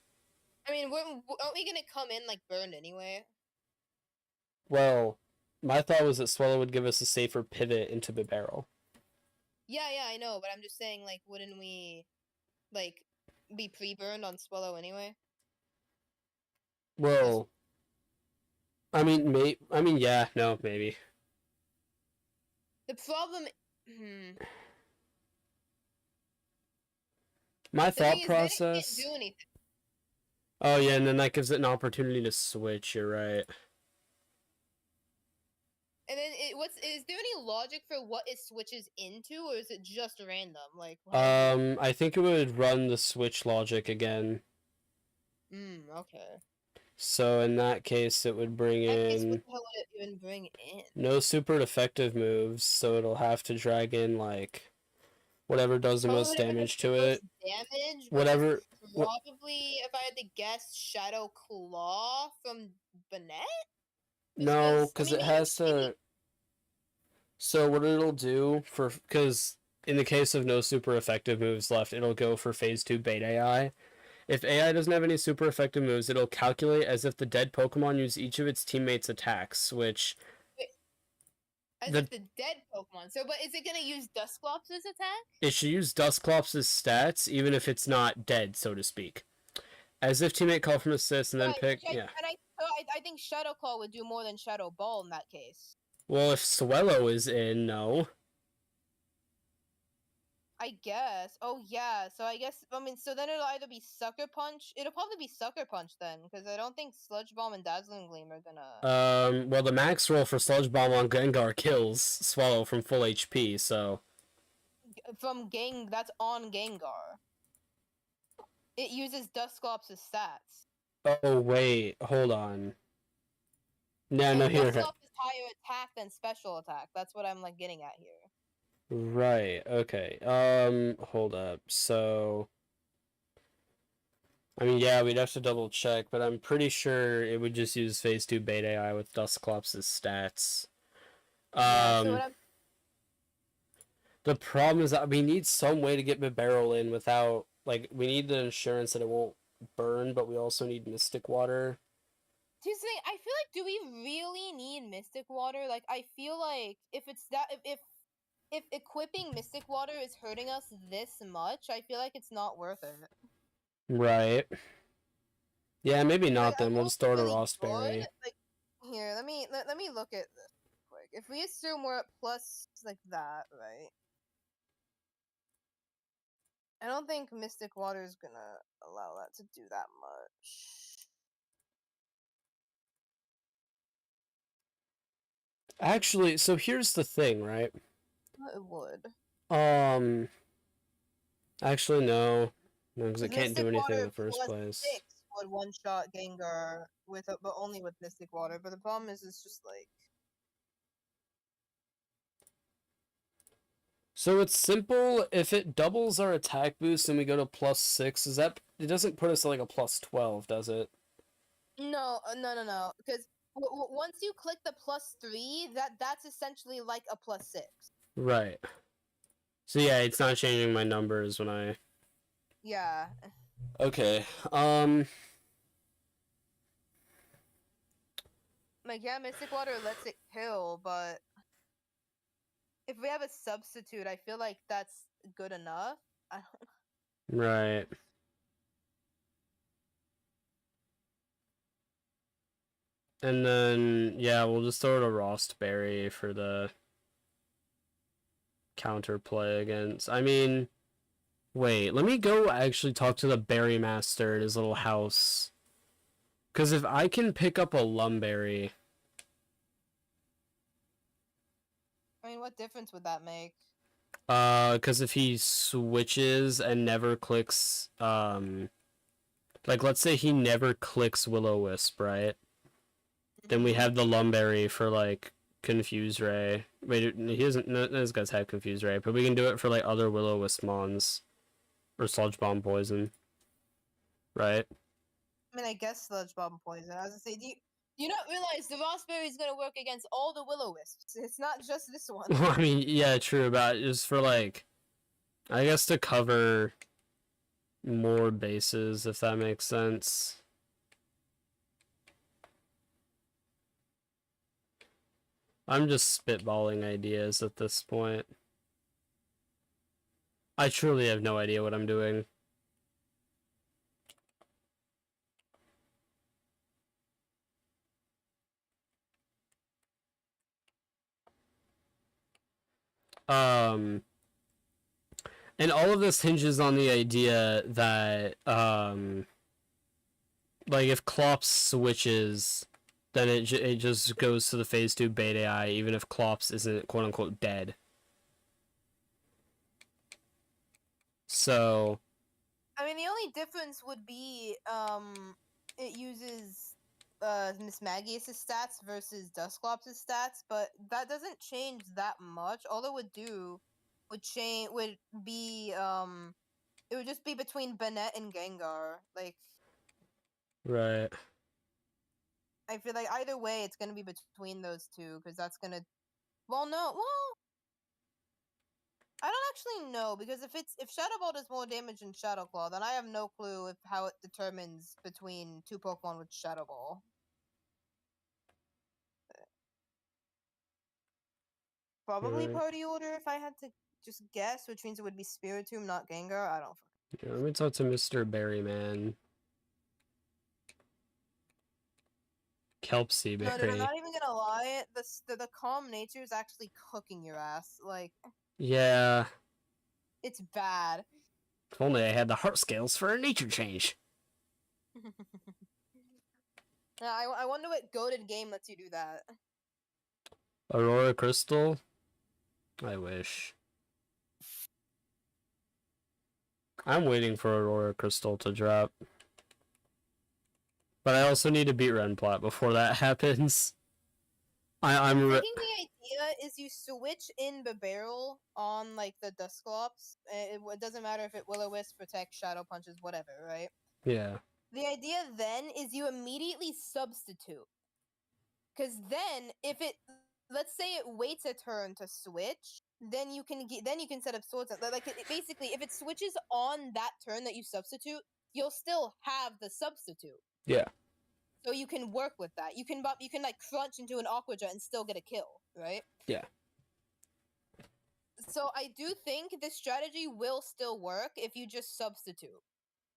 I mean, aren't we gonna come in, like, burned anyway? Well... My thought was that Swellow would give us a safer pivot into the barrel. Yeah, I know, but I'm just saying, like, wouldn't we, like, be pre-burned on Swellow anyway? Well, I mean, yeah, no, maybe. The problem... My thought process... Can't do anything. Oh, yeah, and then that gives it an opportunity to switch, you're right. And then, is there any logic for what it switches into, or is it just random? Like, I think it would run the switch logic again. Okay. So in that case, it would bring in... What the hell would it even bring in? No super effective moves, so it'll have to drag in, like, whatever does the most damage to it. Damage? Whatever... Probably, if I had to guess, Shadow Claw from Banette? No, because it has to... So what it'll do for because in the case of no super effective moves left, it'll go for phase 2 beta AI. If AI doesn't have any super effective moves, it'll calculate as if the dead Pokemon use each of its teammates' attacks, which As the if the dead Pokemon. So, but is it gonna use Dusclops' attack? it should use Dusclops' stats even if it's not dead, so to speak. As if teammate call from assist and then Right. pick yeah. I think Shadow Claw would do more than Shadow Ball in that case. Well, if Swellow is in, no. I guess. Oh yeah. So I guess so then it'll either be Sucker Punch. It'll probably be Sucker Punch then, because I don't think Sludge Bomb and Dazzling Gleam are gonna. Well, the max roll for Sludge Bomb on Gengar kills Swallow from full HP, so. From that's on Gengar. It uses Dusclops' stats. Oh, wait, hold on. No, And no, here. Dusclops is higher attack than special attack. That's what I'm like getting at here. Right, okay. Hold up. So. I mean, yeah, we'd have to double check, but I'm pretty sure it would just use phase 2 beta AI with Dusclops' stats. Yeah, so The problem is that we need some way to get Bibarel in without, like, we need the insurance that it won't burn, but we also need Mystic Water. here's the thing, I feel like, do we really need Mystic Water? Like, I feel like if it's that if equipping Mystic Water is hurting us this much, I feel like it's not worth it. Right. Yeah, maybe not Like, then. We'll just throw it to really Rossberry. good. Like, here, let me look at this quick. If we assume we're at plus like that, right? I don't think Mystic Water is gonna allow that to do that much. Actually, so here's the thing, right? It would. Actually, no. No, because it can't Mystic do anything in Water the first plus place. 6 would one shot Gengar with but only with Mystic Water. But the problem is, it's just like So it's simple. If it doubles our attack boost and we go to +6, is that it doesn't put us at like a +12, does it? no. Because once you click the +3, that's essentially like a +6. Right. So yeah, it's not changing my numbers when I. Yeah. Okay. Like, yeah, Mystic Water lets it kill, but if we have a substitute, I feel like that's good enough. I don't... Right. And then yeah, we'll just throw it to Rostberry for the counterplay against. I mean, wait, let me go actually talk to the Berry Master at his little house. Because if I can pick up a Lumberry. I mean, what difference would that make? Because if he switches and never clicks, like let's say he never clicks Will-O-Wisp, right? Then we have the Lumberry for like Confuse Ray. Wait, he doesn't. None of those guys have Confuse Ray, but we can do it for like other Will-O-Wisp mons or Sludge Bomb Poison, right? I mean, I guess Sludge Bomb Poison. I was gonna say, do you not realize the Rossberry is gonna work against all the Will-O-Wisps? It's not just this one. Well, I mean, yeah, true. But just for like, I guess to cover more bases, if that makes sense. I'm just spitballing ideas at this point. I truly have no idea what I'm doing. And all of this hinges on the idea that, like if Klops switches, then it just goes to the phase 2 beta AI, even if Klops isn't quote unquote dead. So. I mean, the only difference would be, it uses Miss Maggie's stats versus Dusclops' stats, but that doesn't change that much. All it would do would be it would just be between Banette and Gengar. Like, Right. I feel like either way, it's gonna be between those two because that's gonna Well, no. Well, I don't actually know because if Shadow Ball does more damage than Shadow Claw, then I have no clue how it determines between two Pokemon with Shadow Ball. Probably Party Order if I had to just guess, which means it would be Spiritomb, not Gengar. I don't. Yeah, let me talk to Mr. Berryman. Kelpsy No, dude, I'm Berry. not even gonna lie. The calm nature is actually cooking your ass. Like, Yeah. it's bad. If only I had the heart scales for a nature change. Yeah, I wonder what goated game lets you do that. Aurora Crystal? I wish. I'm waiting for Aurora Crystal to drop. But I also need to beat Renplot before that happens. I'm thinking the idea is you switch in the barrel on like the Dusclops. It doesn't matter if it Will-O-Wisp, Protect, Shadow Punches, whatever, right? Yeah. The idea then is you immediately substitute. Because then, if it, let's say it waits a turn to switch, then you can set up swords. Like basically, if it switches on that turn that you substitute, you'll still have the substitute. Yeah. So you can work with that. You can like crunch into an Aqua Jet and still get a kill, right? Yeah. So I do think this strategy will still work if you just substitute.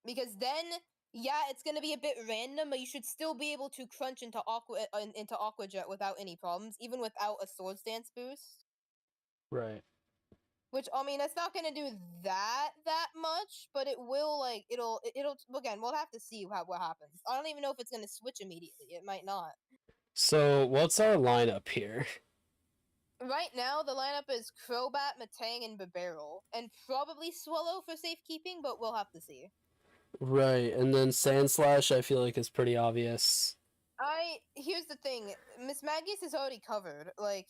Because then, yeah, it's gonna be a bit random, but you should still be able to crunch into Aqua Jet without any problems, even without a Swords Dance boost. Right. Which I mean, it's not gonna do that much, but it will it'll again. We'll have to see what happens. I don't even know if it's gonna switch immediately. It might not. So what's our lineup here? Right now, the lineup is Crobat, Matang, and Bibarel, and probably Swallow for safekeeping, but we'll have to see. Right, and then Sandslash I feel like is pretty obvious. Here's the thing, Miss Magius is already covered. Like,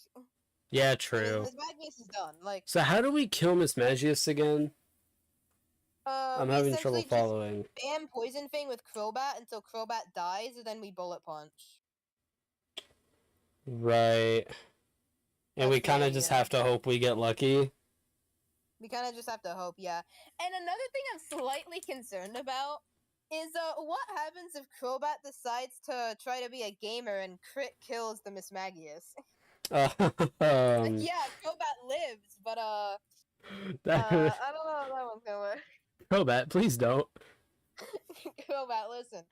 yeah, true. Miss Magius is done. Like, so how do we kill Miss Magius again? I'm having trouble following. Just spam Poison Fang with Crobat until Crobat dies, and then we Bullet Punch. Right. And we kind of just have to hope we get lucky. We kind of just have to hope, yeah. And another thing I'm slightly concerned about is what happens if Crobat decides to try to be a gamer and crit kills the Miss Magius? Yeah, Crobat lives, but I don't know how that one's gonna work. Crobat, please don't. Crobat, listen,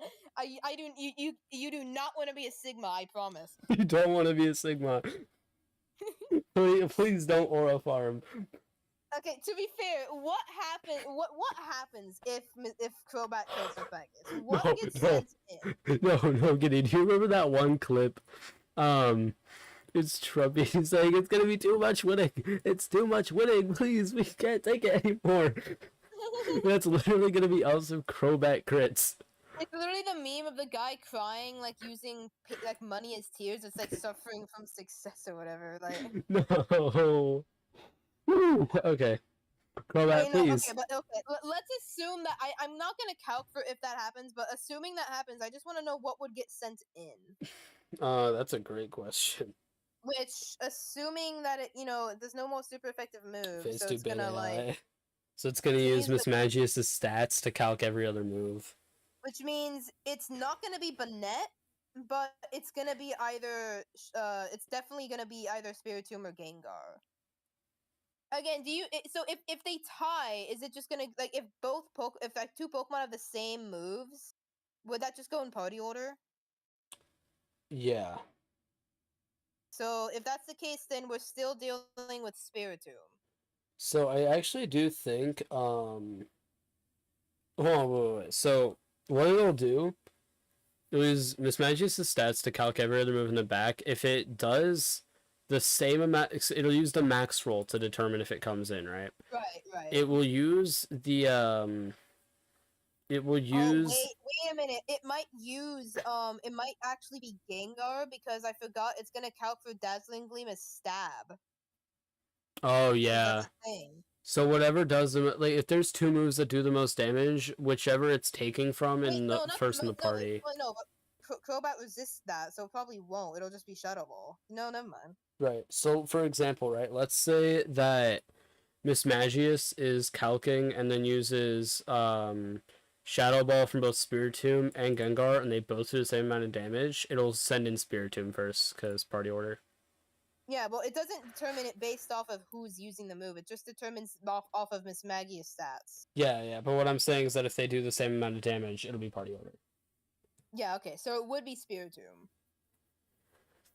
you do not want to be a Sigma, I promise. You don't want to be a Sigma. Please don't Aura Farm. Okay, to be fair, what happens if Crobat kills Miss Magius? What gets sent in? No, Giddy, do you remember that one clip? It's Trumpy saying it's gonna be too much winning. It's too much winning. Please, we can't take it anymore. That's literally gonna be awesome Crobat crits. It's literally the meme of the guy crying, like using like money as tears. It's like suffering from success or whatever. Like no. Woo! Okay. Crobat, please. Okay, but okay. Let's assume that I'm not gonna calc for if that happens, but assuming that happens, I just want to know what would get sent in. That's a great question. Which, assuming that there's no more super effective moves, so it's gonna like. So it's gonna use Miss Magius' stats to calc every other move. Which means it's not gonna be Banette, but it's gonna be either. It's definitely gonna be either Spiritomb or Gengar. Again, so if they tie, is it just gonna like if like two Pokemon have the same moves, would that just go in party order? Yeah. So if that's the case, then we're still dealing with Spiritomb. So I actually do think wait. So what it'll do is Miss Magius' stats to calc every other move in the back. If it does the same amount, it'll use the max roll to determine if it comes in, right? Right. It will use the It will use. Oh, wait a minute. It might use. It might actually be Gengar because I forgot it's gonna calc for Dazzling Gleam as stab. Oh yeah. So whatever does them, like if there's two moves that do the most damage, whichever it's taking from in the first in the party. No, but Crobat resists that, so it probably won't. It'll just be Shadow Ball. No, never mind. Right. So, for example, right, let's say that Miss Magius is calcing and then uses Shadow Ball from both Spiritomb and Gengar, and they both do the same amount of damage. It'll send in Spiritomb first, because party order. Yeah, well, it doesn't determine it based off of who's using the move. It just determines off of Miss Maggie's stats. Yeah, but what I'm saying is that if they do the same amount of damage, it'll be party order. Yeah, okay, so it would be Spiritomb.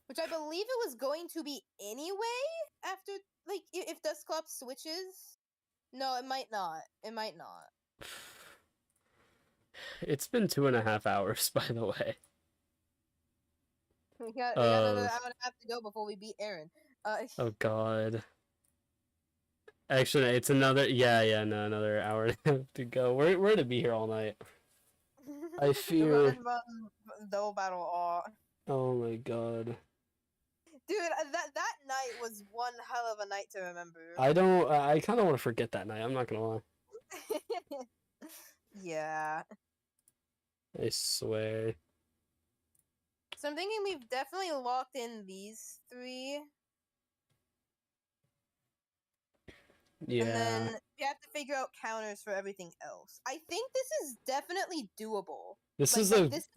Which I believe it was going to be anyway after, like, if Dusclops switches. No, it might not. It might not. It's been 2.5 hours, by the way. We got another hour and a half to go before we beat Aaron. Oh god. Actually, it's another another hour and a half to go. We're gonna be here all night. I fear. Double battle. Oh my god. Dude, that night was one hell of a night to remember. I kind of want to forget that night. I'm not gonna lie. Yeah. I swear. So I'm thinking we've definitely locked in these three. Yeah. And then we have to figure out counters for everything else. I think this is definitely doable. This this is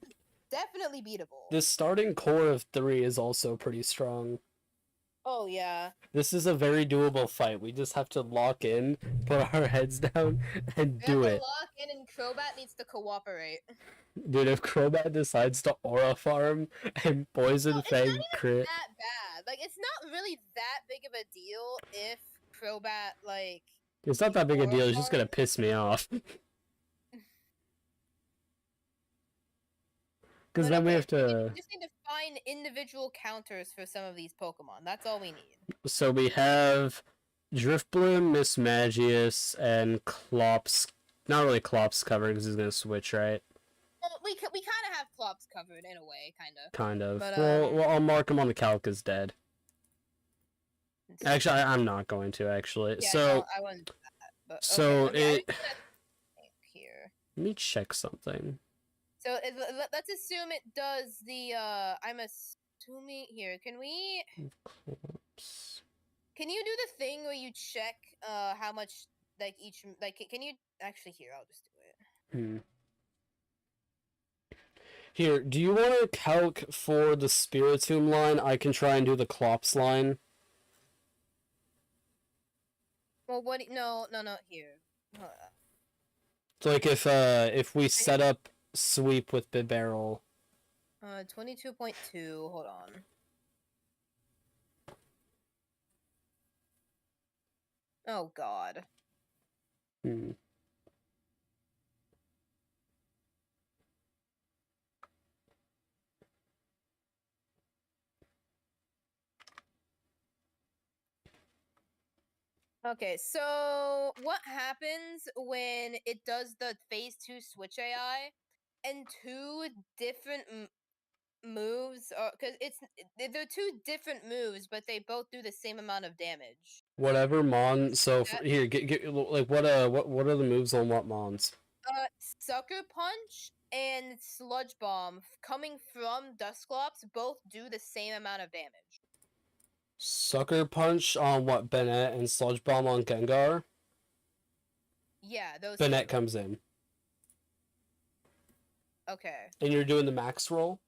definitely beatable. The starting core of 3 is also pretty strong. Oh yeah. This is a very doable fight. We just have to lock in, put our heads down, and do it. Lock in, and Crobat needs to cooperate. Dude, if Crobat decides to Aura Farm and Poison Fang crit, it's not that bad. Like, it's not really that big of a deal if Crobat, like... It's not that big a deal, it's just gonna piss me off. Because then we have to... We just need to find individual counters for some of these Pokemon. That's all we need. So we have Drifblim, Miss Magius, and Clops. Not really Clops covered because he's gonna switch, right? Well, we kind of have Clops covered in a way, kind of. Kind of. But, well, I'll mark him on the calc as dead. Actually, I'm not going to, actually. Yeah, so, no, I wouldn't do that. But, so okay, here. Let me check something. So, let's assume it does the, I'm assuming, here, can we... Oops. Can you do the thing where you check, how much, like, each, like, can you, actually, here, I'll just do it. Here, do you want to calc for the Spiritomb line? I can try and do the Clops line. Well, what? No, here. So, like, if we set up sweep with Bibarel. 22.2. Hold on. Oh God. Okay, so what happens when it does the phase 2 switch AI and two different moves? Because they're two different moves, but they both do the same amount of damage. Whatever mon. So here, get like what are the moves on what mons? Sucker Punch and Sludge Bomb coming from Dusclops both do the same amount of damage. Sucker Punch on what, Bennett, and Sludge Bomb on Gengar? Yeah, those Bennett comes in. Okay. And you're doing the max roll?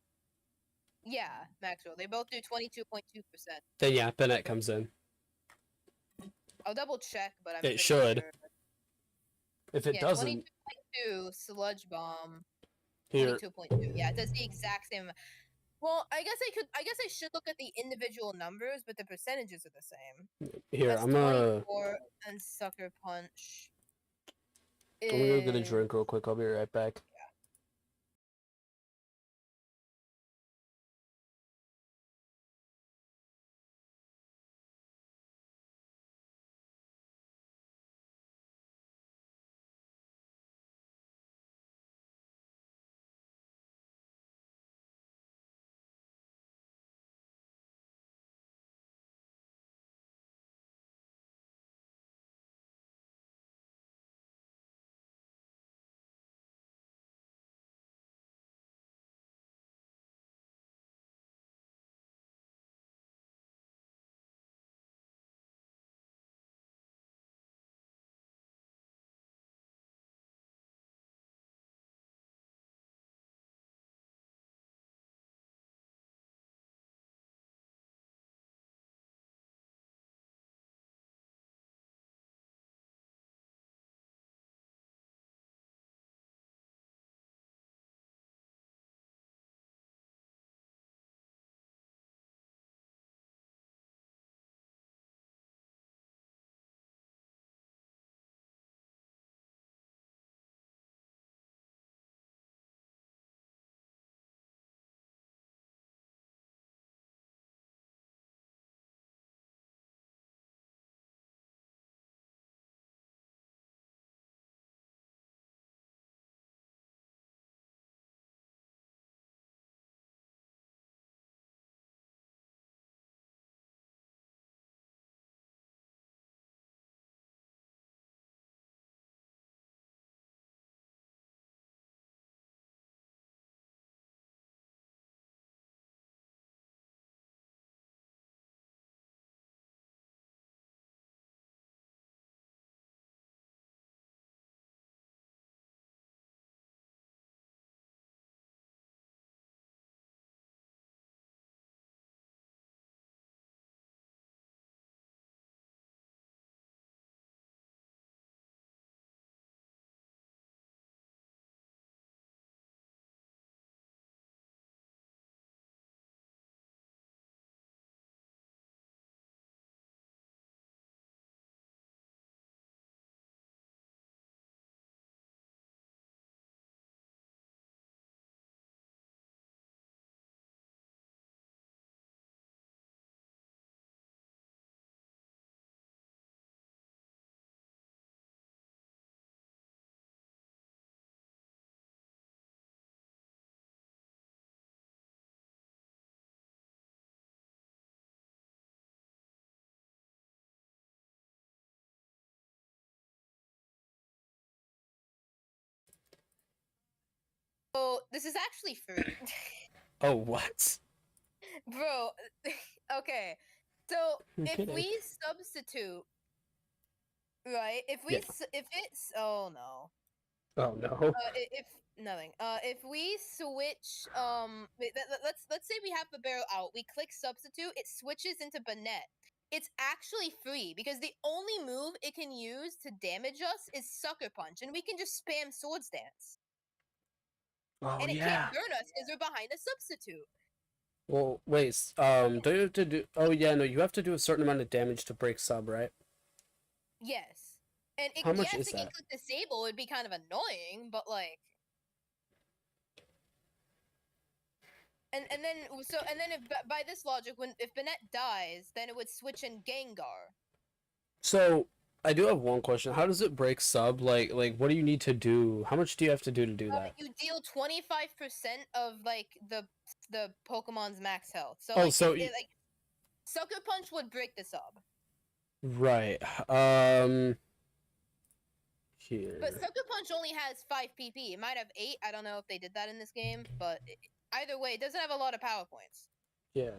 Yeah, max roll. They both do 22.2%. Then yeah, Bennett comes in. I'll double check, but I'm It should. sure. If it doesn't... 22.2, Sludge Bomb. Here. 22.2. Yeah, it does the exact same. Well, I guess I should look at the individual numbers, but the percentages are the same. Here, That's I'm gonna... and Sucker Punch. I'm gonna go get a drink real quick. I'll be right back. this is actually free. Oh, what? Bro, okay. So You're if kidding. we substitute, right? If we Yeah. if it's oh no. Oh no. If nothing. If we switch, let's say we have the barrel out. We click substitute. It switches into Banette. It's actually free because the only move it can use to damage us is Sucker Punch, and we can just spam Swords Dance. Oh And it yeah. can't burn us because we're behind a substitute. Well, wait. Do you have to do? Oh yeah, no. You have to do a certain amount of damage to break sub, right? Yes. And How much yes, is it can that? click disable. It'd be kind of annoying, but like. And then if by this logic, if Banette dies, then it would switch in Gengar. So I do have one question. How does it break sub? Like what do you need to do? How much do you have to do that? You deal 25% of like the Pokemon's max health. So Oh, like so like Sucker Punch would break the sub. right. Here. But Sucker Punch only has 5 PP. It might have 8. I don't know if they did that in this game, but either way, it doesn't have a lot of power points. Yeah.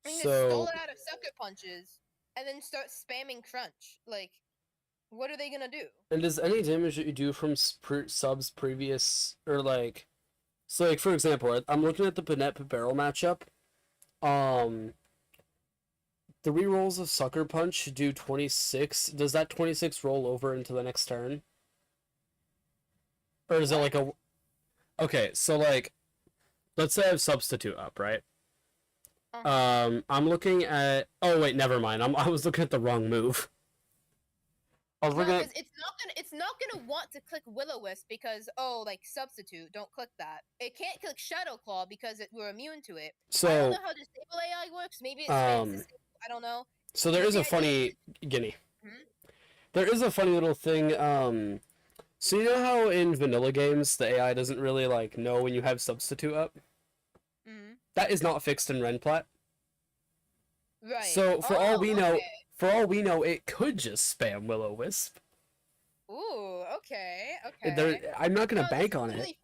I mean, just stall it out of Sucker Punches and then start spamming Crunch. Like, what are they gonna do? And does any damage that you do from subs previous or like, so like for example, I'm looking at the Banette Barrel matchup. The rerolls of Sucker Punch do 26. Does that 26 roll over into the next turn? Or is it like a... Okay, so like, let's say I have Substitute up, right? I'm looking at... Oh wait, never mind. I was looking at the wrong move. I was looking at... It's not gonna want to click Will-O-Wisp because like substitute. Don't click that. It can't click Shadow Claw because we're immune to it. So I don't know how Disable AI works. Maybe it's disable. I don't know. So there is a funny Guinea. There is a funny little thing. So you know how in vanilla games the AI doesn't really like know when you have substitute up. That is not fixed in Renplat. Right. So for all we know, it could just spam Will-O-Wisp. Ooh. Okay. I'm not gonna bank on it.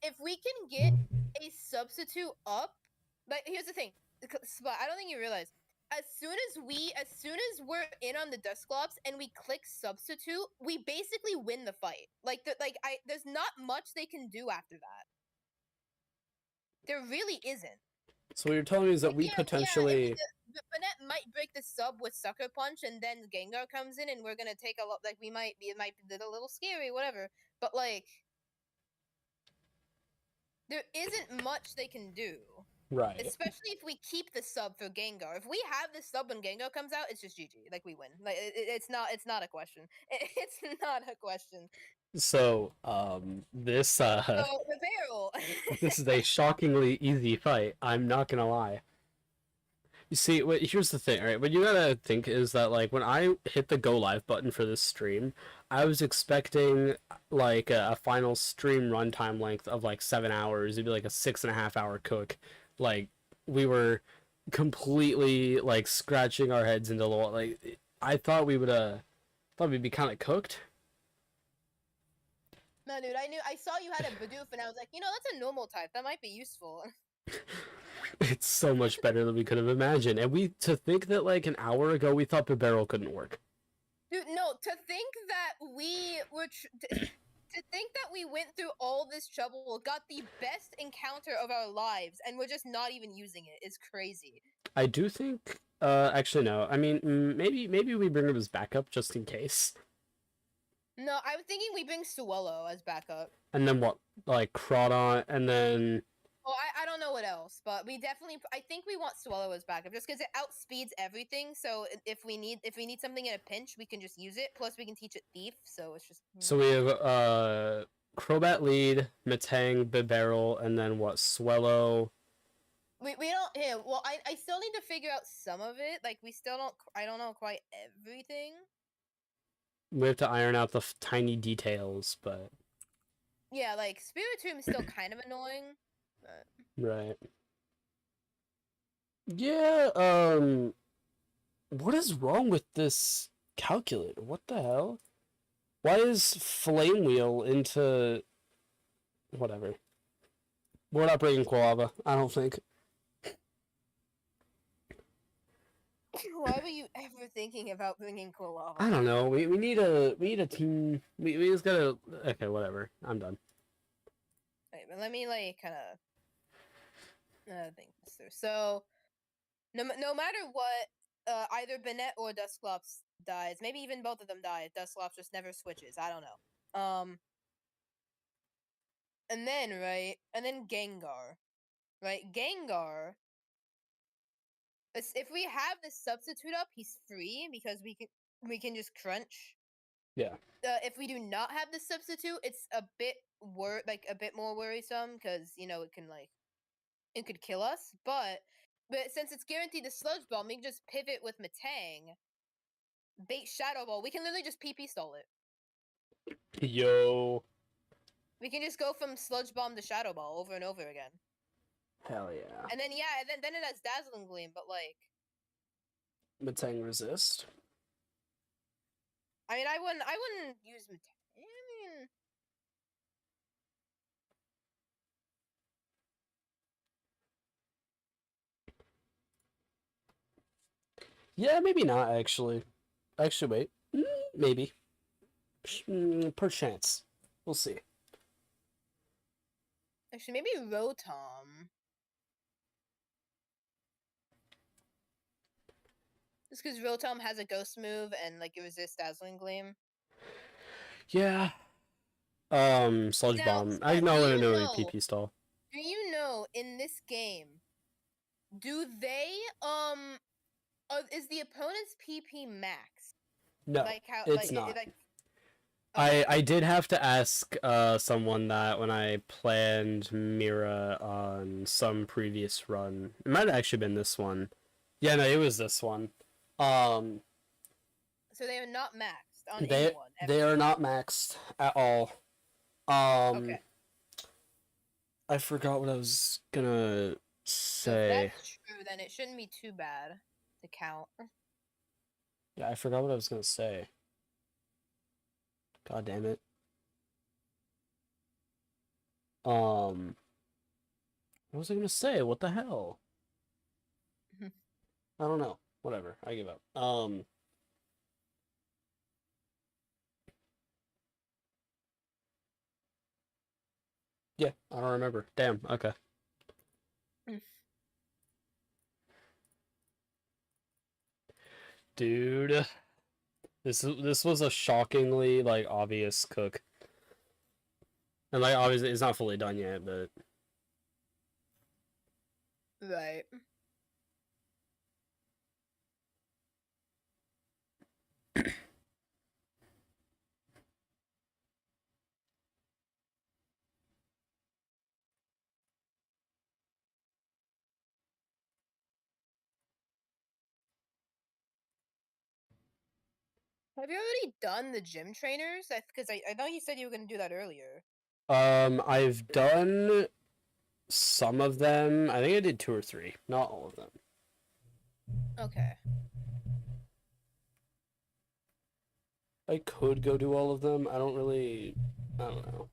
If we can get a substitute up, but here's the thing, Spot. I don't think you realize. As soon as we're in on the Dusclops and we click substitute, we basically win the fight. There's not much they can do after that. There really isn't. So what you're telling me is that we potentially... Banette might break the sub with Sucker Punch, and then Gengar comes in, and we're gonna take a lot. Like it might be a little scary, whatever. But like, there isn't much they can do. Right. Especially if we keep the sub for Gengar. If we have the sub when Gengar comes out, it's just GG. Like we win. Like it's not a question. It's not a question. So this so the barrel. This is a shockingly easy fight. I'm not gonna lie. You see, here's the thing, right? What you gotta think is that like when I hit the go live button for this stream, I was expecting like a final stream runtime length of like 7 hours. It'd be like a 6.5 hour cook. Like we were completely like scratching our heads into the wall. Like I thought we'd be kind of cooked. No, dude, I saw you had a Bidoof, and I was like, that's a normal type. That might be useful. It's so much better than we could have imagined. And to think that like an hour ago we thought the barrel couldn't work. Dude, no, to think that we were to think that we went through all this trouble, got the best encounter of our lives, and we're just not even using it is crazy. I do think actually no. I mean, maybe we bring him as backup just in case. No, I was thinking we bring Swallow as backup. And then what? Like Crawdon, and then... Oh, I don't know what else, but I think we want Swallow as backup just because it outspeeds everything. So if we need something in a pinch, we can just use it. Plus, we can teach it Thief, so it's just. So we have Crobat lead, Metang, Bibarel, and then what? Swallow. We don't. Yeah, well, I still need to figure out some of it. Like we still don't. I don't know quite everything. We have to iron out the tiny details, but. Yeah, like Spiritomb is still kind of annoying. But... Right. Yeah, what is wrong with this calculator? What the hell? Why is Flame Wheel into whatever. We're not bringing Quilava, I don't think. Why were you ever thinking about bringing Quilava? I don't know. We need a team. We just gotta. Okay, whatever. I'm done. Wait, but let me like kind of think this through. So no matter what, either Bennett or Dusclops dies. Maybe even both of them die. Dusclops just never switches. I don't know. And then right, and then Gengar, right? Gengar. If we have this substitute up, he's free because we can just crunch. Yeah. If we do not have the substitute, it's a bit a bit more worrisome because you know it could kill us. But since it's guaranteed the sludge bomb, we can just pivot with Matang, bait Shadow Ball. We can literally just PP stall it. Yo. We can just go from sludge bomb to Shadow Ball over and over again. Hell yeah. And then yeah, then it has Dazzling Gleam, but like Matang resist. I mean, I wouldn't use Matang. I mean, Yeah, maybe not actually. Actually, wait. Maybe. Perchance. We'll see. actually, maybe Rotom. Just because Rotom has a ghost move and like it resists Dazzling Gleam. Yeah. Sludge Now, bomb. Scott, I know do what I you know in know? PP stall. Do you know in this game? Do they is the opponent's PP max? No, Like how it's not. like okay. I did have to ask someone that when I planned Mira on some previous run. It might have actually been this one. Yeah, no, it was this one. Um, So they are not maxed on they anyone. Ever. they are not maxed at all. Okay. I forgot what I was gonna So if say. that's true, then it shouldn't be too bad to count. Yeah, I forgot what I was gonna say. God damn it. What was I gonna say? What the hell? I don't know. Whatever. I give up. Yeah, I don't remember. Damn. Okay. Dude, this was a shockingly like obvious cook, and like obviously it's not fully done yet, but Right. Have you already done the gym trainers? Because I know you said you were going to do that earlier. I've done some of them. I think I did 2 or 3, not all of them. Okay. I could go do all of them. I don't really. I don't know.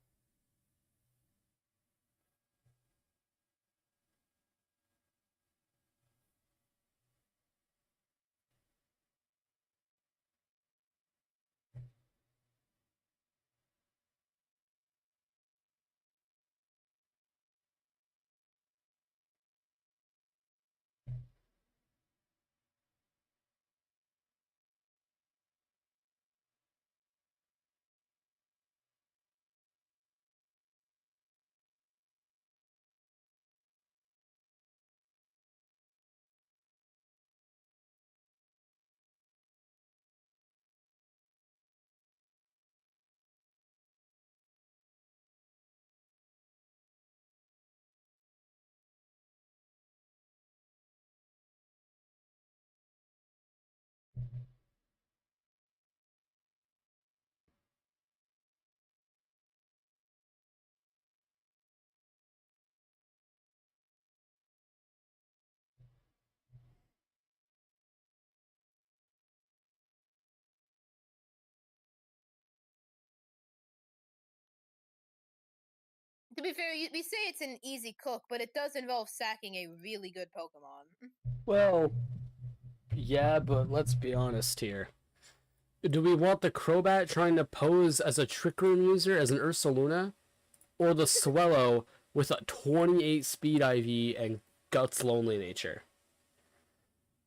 To be fair, we say it's an easy cook, but it does involve sacking a really good Pokemon. Well, yeah, but let's be honest here. Do we want the Crobat trying to pose as a Trick Room user as an Ursaluna? Or the Swellow with a 28 speed IV and Guts Lonely Nature?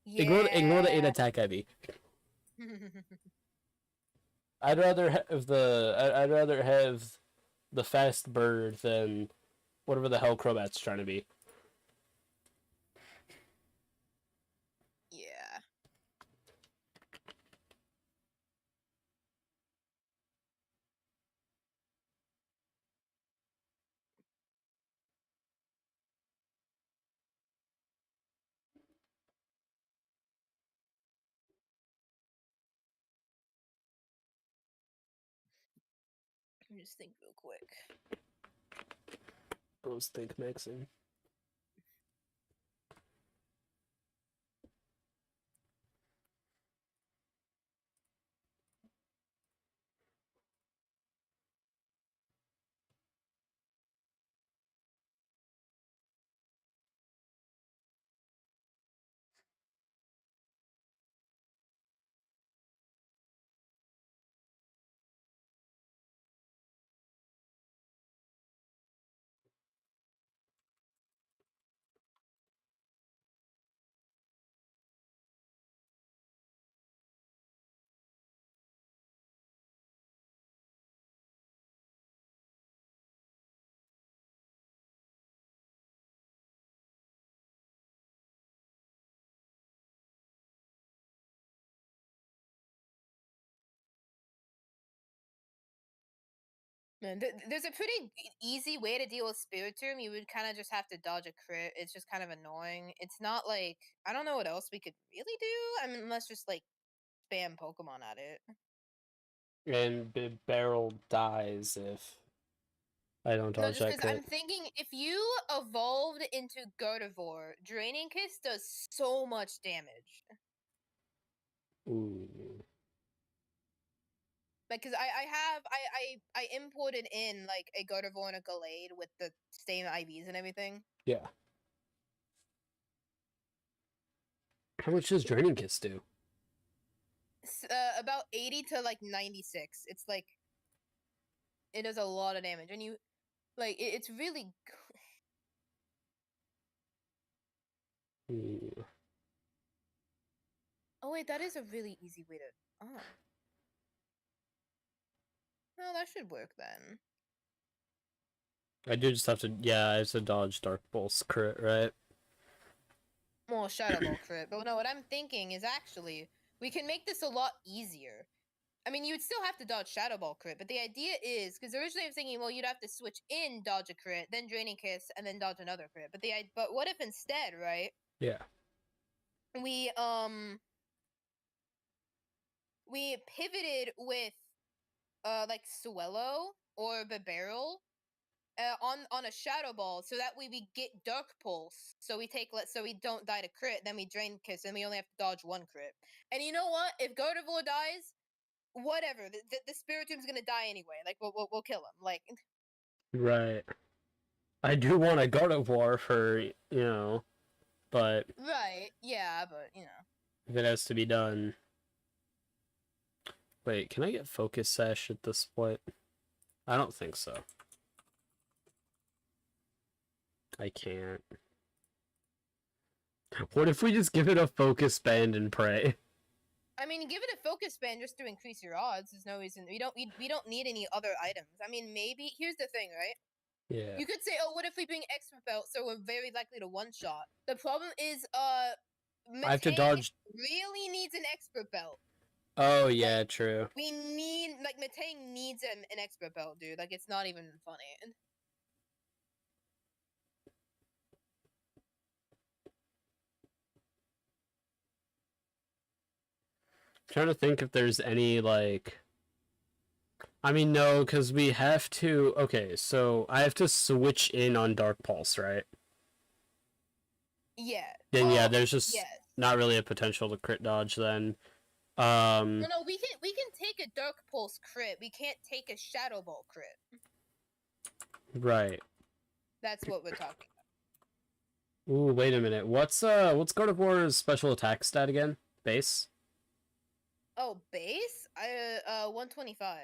Yeah. Ignore the 8 attack IV. I'd rather have the fast bird than whatever the hell Crobat's trying to be. Yeah. Let me just think real quick. Bros think mixing. Man, there's a pretty easy way to deal with Spiritomb. You would kind of just have to dodge a crit. It's just kind of annoying. It's not like I don't know what else we could really do. I mean, unless just like spam Pokemon at it. And Barrel dies if I don't No, dodge just that because I'm crit. thinking if you evolved into Gardevoir, Draining Kiss does so much damage. Ooh. Like, cause I imported in like a Gardevoir and a Gallade with the same IVs and everything. Yeah. How much does Draining Kiss do? About 80 to like 96. It's like it does a lot of damage, and you like it's really. Ooh. Oh wait, that is a really easy way to. Oh. No, that should work then. I do just have to, yeah, I have to dodge Dark Pulse crit, right? Well, Shadow Ball crit, but no, what I'm thinking is actually we can make this a lot easier. I mean, you would still have to dodge Shadow Ball crit, but the idea is because originally I was thinking, well, you'd have to switch in, dodge a crit, then Draining Kiss, and then dodge another crit. But what if instead, right? Yeah. We pivoted with like Swellow or Barrel on a Shadow Ball, so that way we get Dark Pulse. So we don't die to crit, then we Drain Kiss, and we only have to dodge one crit. And you know what? If Gardevoir dies, whatever. The Spiritomb's gonna die anyway. Like we'll kill him. Like Right. I do want a Gardevoir for, but right, yeah, but you know. if it has to be done. Wait, can I get Focus Sash at this point? I don't think so. I can't. What if we just give it a Focus Band and pray? I mean, give it a Focus Band just to increase your odds. There's no reason we don't need any other items. I mean, maybe here's the thing, right? Yeah. You could say, oh, what if we bring Expert Belt, so we're very likely to one shot. The problem is, I have to Metang dodge. really needs an Expert Belt. Oh yeah, true. We need Metang needs an Expert Belt, dude. Like it's not even funny. Trying to think if there's any like. I mean, no, because we have to. Okay, so I have to switch in on Dark Pulse, right? Yeah. Then yeah, there's just yes. not really a potential to crit dodge then. No, we can take a Dark Pulse crit. We can't take a Shadow Ball crit. Right. That's what we're talking Ooh, wait a minute. What's God of War's special attack stat again? Base? about. Oh, base? 125.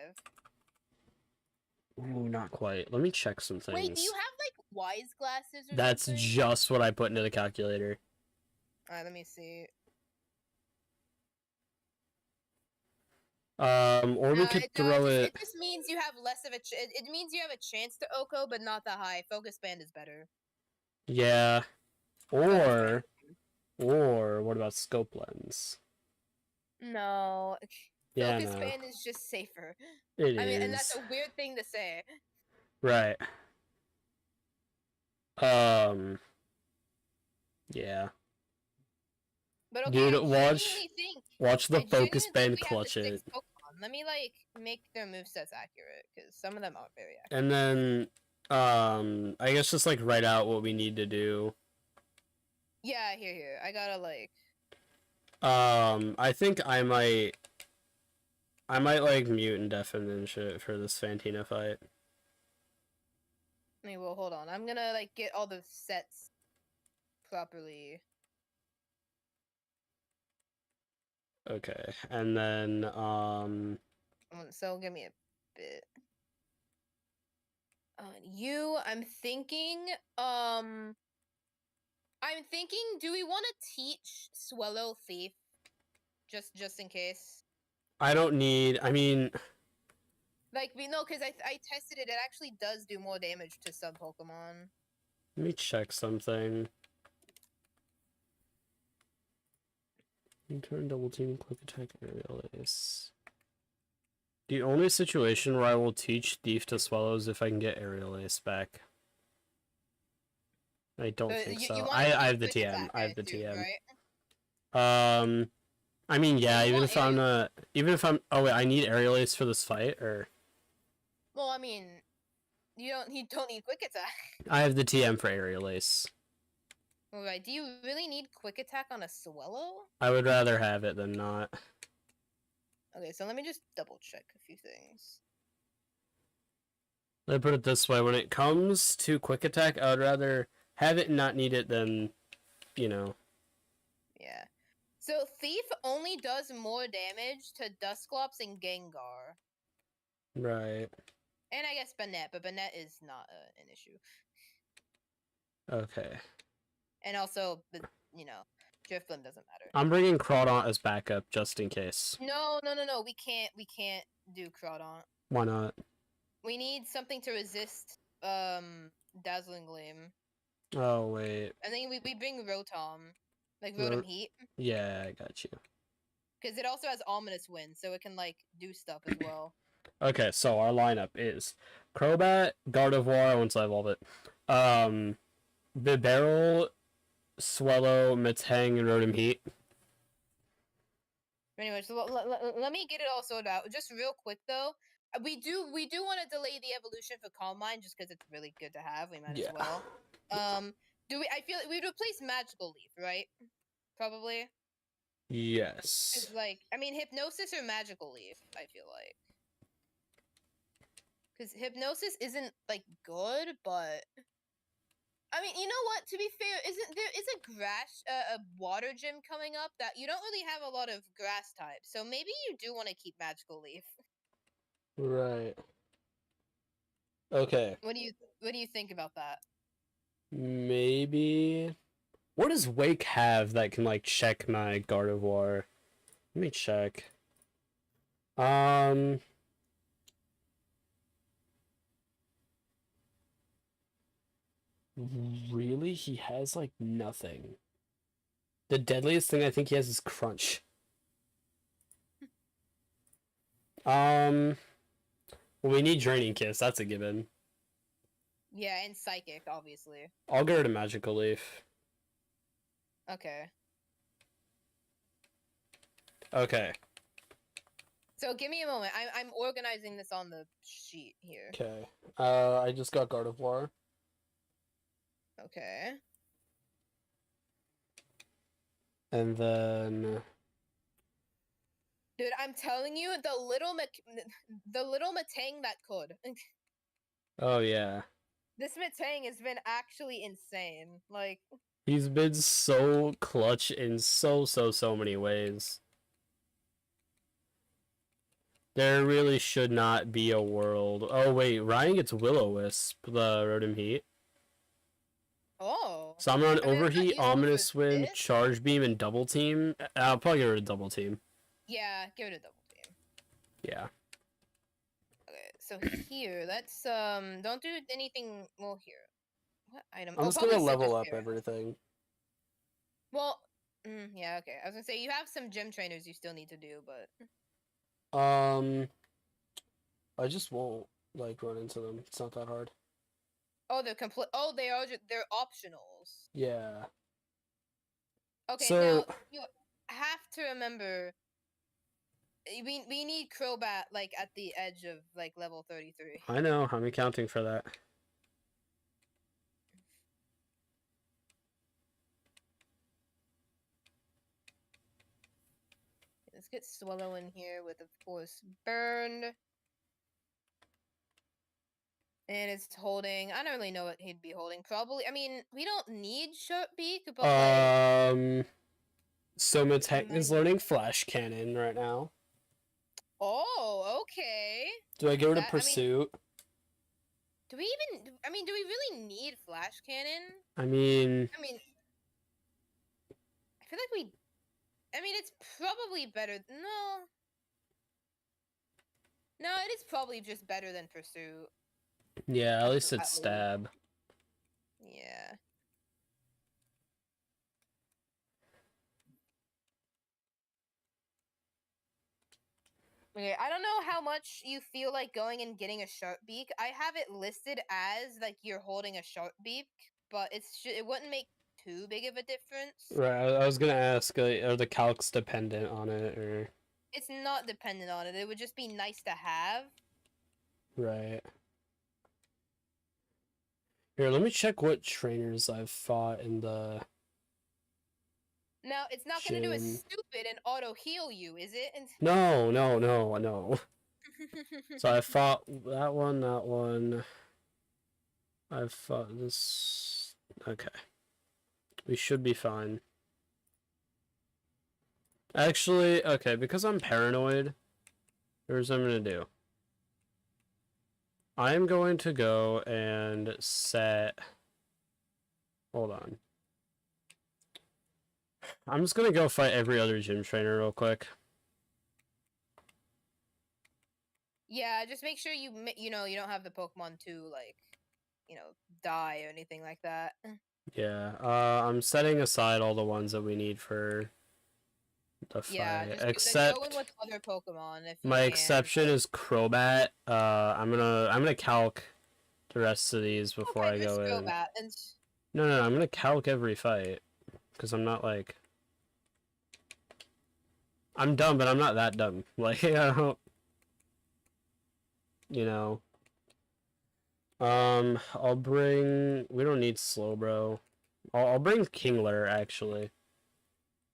Ooh, not quite. Let me check some Wait, do you things. have like wise glasses or That's something? just what I put into the calculator. Alright, let me see. Or we could throw it. It just means you have less of a. It means you have a chance to Oko, but not that high. Focus band is better. Yeah. But that's fine. Or what about scope lens? No, Yeah, focus no. band is just safer. It I mean, and that's is. a weird thing to say. Right. Yeah. But okay, Dude, I genuinely think watch the focus band we have the clutch it. 6 Pokemon. Let me like make their movesets accurate because some of them aren't very accurate. And then I guess just like write out what we need to do. Yeah, here. I gotta like. I think I might like mute and deafen and shit for this Fantina fight. I mean, well, hold on. I'm gonna like get all the sets properly. Okay, and then So give me a bit. I'm thinking, do we want to teach Swallow Thief? Just in case. I don't need, I mean... Like, no, because I tested it, it actually does do more damage to some Pokemon. Let me check something. Turn double team, quick attack, aerial ace. The only situation where I will teach Thief to Swallow is if I can get aerial ace back. I don't think so. I have the TM. I have the TM. Right? I mean, yeah. Even if I'm not, Oh wait, I need aerial ace for this fight, or. Well, I mean, you don't need quick attack. I have the TM for aerial ace. Alright, do you really need quick attack on a Swallow? I would rather have it than not. Okay, so let me just double check a few things. Let me put it this way: when it comes to quick attack, I would rather have it and not need it than, you know. Yeah. So Thief only does more damage to Dusclops and Gengar. Right. And I guess Banette, but Banette is not an issue. Okay. And also, you know, Drifblim doesn't matter. I'm bringing Crawdaunt as backup just in case. No. We can't do Crawdaunt. Why not? We need something to resist Dazzling Gleam. Oh wait. And then we bring Rotom. Like Rotom Heat. Yeah, I got you. Because it also has Ominous Wind, so it can like do stuff as well. Okay, so our lineup is Crobat, Gardevoir, once I evolve it. Bibarel, Swallow, Metang, and Rotom Heat. Anyway, so let me get it all sorted out. Just real quick though, we do want to delay the evolution for Calm Mind just because it's really good to have. We might as well. I feel we'd replace Magical Leaf, right? Probably. Yes. Like, I mean, Hypnosis or Magical Leaf. I feel like. Because Hypnosis isn't like good, but I mean, you know what? To be fair, there is a grass, a water gym coming up that you don't really have a lot of grass types, so maybe you do want to keep Magical Leaf. Right. Okay. What do you think about that? Maybe. What does Wake have that can like check my Gardevoir? Let me check. Really? He has like nothing. The deadliest thing I think he has is Crunch. Well, we need Draining Kiss. That's a given. Yeah, and Psychic, obviously. I'll get rid of Magical Leaf. Okay. Okay. So give me a moment. I'm organizing this on the sheet here. Okay. I just got Gardevoir. Okay. And then... Dude, I'm telling you, the little Matang that could. Oh, yeah. This Mitang has been actually insane. Like, he's been so clutch in so many ways. There really should not be a world. Oh wait, Ryan gets Will-O-Wisp, the Rotom Heat. oh. So I'm on I mean, I'm not Overheat, using it Ominous for Swim, this. Charge Beam, and Double Team. I'll probably get rid of Double Team. Yeah, give it a double team. Yeah. Okay, so here, let's don't do anything. Well, here, what item? I'm Oh, just probably gonna level Citrus up Berry. everything. Well, yeah, okay. I was gonna say you have some gym trainers you still need to do, but I just won't like run into them. It's not that hard. oh, they're complete. Oh, they are. They're optionals. Yeah. Okay, So now you have to remember. We need Crobat like at the edge of like level 33. I know I'm accounting for that. Let's get Swallow in here with, of course, Burned. And it's holding. I don't really know what he'd be holding. Probably. I mean, we don't need Sharp Beak, but like. So Mitang is learning Flash Cannon right now. Oh, okay. Do I get rid of Pursuit? Do we even? I mean, do we really need Flash Cannon? I mean, I feel like we. I mean, it's probably better. No. No, it is probably just better than Pursuit. yeah, at least it's Stab. Yeah. Okay, I don't know how much you feel like going and getting a Sharp Beak. I have it listed as like you're holding a Sharp Beak, but it wouldn't make too big of a difference. Right, I was gonna ask, are the calcs dependent on it, or? It's not dependent on it. It would just be nice to have. Right. Here, let me check what trainers I've fought in the. Now, it's not going to do a stupid and auto heal you, is it? No. So I fought that one. I've fought this. Okay. We should be fine. Actually, okay, because I'm paranoid, here's what I'm gonna do. I'm going to go and set. Hold on. I'm just gonna go fight every other gym trainer real quick. Yeah, just make sure you don't have the Pokemon to like, die or anything like that. Yeah, I'm setting aside all the ones that we need for the fight. Yeah, just except go in with other Pokemon if my you exception can. is Crobat. I'm gonna calc the rest of these before I go in. Crobat and... No, I'm gonna calc every fight because I'm not like. I'm dumb, but I'm not that dumb. Like, I don't. You know. I'll bring. We don't need Slowbro. I'll bring Kingler actually,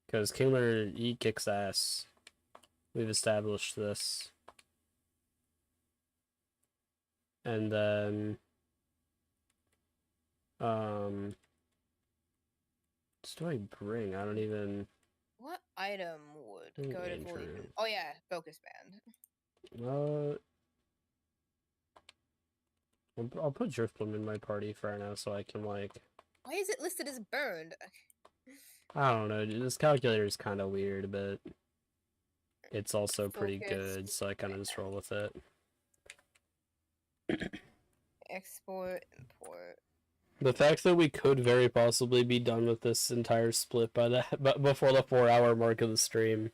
because Kingler he kicks ass. We've established this. And then, what do I bring? I don't even. What item would go to volume? Oh yeah, Focus Band. I'll put Drifblim in my party for now so I can like. Why is it listed as burned? I don't know. This calculator is kind of weird, but it's also pretty good, so I kind of just roll with it. Export, import. The fact that we could very possibly be done with this entire split by but before the 4-hour mark of the stream.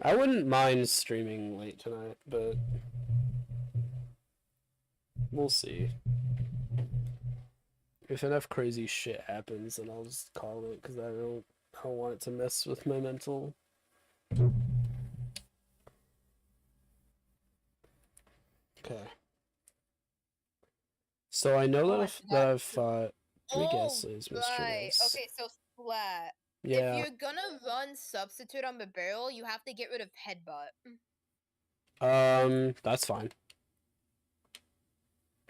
I wouldn't mind streaming late tonight, but we'll see. If enough crazy shit happens, then I'll just call it, because I don't want it to mess with my mental. Okay. So I know that I've fought. Three Ghastlies, Mischievous. Okay, so Splat. Yeah. If you're gonna run Substitute on the barrel, you have to get rid of Headbutt. That's fine.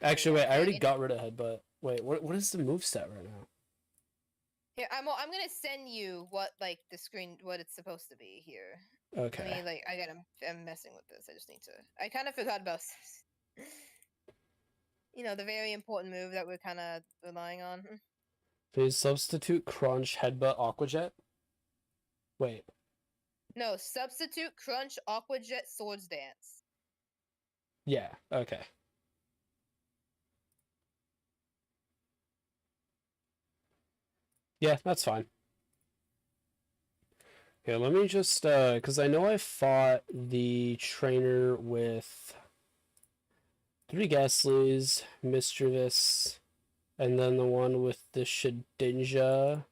Actually, wait, I already It, got rid of headbutt. Wait, what is the moveset right now? here, I'm gonna send you what like the screen what it's supposed to be here. Okay. I mean, like I'm messing with this. I just need to. I kind of forgot about you know the very important move that we're kind of relying on. Please substitute crunch headbutt aquajet. Wait. No, substitute crunch aquajet swords dance. Yeah. Okay. Yeah, that's fine. Okay, let me just because I know I fought the trainer with 3 Ghastlies, Mischievous, and then the one with the Shedinja.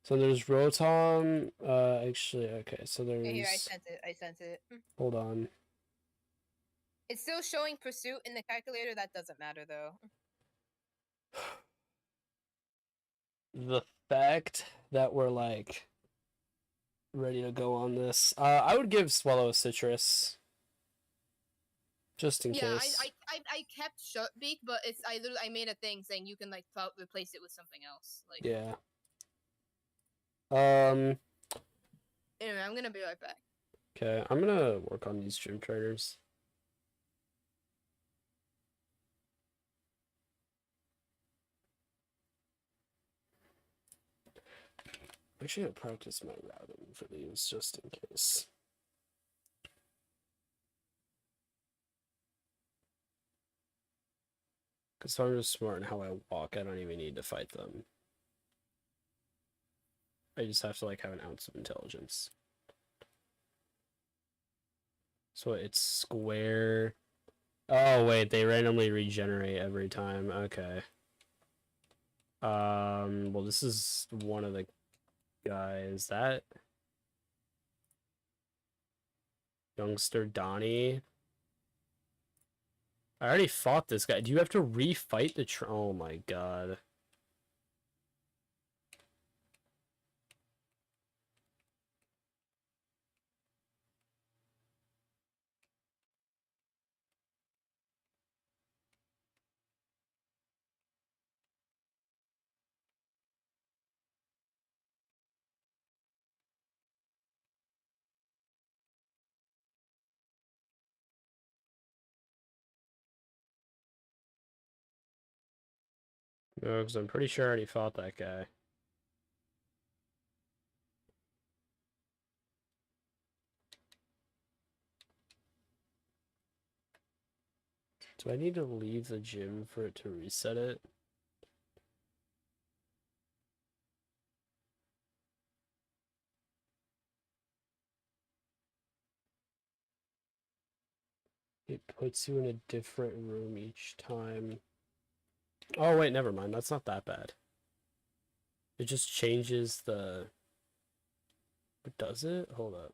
So there's Rotom. Actually, okay. So there's. Okay, here I sent it. I sent it. Hold on. It's still showing pursuit in the calculator. That doesn't matter though. The fact that we're like ready to go on this, I would give Swallow a citrus. Just in case. I kept Sharpbeak, but I made a thing saying you can like replace it with something else. Like yeah. Anyway, I'm gonna be right back. Okay, I'm gonna work on these gym trainers. Actually, I practice my routing for these just in case. Because I'm just smart in how I walk, I don't even need to fight them. I just have to like have an ounce of intelligence. So it's square. Oh wait, they randomly regenerate every time. Okay. Well, this is one of the guys. That youngster Donnie. I already fought this guy. Do you have to refight the oh my god. No, because I'm pretty sure I already fought that guy. Do I need to leave the gym for it to reset it? It puts you in a different room each time. Oh, wait, never mind. That's not that bad. It just changes the... Does it? Hold up.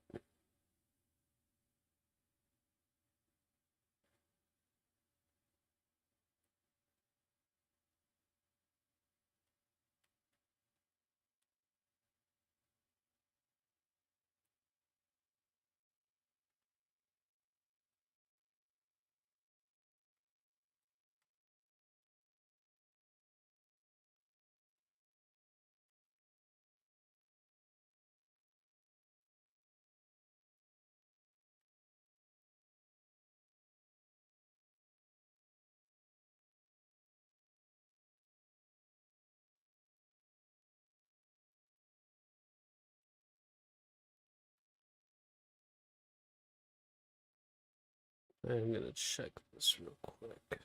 I'm gonna check this real quick.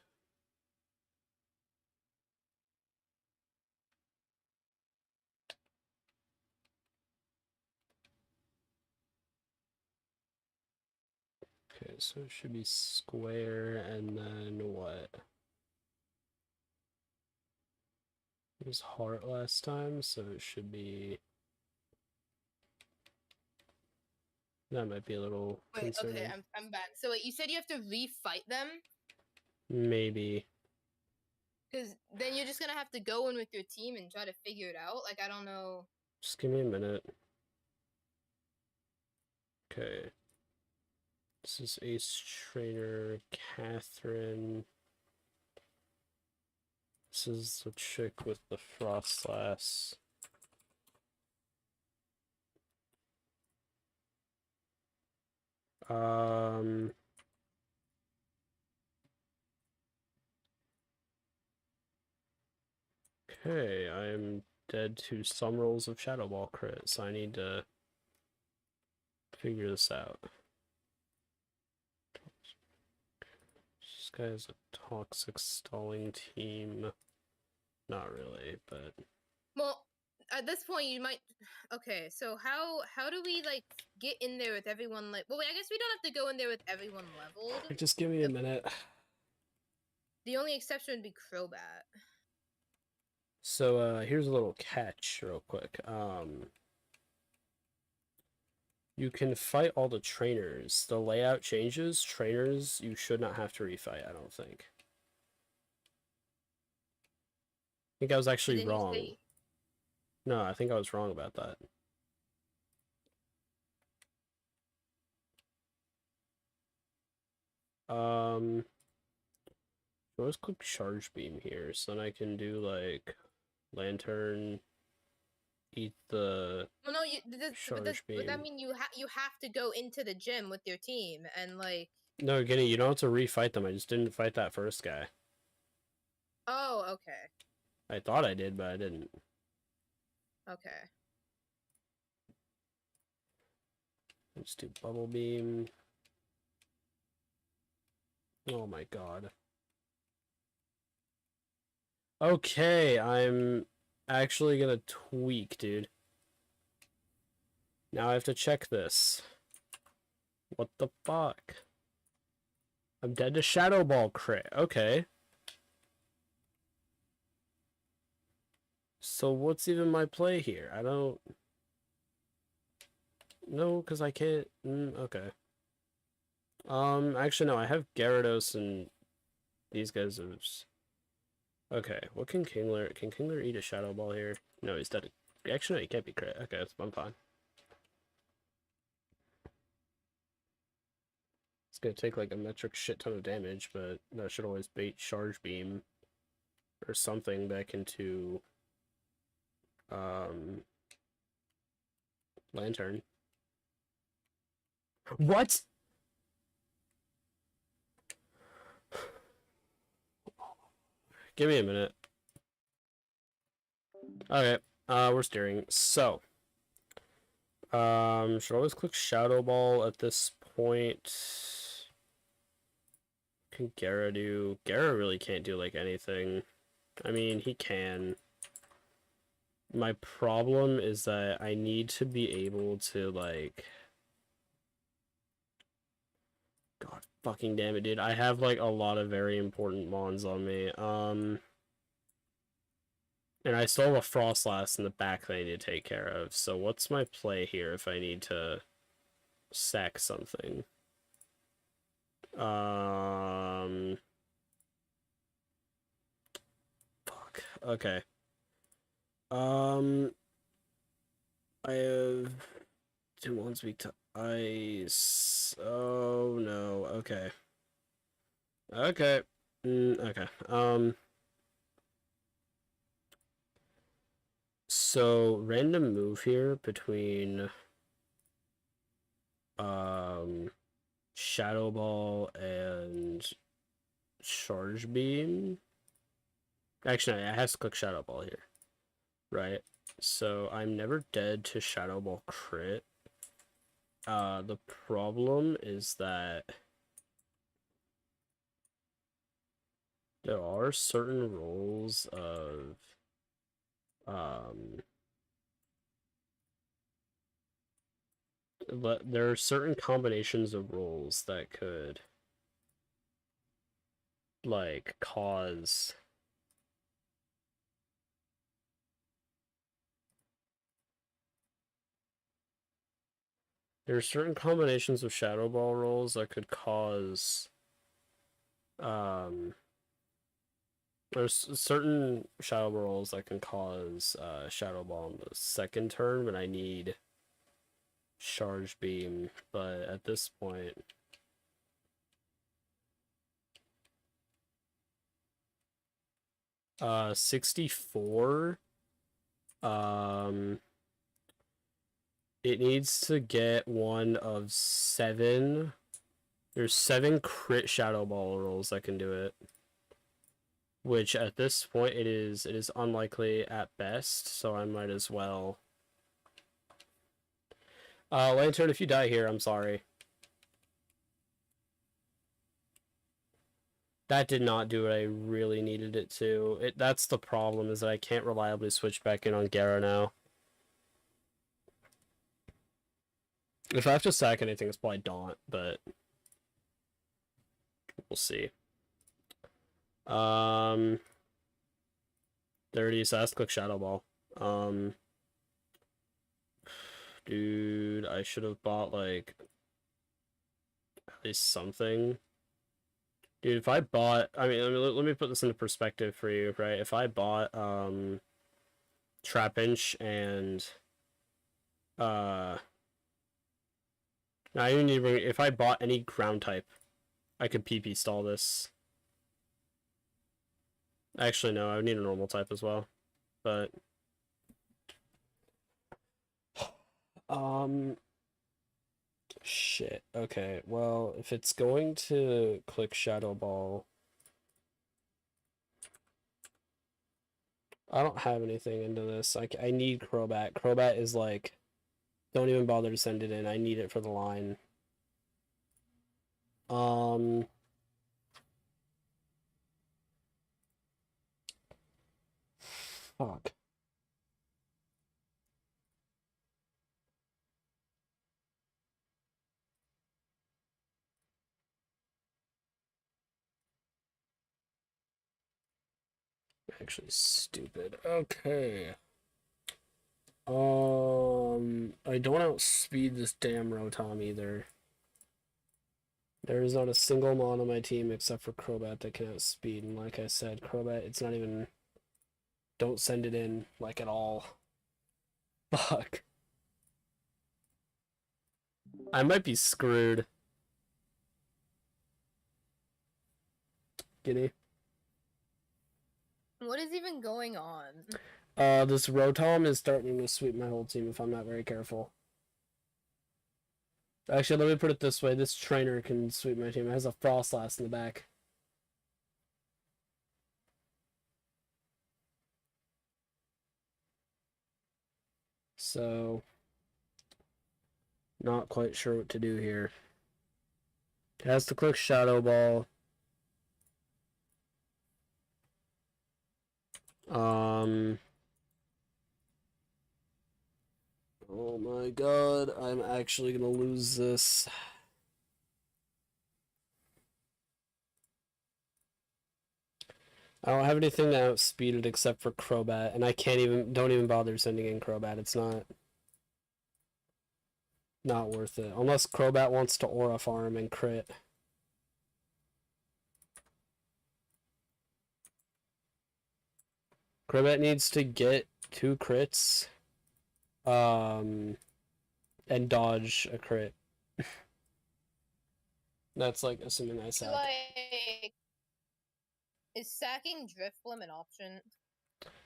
Okay, so it should be square, and then what? It was heart last time, so it should be... That might be a little concerning. Okay, I'm back. So wait, you said you have to refight them? Maybe. Because then you're just gonna have to go in with your team and try to figure it out. Like I don't know. Just give me a minute. Okay. This is Ace Trainer, Catherine. This is the chick with the frost lass. Okay, I'm dead to some rolls of Shadow Ball crit, so I need to figure this out. This guy is a toxic stalling team. Not really, but... Well, at this point, you might... Okay, so how do we, like, get in there with everyone, like... Well, wait, I guess we don't have to go in there with everyone leveled. Just give me a minute. The only exception would be Crobat. So, here's a little catch real quick. You can fight all the trainers. The layout changes. Trainers, you should not have to refight, I don't think. I think I was actually wrong. No, I think I was wrong about that. Let's click Charge Beam here, so then I can do, like, Lantern, eat the well, no, Charge Beam. would that mean you have to go into the gym with your team and, like... No, Guinea, you don't have to refight them. I just didn't fight that first guy. Oh, okay. I thought I did, but I didn't. Okay. Let's do Bubble Beam. Oh my god. Okay, I'm actually gonna tweak, dude. Now I have to check this. What the fuck? I'm dead to Shadow Ball crit. Okay. So what's even my play here? I don't... No, because I can't... okay. Actually, no, I have Gyarados and these guys are... Okay, what can Kingler... Can Kingler eat a Shadow Ball here? No, he's dead. Actually, no, he can't be crit. Okay, I'm fine. It's gonna take, like, a metric shit ton of damage, but that should always bait Charge Beam or something back into... Lantern. What? Give me a minute. Okay, we're steering. So, should always click Shadow Ball at this point. Can Gara do? Gara really can't do, like, anything. I mean, he can. My problem is that I need to be able to, like... God fucking damn it, dude. I have, like, a lot of very important mons on me. And I still have a Frostlass in the back that I need to take care of. So what's my play here if I need to sack something? Fuck. Okay. I have two ones weak to ice. Oh no. Okay. Okay. Okay. So random move here between Shadow Ball and Charge Beam. Actually, I have to click Shadow Ball here. Right? So I'm never dead to Shadow Ball crit. The problem is that there are certain roles of there are certain combinations of roles that could, like, cause there are certain combinations of Shadow Ball rolls that could cause there's certain Shadow Ball rolls that can cause Shadow Ball in the second turn when I need Charge Beam, but at this point 64. It needs to get one of 7. There's 7 crit Shadow Ball rolls that can do it. Which at this point it is unlikely at best, so I might as well. Lantern, if you die here, I'm sorry. That did not do what I really needed it to. That's the problem, is that I can't reliably switch back in on Gera now. If I have to sack anything, it's probably Daunt, but we'll see. 30, so that's click Shadow Ball. Dude, I should have bought, like, at least something. Dude, if I bought... I mean, let me put this into perspective for you, right? If I bought, Trapinch and, now I even need to bring... If I bought any ground type, I could PP stall this. Actually, no, I would need a normal type as well. But... Shit. Okay, well, if it's going to click Shadow Ball... I don't have anything into this. I need Crobat. Crobat is like... Don't even bother to send it in. I need it for the line. Fuck. Actually stupid. Okay. I don't outspeed this damn Rotom either. There is not a single mon on my team except for Crobat that can outspeed, and like I said, Crobat, it's not even... Don't send it in, like, at all. Fuck. I might be screwed. Giddy. What is even going on? This Rotom is starting to sweep my whole team if I'm not very careful. Actually, let me put it this way. This trainer can sweep my team. It has a Frostlass in the back. So, not quite sure what to do here. It has to click Shadow Ball. Oh my god, I'm actually gonna lose this. I don't have anything to outspeed it except for Crobat, and I don't even bother sending in Crobat. It's not worth it. Unless Crobat wants to Aura Farm and crit. Crobat needs to get 2 crits. And dodge a crit. That's like assuming I sack. Like, is sacking Drifblim an option?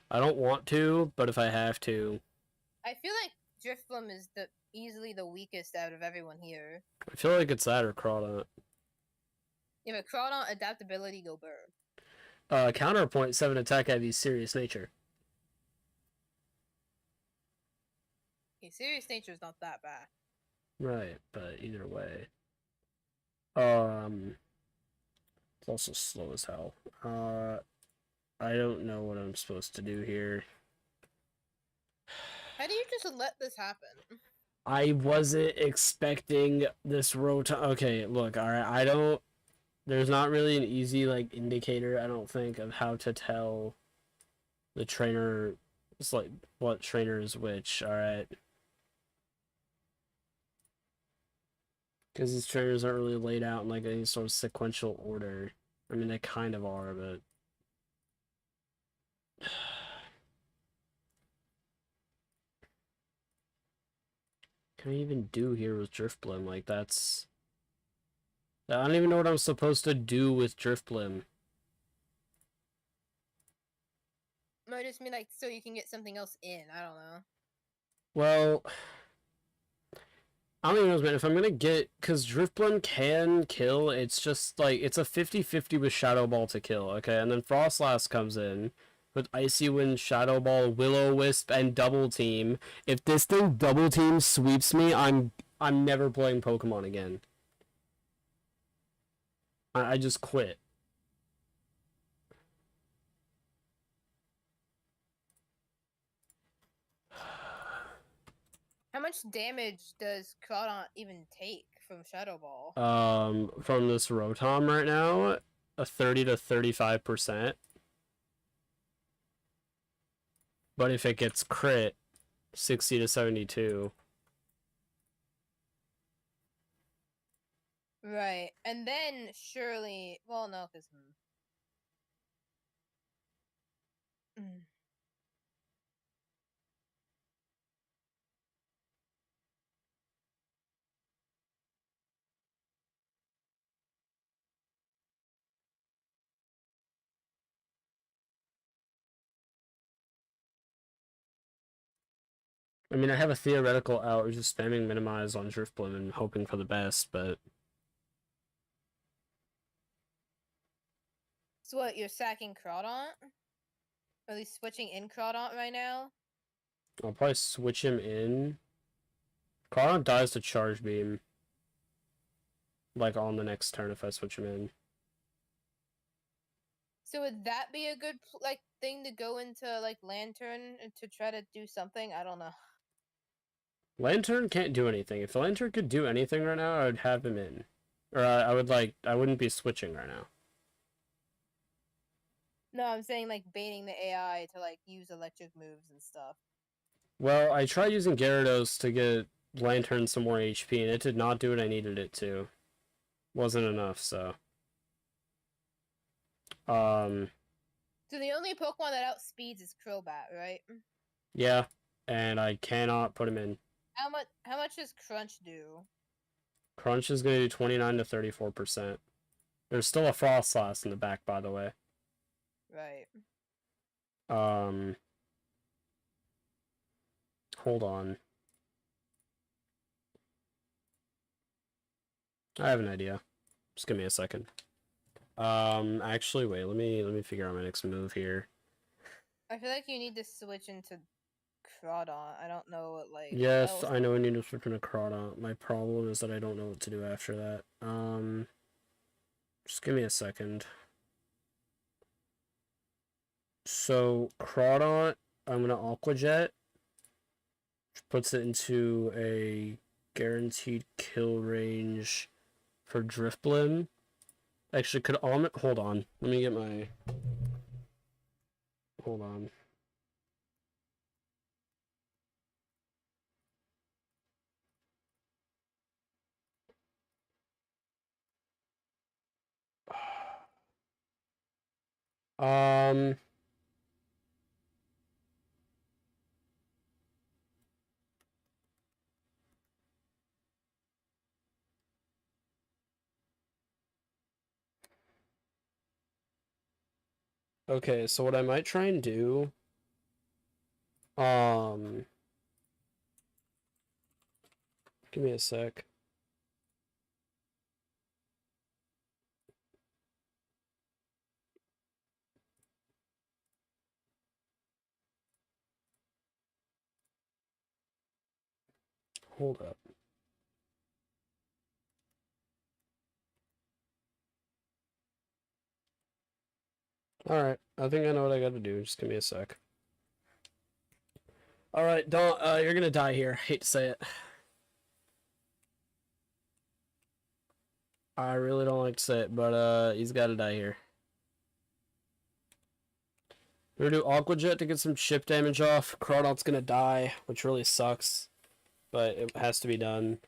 I don't want to, but if I have to. I feel like Drifblim is easily the weakest out of everyone here. I feel like it's that or Crawdaunt. If a Crawdaunt adaptability, go burn. Counterpoint 7 attack heavy serious nature. Okay, serious nature is not that bad. Right, but either way. It's also slow as hell. I don't know what I'm supposed to do here. How do you just let this happen? I wasn't expecting this Rotom. Okay, look, alright, there's not really an easy, like, indicator, I don't think, of how to tell the trainer, it's like, what trainer is which, alright? Because these trainers aren't really laid out in, like, any sort of sequential order. I mean, they kind of are, but... Can I even do here with Drifblim? Like, that's... I don't even know what I'm supposed to do with Drifblim. Might just mean like so you can get something else in. I don't know. Well, I don't even know, man. If I'm gonna get, because Driftbloom can kill, it's just like it's a 50-50 with Shadow Ball to kill, okay? And then Frostlass comes in with Icy Wind, Shadow Ball, Will-O-Wisp, and Double Team. If this thing Double Team sweeps me, I'm never playing Pokemon again. I just quit. How much damage does Crawdaunt even take from Shadow Ball? From this Rotom right now, a 30 to 35%. But if it gets crit, 60 to 72. Right, and then surely, well, no, because. I mean, I have a theoretical out, just spamming minimize on Driftbloom and hoping for the best, but So what, you're sacking Crawdaunt? Or at least switching in Crawdaunt right now? I'll probably switch him in. Crawdaunt dies to Charge Beam, like on the next turn if I switch him in. So would that be a good like thing to go into like Lantern to try to do something? I don't know. Lantern can't do anything. If Lantern could do anything right now, I would have him in. Or I would like, I wouldn't be switching right now. No, I'm saying like baiting the AI to like use electric moves and stuff. Well, I tried using Gyarados to get Lantern some more HP, and it did not do what I needed it to. Wasn't enough, so. So the only Pokemon that outspeeds is Crobat, right? Yeah, and I cannot put him in. How much does Crunch do? Crunch is going to do 29 to 34%. There's still a Frostlass in the back, by the way. Right. Hold on. I have an idea. Just give me a second. Actually, wait. Let me figure out my next move here. I feel like you need to switch into Crawdaunt. I don't know what like. Yes, else. I know I need to switch into Crawdaunt. My problem is that I don't know what to do after that. Just give me a second. So Crawdaunt, I'm gonna Aqua Jet, which puts it into a guaranteed kill range for Driftblim. Actually, could Almond... Hold on. Let me get my... Hold on. Um... Okay, so what I might try and do... Give me a sec. Hold up. Alright, I think I know what I gotta do. Just give me a sec. Alright, don't... you're gonna die here. Hate to say it. I really don't like to say it, but he's gotta die here. We're gonna do Aqua Jet to get some chip damage off. Crawdaunt's gonna die, which really sucks, but it has to be done.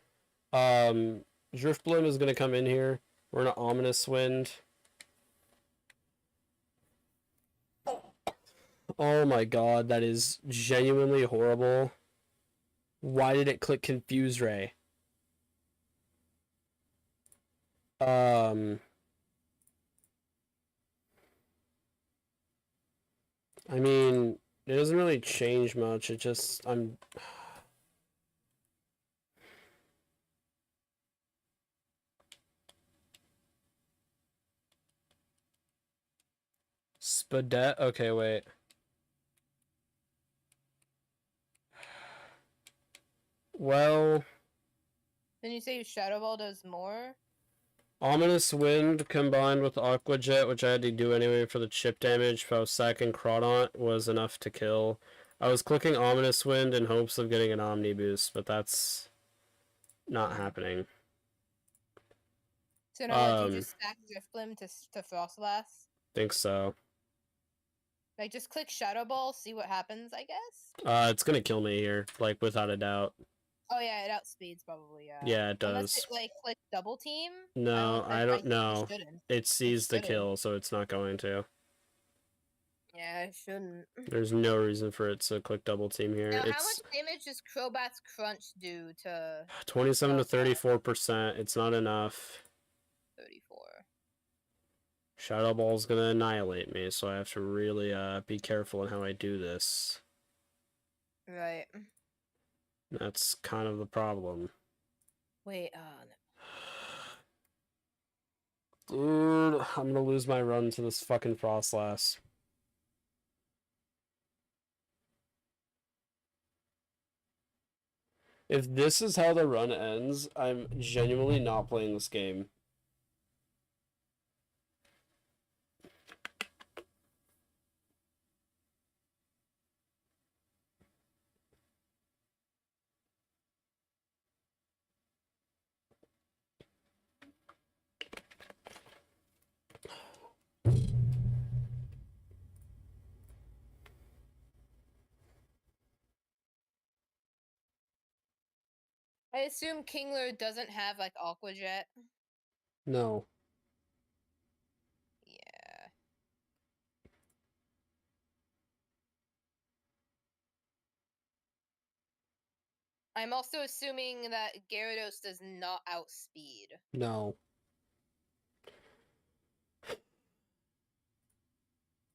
Driftbloom is gonna come in here. We're gonna Ominous Wind. Oh my god, that is genuinely horrible. Why did it click Confuse Ray? I mean, it doesn't really change much. It just I'm. Spadet. Okay, wait. Well, Then you say Shadow Ball does more? Ominous Wind combined with Aqua Jet, which I had to do anyway for the chip damage if I was sacking Crawdaunt, was enough to kill. I was clicking Ominous Wind in hopes of getting an Omni boost, but that's not happening. So now what, do you just stack Drifblim to Frostlass? Think so. Like, just click Shadow Ball, see what happens, I guess? It's gonna kill me here, like, without a doubt. Oh yeah, it outspeeds probably, yeah. Yeah, it Unless it, does. like, click Double Team? No, I don't think know. it shouldn't. It sees the kill, so it's not going to. Yeah, it shouldn't. There's no reason for it to click double team here. Now, how It's much damage does Crobat's Crunch do to 27 to 34%. It's not enough. 34? Shadow Ball's gonna annihilate me, so I have to really be careful in how I do this. Right. That's kind of the problem. Wait, Dude, I'm gonna lose my run to this fucking Frostlass. If this is how the run ends, I'm genuinely not playing this game. I assume Kingler doesn't have, like, Aqua Jet? No. Yeah. I'm also assuming that Gyarados does not outspeed. No.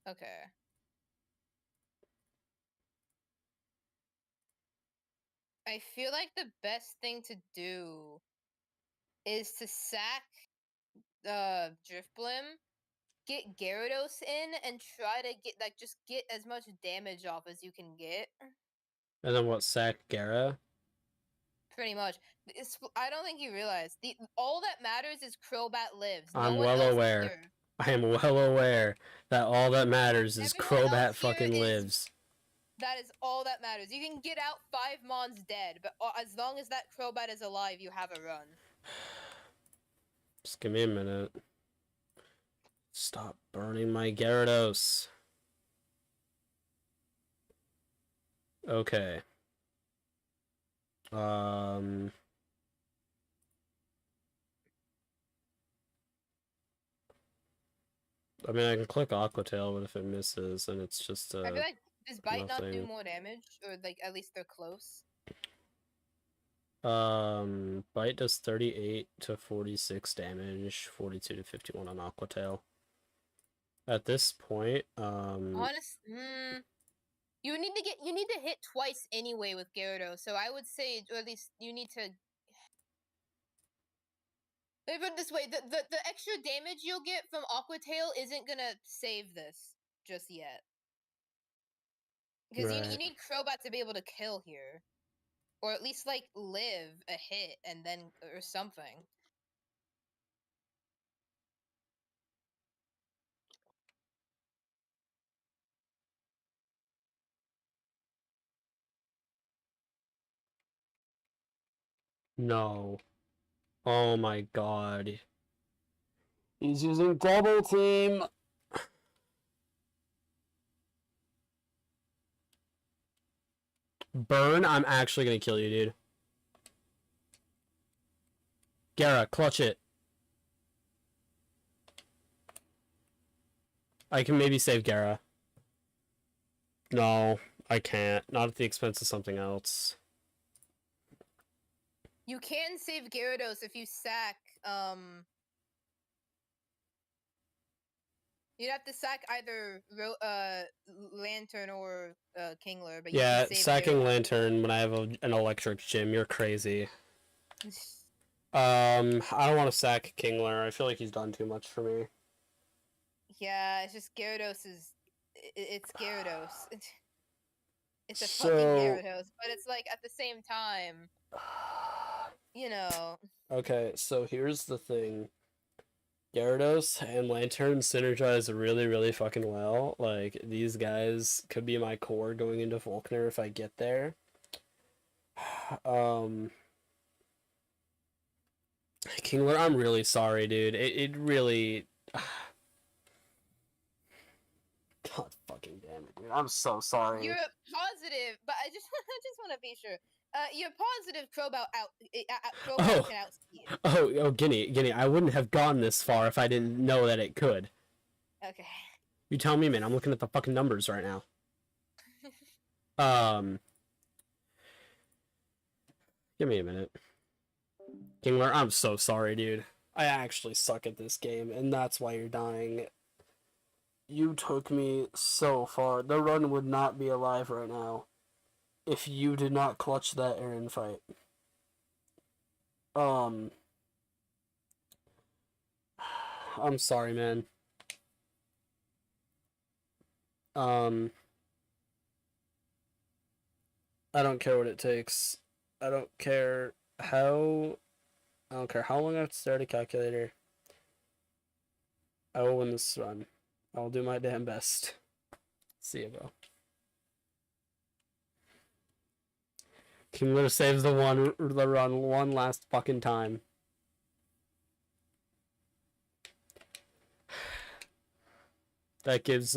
Okay. I feel like the best thing to do is to sack Drifblim, get Gyarados in, and try to get, like, just get as much damage off as you can get. And then what, sack Gara? Pretty much. I don't think you realize. All that matters is Crobat lives. I'm well aware. I am well aware that all that matters is Crobat fucking lives. That is all that matters. You can get out 5 Mons dead, but as long as that Crobat is alive, you have a run. Just give me a minute. Stop burning my Gyarados. Okay. I mean, I can click Aqua Tail, but if it misses, then it's just I feel like, does Bite nothing. not do more damage? Or, like, at least they're close? Bite does 38 to 46 damage, 42 to 51 on Aqua Tail. At this point, you need to hit twice anyway with Gyarados, so I would say, or at least you need to. Let me put it this way: the extra damage you'll get from Aqua Tail isn't gonna save this just yet, because you need Crobat to be able to kill here, or at least, like, live a hit and then or something. No. Oh my god. He's using double team. Burn, I'm actually gonna kill you, dude. Gara, clutch it. I can maybe save Gara. No, I can't. Not at the expense of something else. You can save Gyarados if you sack, You'd have to sack either Lantern or Kingler, but you can Yeah, save sacking Gyarados. Lantern when I have an electric gym, you're crazy. I don't want to sack Kingler. I feel like he's done too much for me. Yeah, it's just Gyarados is... It's Gyarados. It's a fucking So... Gyarados, but it's like, at the same time, you know... Okay, so here's the thing. Gyarados and Lantern synergize really, really fucking well. Like, these guys could be my core going into Volkner if I get there. Kingler, I'm really sorry, dude. It really... God fucking damn it, dude. I'm so sorry. You're positive, but I just want to be sure. You're positive Crobat Oh. can outspeed. Oh, Guinea, I wouldn't have gone this far if I didn't know that it could. Okay. You tell me, man. I'm looking at the fucking numbers right now. Give me a minute. Kingler, I'm so sorry, dude. I actually suck at this game, and that's why you're dying. You took me so far. The run would not be alive right now if you did not clutch that Aaron fight. I'm sorry, man. I don't care what it takes. I don't care how... I don't care how long I have to start a calculator. I will win this run. I'll do my damn best. See you, bro. Kingler saves the run one last fucking time. That gives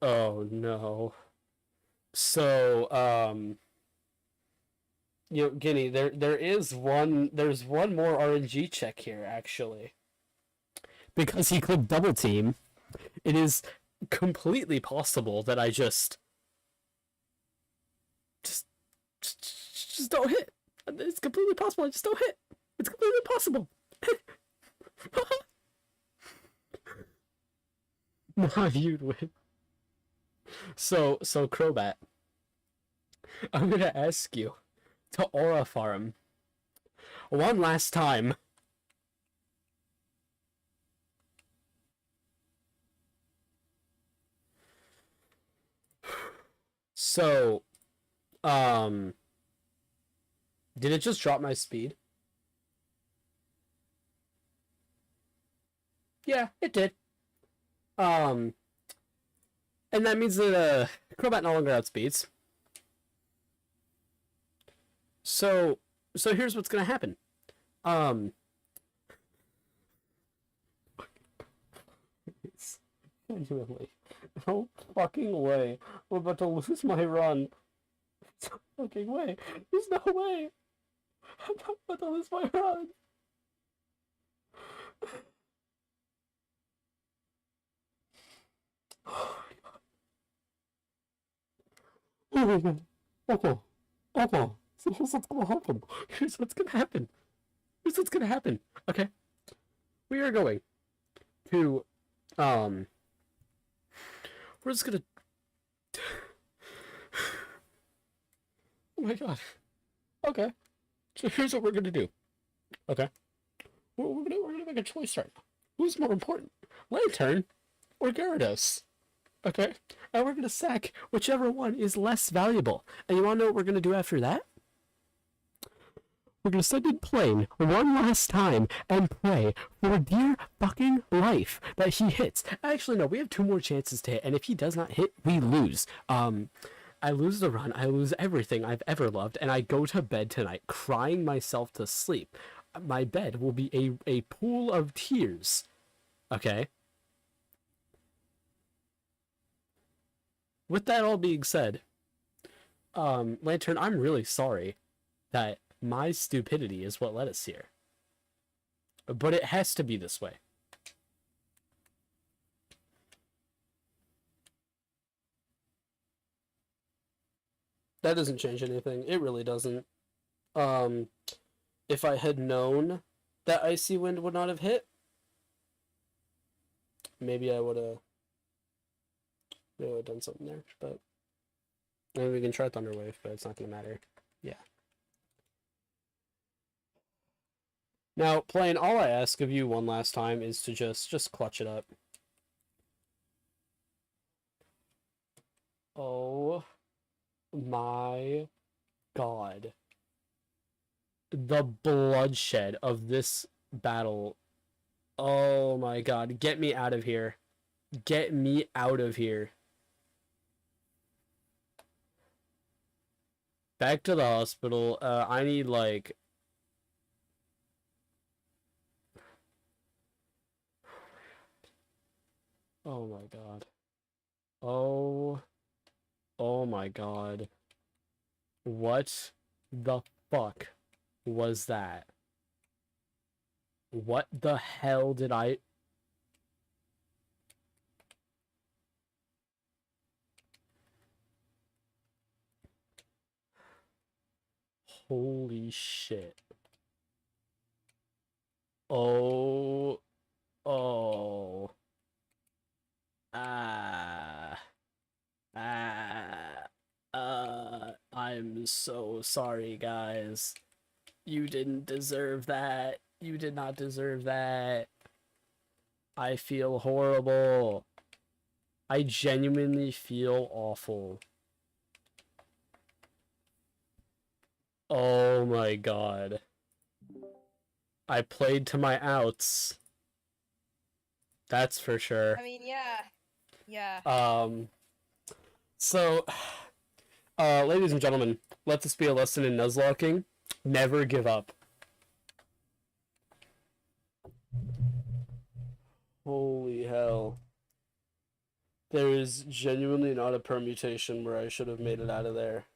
oh no. So you know, Guinea, there's one more RNG check here actually. Because he clicked double team, it is completely possible that I just don't hit. It's completely possible I just don't hit. It's completely possible. Nah, you'd win. So Crobat, I'm gonna ask you to Aura Farm one last time. So, did it just drop my speed? Yeah, it did. And that means that Crobat no longer outspeeds. So here's what's gonna happen. Genuinely, no fucking way. We're about to lose my run. No fucking way. There's no way. I'm not about to lose my run. Oh my god. Okay. Okay. So here's what's gonna happen. Here's what's gonna happen. Here's what's gonna happen. Okay. We are going to we're just gonna oh my god. Okay. So here's what we're gonna do. Okay. We're gonna make a choice right now. Who's more important? Lantern or Gyarados? Okay? And we're gonna sack whichever one is less valuable. And you wanna know what we're gonna do after that? We're gonna send in Plane one last time and pray for dear fucking life that he hits. Actually, no, we have 2 more chances to hit, and if he does not hit, we lose. I lose the run, I lose everything I've ever loved, and I go to bed tonight crying myself to sleep. My bed will be a pool of tears. Okay? With that all being said, Lantern, I'm really sorry that my stupidity is what led us here. But it has to be this way. That doesn't change anything. It really doesn't. if I had known that Icy Wind would not have hit, maybe I would have done something there. But maybe we can try Thunder Wave, but it's not gonna matter. Yeah. Now, Plane, all I ask of you one last time is to just clutch it up. Oh my god. The bloodshed of this battle. Oh my god. Get me out of here. Get me out of here. Back to the hospital. I need, like... Oh my god. Oh my god. What the fuck was that? What the hell did I... Holy shit. Oh. Oh. I'm so sorry, guys. You didn't deserve that. You did not deserve that. I feel horrible. I genuinely feel awful. Oh my god. I played to my outs. That's for sure. I mean, yeah. Yeah. So, ladies and gentlemen, let this be a lesson in Nuzlocking. Never give up. Holy hell. There is genuinely not a permutation where I should have made it out of there.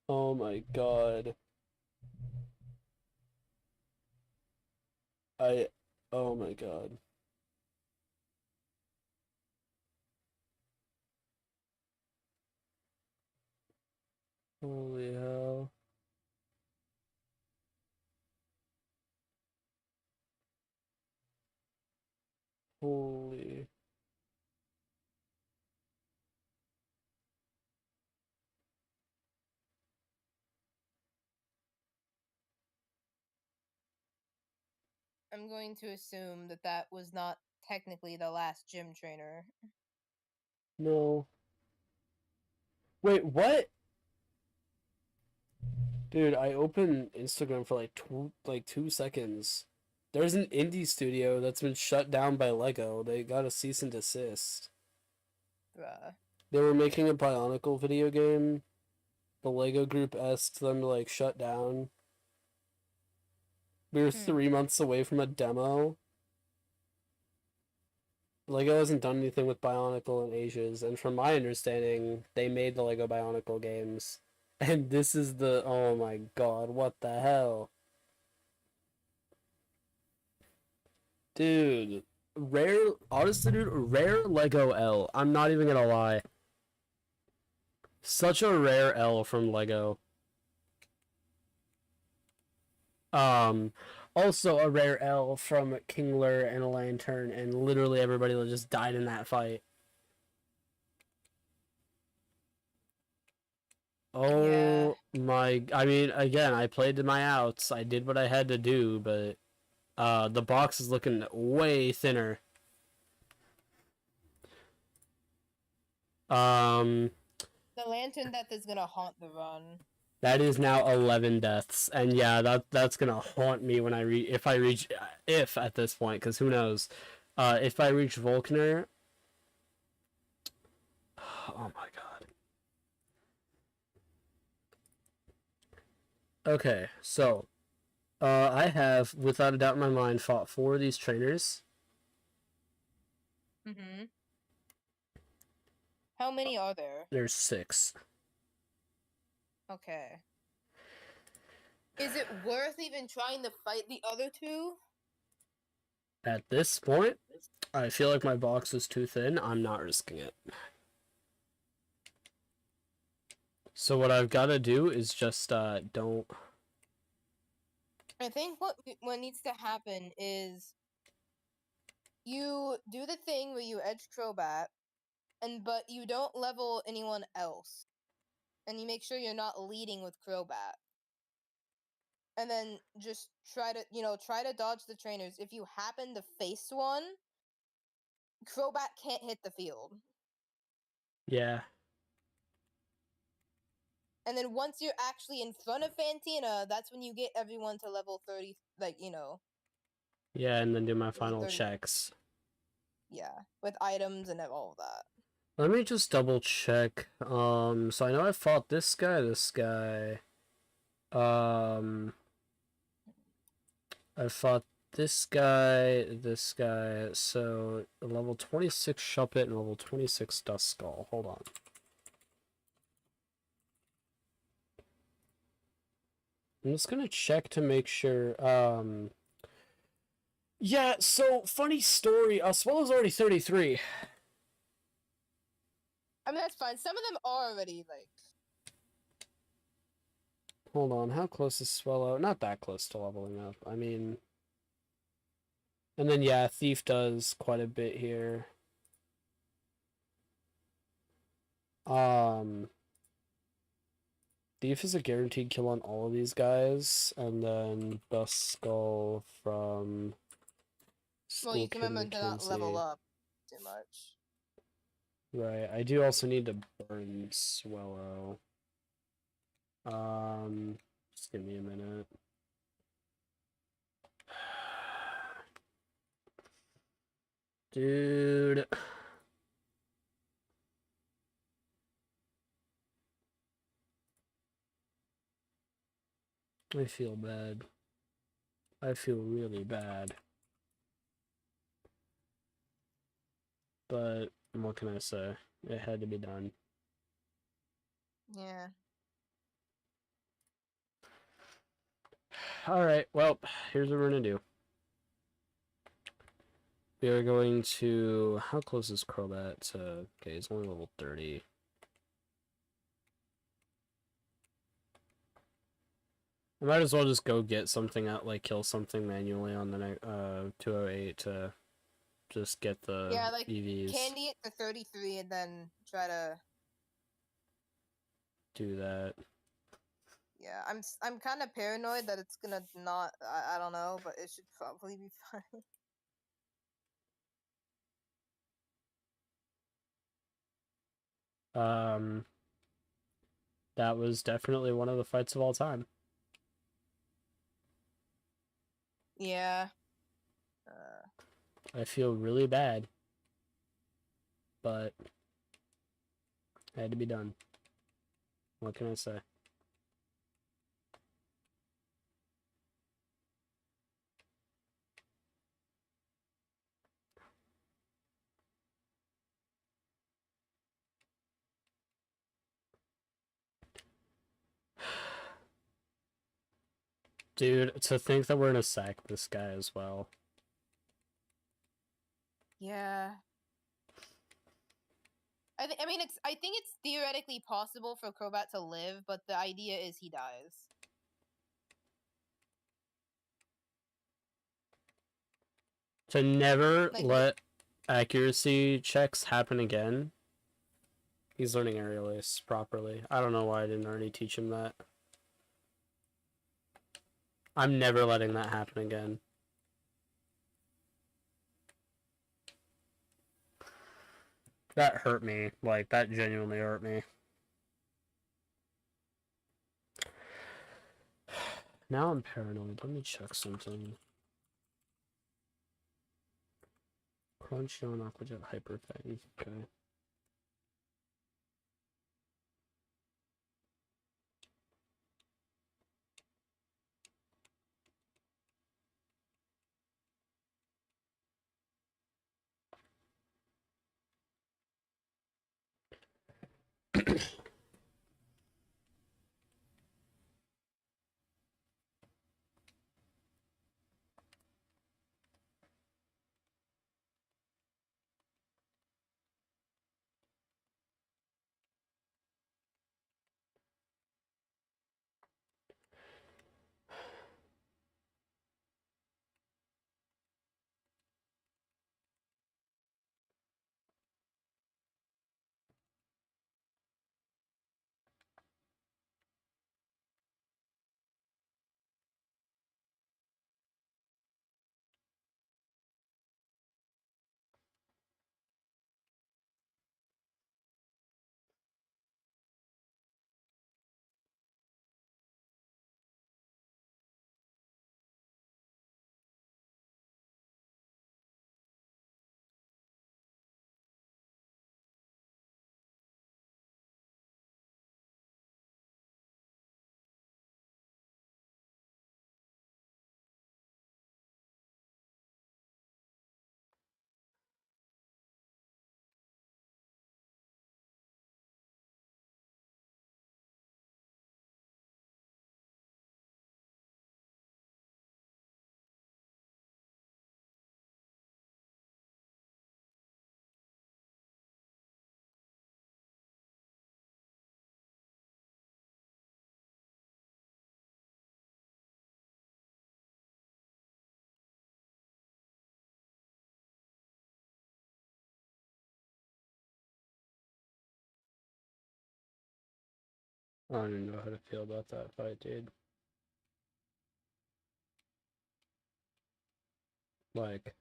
Oh my god. Oh my god. Holy hell. Holy. I'm going to assume that that was not technically the last gym trainer. No. Wait, what? Dude, I opened Instagram for like 2 seconds. There's an indie studio that's been shut down by Lego. They got a cease and desist. Bruh. They were making a Bionicle video game. The Lego group asked them to like shut down. We were 3 months away from a demo. Lego hasn't done anything with Bionicle in ages, and from my understanding, they made the Lego Bionicle games. And this is the... Oh my god, what the hell? Dude, honestly, dude, rare Lego L. I'm not even gonna lie. Such a rare L from Lego. Also a rare L from Kingler and a Lantern, and literally everybody that just died in that fight. Oh my, I mean, again, I played to my outs. I did what I had to do, but the box is looking way thinner. The Lantern Death is gonna haunt the run. That is now 11 deaths, and yeah, that's gonna haunt me when if at this point, because who knows, if I reach Volkner. Oh my god. Okay, so I have, without a doubt in my mind, fought 4 of these trainers. Mm-hmm. How many are there? There's 6. Okay. Is it worth even trying to fight the other 2? At this point, I feel like my box is too thin. I'm not risking it. So what I've got to do is just don't. I think what needs to happen is you do the thing where you edge Crobat, but you don't level anyone else, and you make sure you're not leading with Crobat. And then just try to dodge the trainers. If you happen to face one, Crobat can't hit the field. Yeah. And then once you're actually in front of Fantina, that's when you get everyone to level 30, Yeah, and then do my final 30. checks. Yeah, with items and all of that. Let me just double check. So I know I fought this guy. I fought this guy. So level 26 Shuppet and level 26 Duskull. Hold on. I'm just gonna check to make sure. Yeah, so funny story. Swallow's already 33. I mean, that's fine. Some of them are already, Hold on, how close is Swallow? Not that close to leveling up. I mean... And then, yeah, Thief does quite a bit here. Thief is a guaranteed kill on all of these guys, and then Duskull from well, you can Skullkin remember to not level McKenzie. up too much. Right, I do also need to burn Swallow. Just give me a minute. Dude. I feel bad. I feel really bad. But what can I say? It had to be done. Yeah. Alright, well, here's what we're gonna do. We are going to... How close is Crobat to... Okay, he's only level 30. I might as well just go get something out, like kill something manually on the 208 to just get the EVs. Candy it to 33 and then try to do that. Yeah, I'm kind of paranoid that it's gonna not. I don't know, but it should probably be fine. That was definitely one of the fights of all time. Yeah. I feel really bad, but it had to be done. What can I say? Dude, to think that we're gonna sack this guy as well. Yeah. I think it's theoretically possible for Crobat to live, but the idea is he dies. To never let accuracy checks happen again. He's learning Aerial Ace properly. I don't know why I didn't already teach him that. I'm never letting that happen again. That hurt me. Like, that genuinely hurt me. Now I'm paranoid. Let me check something. Crunch on Aquajet Hyper Fang. Okay. I don't even know how to feel about that fight, dude. Like,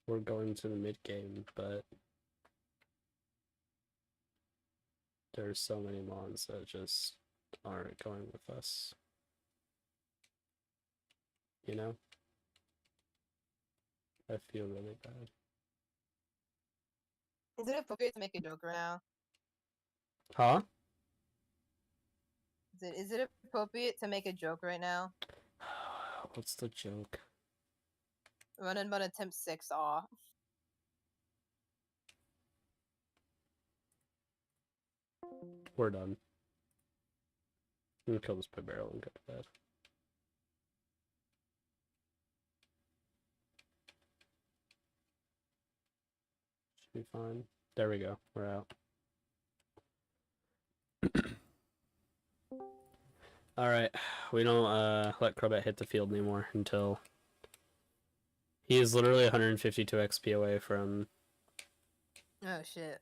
we're going to the mid game, but there's so many mons that just aren't going with us. You know? I feel really bad. Is it appropriate to make a joke right now? Huh? Is it appropriate to make a joke right now? What's the joke? Running but attempt 6 aw. We're done. I'm gonna kill this pit barrel and go to bed. Should be fine. There we go. We're out. Alright. We don't let Crobat hit the field anymore until he is literally 152 XP away from Oh shit.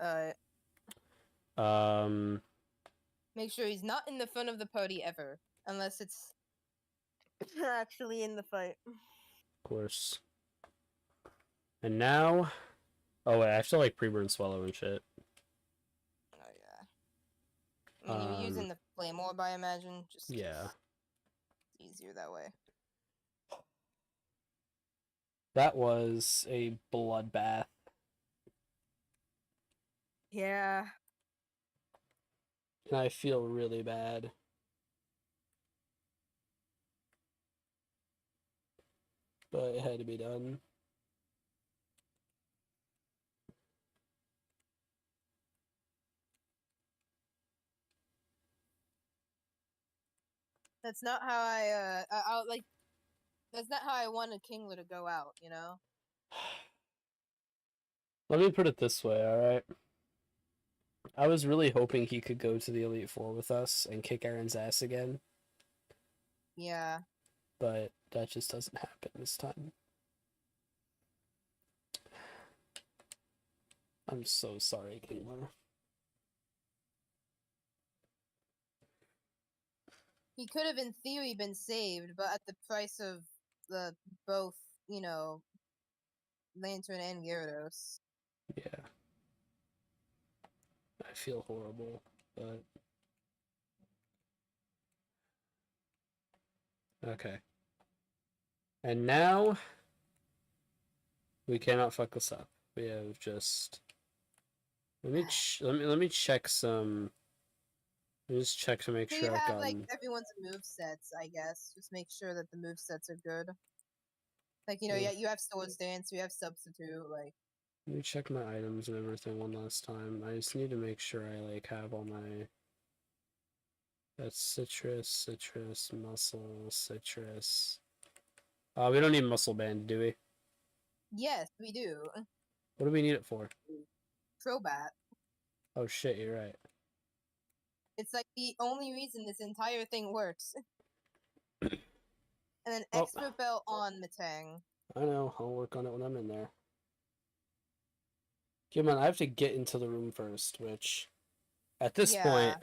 Make sure he's not in the front of the party ever. Unless it's actually in the fight. of course. And now oh wait, I have to like pre-burn swallow and shit. Oh yeah. I mean, you're using the flame orb, I imagine. Just yeah. It's easier that way. That was a bloodbath. Yeah. And I feel really bad. But it had to be done. That's not how I like. That's not how I wanted Kingler to go out. You know. Let me put it this way, alright? I was really hoping he could go to the Elite Four with us and kick Aaron's ass again. Yeah. But that just doesn't happen this time. I'm so sorry, Kingler. He could have, in theory, been saved, but at the price of the both, you know, Lantern and Gyarados. Yeah. I feel horrible, but... Okay. And now... we cannot fuck this up. We have just... Let me check some... Let me just check to make So sure you I've have, gotten... like, everyone's movesets, I guess. Just make sure that the movesets are good. Like, you know, Yeah. you have Swords Dance, you have Substitute, like... Let me check my items and everything one last time. I just need to make sure I, like, have all my... That's citrus, muscle, citrus. We don't need muscle band, do we? Yes, we do. What do we need it for? Crobat. Oh shit, you're right. It's like the only reason this entire thing works. And then Oh. Expert Belt on Metang. I know, I'll work on it when I'm in there. Come on, I have to get into the room first, which... At this point...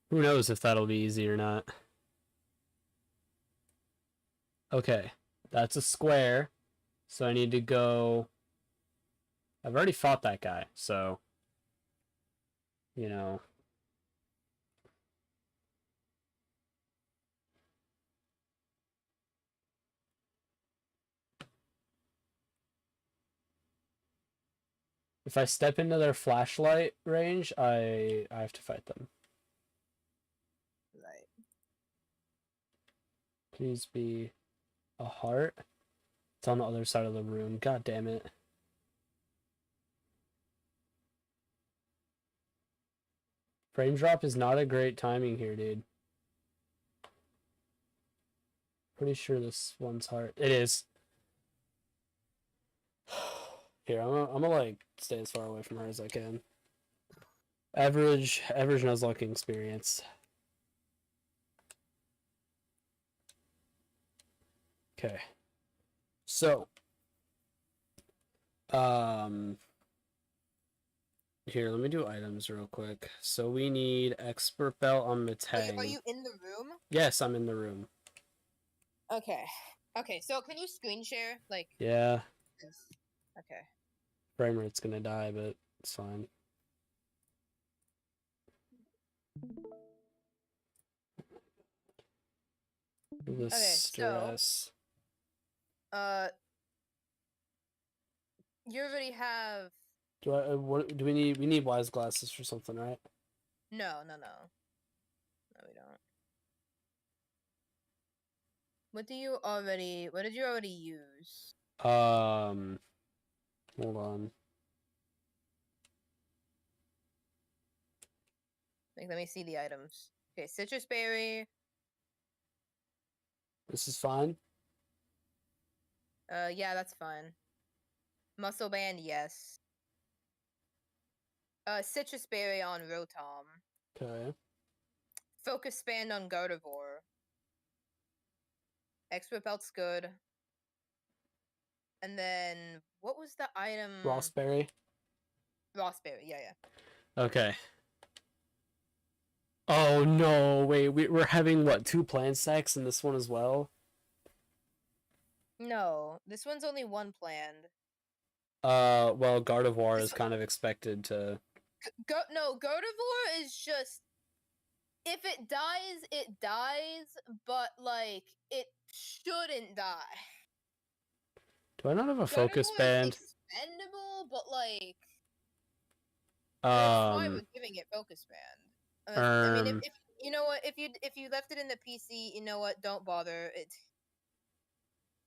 Who knows if that'll be easy or not. Okay, that's a square. So I need to go... I've already fought that guy, so... You know... If I step into their flashlight range, I have to fight them. Right. Please be a heart. It's on the other side of the room. God damn it. Frame drop is not a great timing here, dude. Pretty sure this one's heart. It is. Here, I'm gonna like stay as far away from her as I can. Average Nuzlocke experience. Okay. So, yeah, Here, let me do items real quick. So we need expert belt on Matang. Are you in the room? Yes, I'm in the room. Okay. Okay, so can you screen share? Like, yeah. Okay. Frame rate's gonna die, but it's fine. The stress. So, you already have. What do we need? We need wise glasses for something, right? No, we don't. What did you already use? Hold on. Like, let me see the items. Okay, citrus berry. This is fine. Yeah, that's fine. Muscle band, yes. Citrus berry on Rotom. Okay. Focus band on Gardevoir. Expert belt's good. And then what was the item? Rossberry. Rossberry, yeah. Okay. Oh no! Wait, we're having what, 2 plant stacks in this one as well? No, this one's only one planned. Well, Gardevoir is kind of expected to. Gardevoir is just, if it dies, it dies, but like it shouldn't die. Do I not have a focus band? Expendable, but like that's why we're giving it focus band. I mean, if you know what, if you left it in the PC, you know what, don't bother.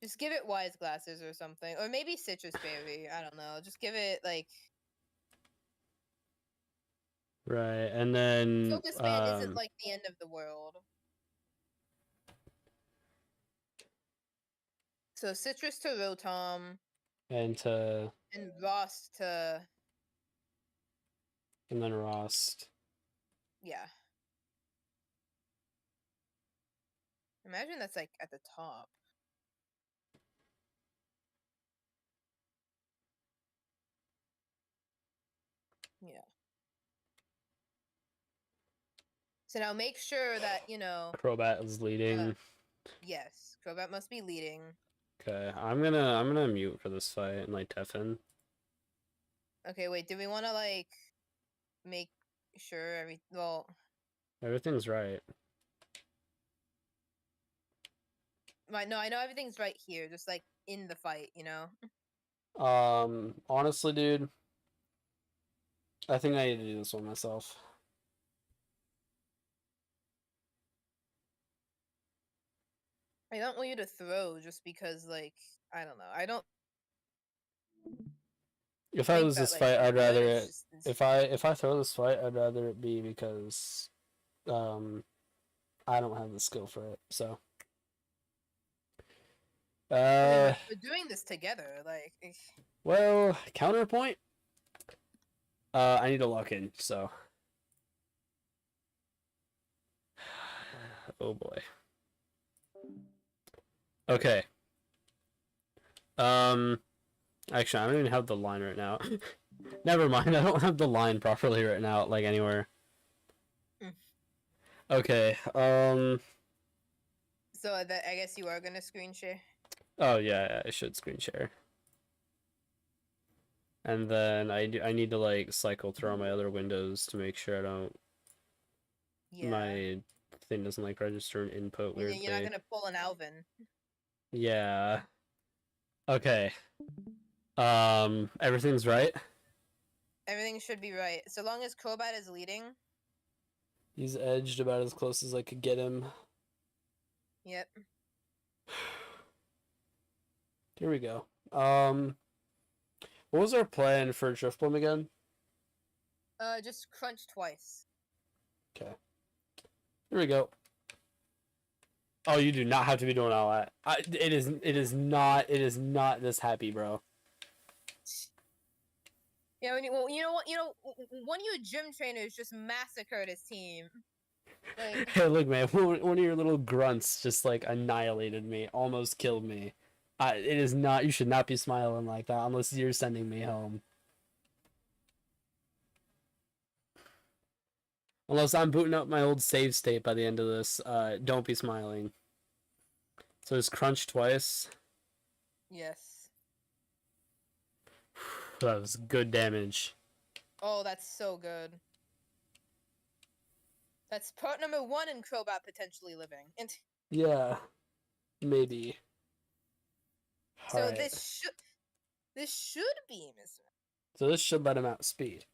Just give it wise glasses or something, or maybe citrus berry. I don't know. Just give it like. Right, and then Focus band isn't like the end of the world. So citrus to Rotom. And Ross to. And then Rost. Yeah. Imagine that's like at the top. Yeah. So now make sure that, you know, Crobat is leading. Yes, Crobat must be leading. Okay, I'm gonna mute for this fight and like deafen. Okay, wait, do we want to like make sure everything's right. Right, no, I know everything's right here, just like in the fight, you know? Honestly, dude, I think I need to do this one myself. I don't want you to throw just because, like, I don't know. I don't. If I lose this fight, I'd rather it. If I throw this fight, I'd rather it be because, I don't have the skill for it. So. We're doing this together, like. Well, counterpoint. I need to lock in, so. Oh boy. Okay. Actually, I don't even have the line right now. Never mind, I don't have the line properly right now, like anywhere. Okay, So I guess you are gonna screen share? Oh yeah, I should screen share. And then I need to like cycle through all my other windows to make sure I don't. Yeah. My thing doesn't like register an input weirdly. You're not gonna pull an Alvin. Yeah. Okay. Everything's right. Everything should be right. So long as Crobat is leading. He's edged about as close as I could get him. Yep. Here we go. What was our plan for Drifblim again? Just crunch twice. Okay. Here we go. Oh, you do not have to be doing all that. It is not this happy, bro. Yeah, you know, one of your gym trainers just massacred his team. Like... Hey, look, man, one of your little grunts just like annihilated me, almost killed me. It is not. You should not be smiling like that unless you're sending me home. Unless I'm booting up my old save state by the end of this. Don't be smiling. So it's crunch twice. Yes. That was good damage. Oh, that's so good. That's part number 1 in Crowbat potentially living. And Yeah. Maybe. so Alright. this should be Mr. So this should let him outspeed.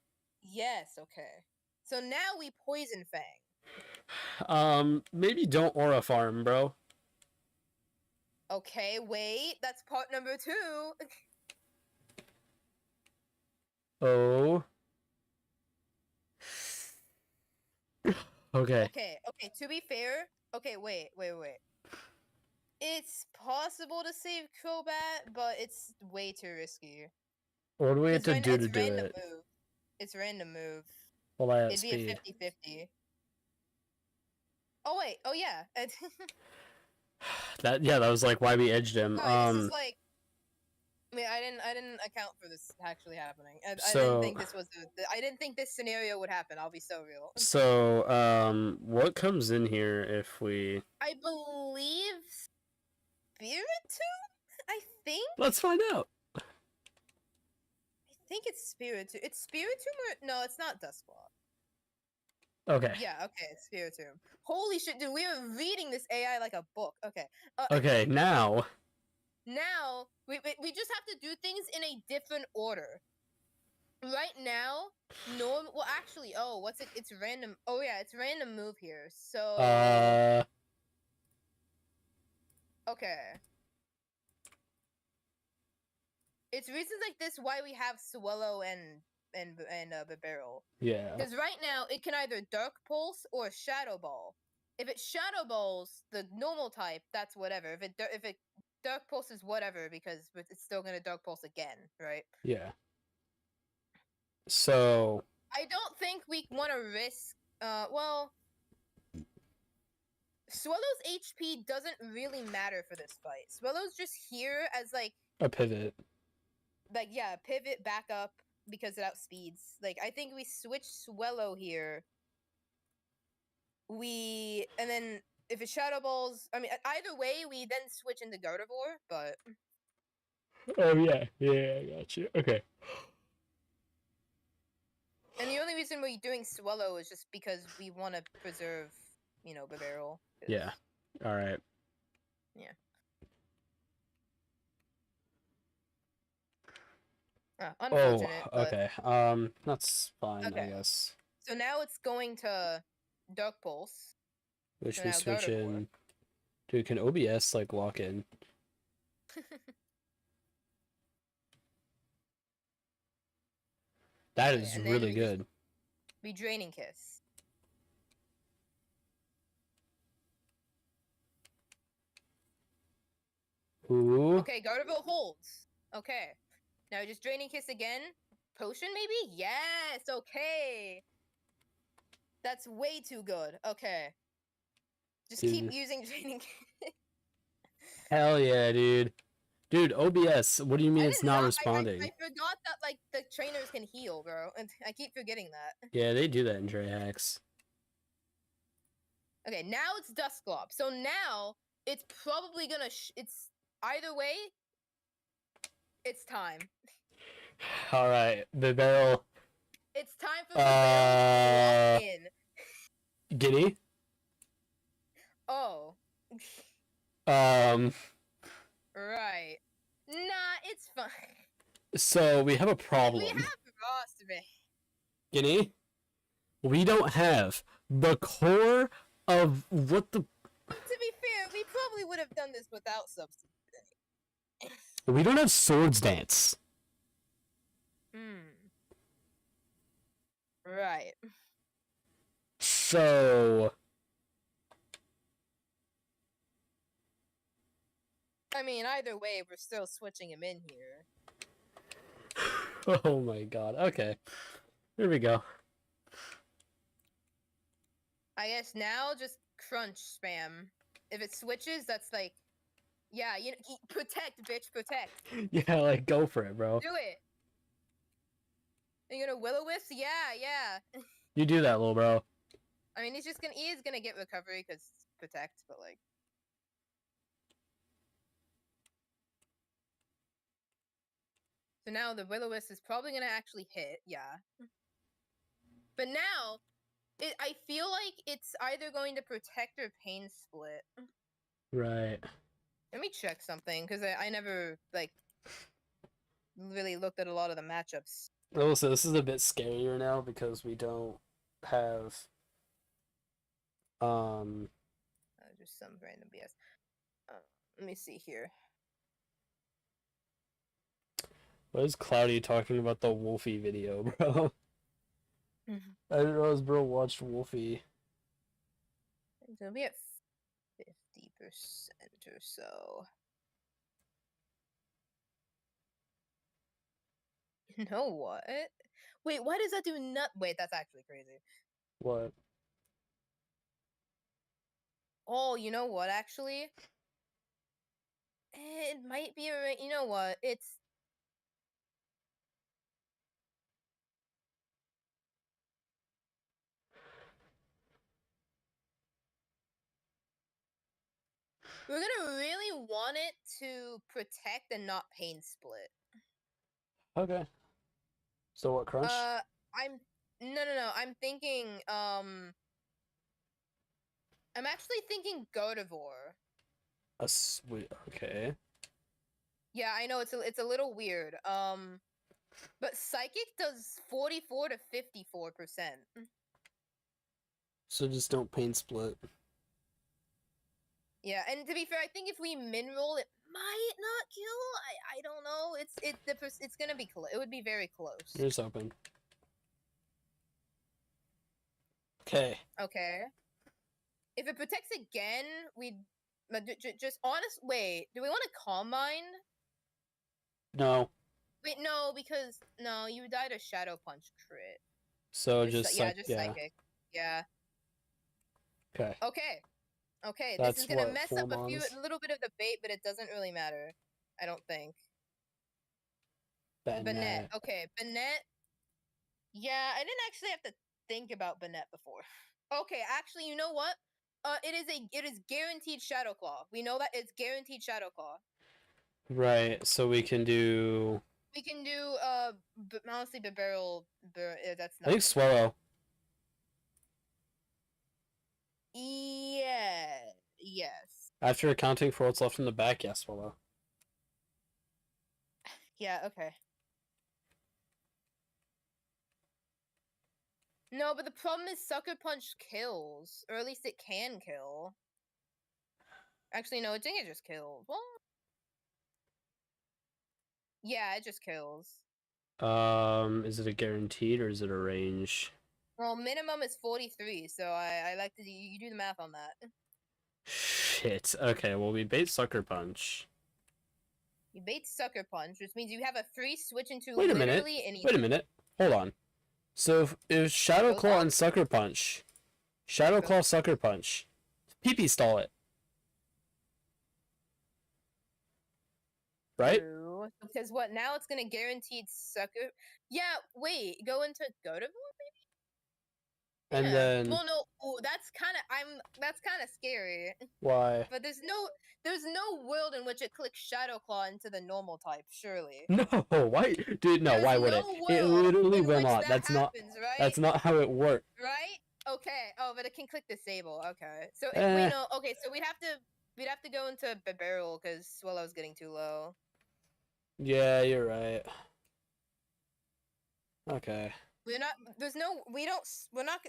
Yes, okay. So now we Poison Fang. Maybe don't Aura Farm, bro. Okay, wait. That's part number 2. Oh. Okay. Okay, to be fair. Okay, wait. It's possible to save Crobat, but it's way too risky. What do we have to do to it's do random it? move. It's random move. Well, I It'd be a 50-50. Oh wait, oh yeah. That was like why we edged him. This is like, I mean, I didn't account for this actually happening. I didn't think this was. I didn't think this scenario would happen. I'll be so real. So, what comes in here if we? I believe Spiritomb. I think. Let's find out. I think it's Spiritomb. It's Spiritomb or no? It's not Dusclaw. Okay. Yeah. Okay. It's Spiritomb. Holy shit, dude! We are reading this AI like a book. Okay. Okay. Now. Now we just have to do things in a different order. Right now, normal. Well, actually, what's it? It's random. Oh yeah, it's random move here. So. Okay. It's reasons like this why we have Swallow and Bibarel. Yeah. Because right now it can either Dark Pulse or Shadow Ball. If it Shadow Balls the normal type, that's whatever. If it Dark Pulse is whatever because it's still gonna Dark Pulse again, right? Yeah. So. I don't think we want to risk. Well, Swallow's HP doesn't really matter for this fight. Swallow's just here as like a pivot. Like yeah, pivot back up because it outspeeds. Like I think we switch Swallow here. And then if it Shadow Balls, I mean either way we then switch into Gardevoir, but. Oh yeah, I got you. Okay. And the only reason we're doing Swallow is just because we want to preserve, Bibarel. Yeah. All right. Yeah. Unfortunate. Oh, okay. That's fine, okay. I guess. So now it's going to Dark Pulse. Which so we switch in. Dude, can OBS like lock in? That is really good. We Draining Kiss. Ooh. Okay, Gardevoir holds. Okay. Now just Draining Kiss again. Potion maybe? Yes, okay. That's way too good. Okay. Just keep using Draining Kiss. Hell yeah, dude. Dude, OBS, what do you mean it's not responding? I forgot that, like, the trainers can heal, bro. And I keep forgetting that. Yeah, they do that in Drahacks. Okay, now it's Dusclops. So now, it's probably gonna... it's... Either way, it's time. Alright, Bibarel. It's time for Bibarel to walk in. Giddy? Oh. Right. Nah, it's fine. So, we have a problem. We have Rostbe. Guinea? We don't have the core of what the... To be fair, we probably would have done this without substitute. We don't have Swords Dance. Right. So... I mean, either way, we're still switching him in here. Oh my god, okay. Here we go. I guess now, just crunch spam. If it switches, that's like... Yeah, protect, bitch, protect. Yeah, like, go for it, bro. Do it. Are you gonna Will-O-Wisp? Yeah. You do that, little bro. I mean, he is gonna get recovery because protect, but like. So now the Will-O-Wisp is probably gonna actually hit, yeah. But now, I feel like it's either going to protect or pain split. Right. Let me check something because I never like really looked at a lot of the matchups. Also, this is a bit scarier now because we don't have Just some random BS. Let me see here. what is Cloudy talking about the Wolfie video, bro? I didn't realize bro watched Wolfie. It's gonna be at 50% or so. You know what? Wait, why does that do not? Wait, that's actually crazy. What? Oh, you know what? Actually, it might be a. You know what? It's. We're gonna really want it to protect and not pain split. Okay. So what, crunch? I'm no. I'm thinking. I'm actually thinking Gardevoir. A sweet. Okay. Yeah, I know it's a little weird. But Psychic does 44 to 54%. So just don't pain split. Yeah, and to be fair, I think if we min roll, it might not kill. I don't know. It's gonna be close. It would be very close. Here's open. Okay. Okay. If it protects again, we just honest. Wait, do we want to Calm Mind? No. Wait, no, because no, you died a Shadow Punch crit. So just yeah, like just yeah. Psychic. Yeah. Okay. Okay. Okay, this That's is gonna what, mess 4 up a mons? little bit of the bait, but it doesn't really matter. I don't think. Bennett. Okay, Bennett. Yeah, I didn't actually have to think about Bennett before. Okay, actually, you know what? It is guaranteed Shadow Claw. We know that it's guaranteed Shadow Claw. Right. So we can do. We can do honestly, Barrel. That's not. I think Swallow. Yeah. Yes. After accounting for what's left in the back, yes, Swallow. Yeah. Okay. No, but the problem is Sucker Punch kills, or at least it can kill. Actually, no, I think it just kills. Well, yeah, it just kills. Is it a guaranteed or is it a range? Well, minimum is 43, so I like to you do the math on that. Shit. Okay, well we bait Sucker Punch. You bait Sucker Punch, which means you have a free switch into Wait a minute. literally anything. Wait a minute. Hold on. So if Shadow Claw and Sucker Punch, Shadow Claw, Sucker Punch, PP stall it. Right? Because what now? It's gonna guaranteed Sucker. Yeah, wait. Go into Gardevoir maybe. And Yeah. then. Well, no. Ooh, that's kind of scary. Why? But there's no world in which it clicks Shadow Claw into the normal type. Surely. No, why, dude? No, There's why would no it? world It literally in will which not. that That's happens, not. right? That's not how it works. Right? Okay. Oh, but it can click disable. Okay. So Eh. we know. Okay, so we'd have to go into barrel because Swallow's getting too low. Yeah, you're right. Okay. We're not. There's no. We don't. We're not.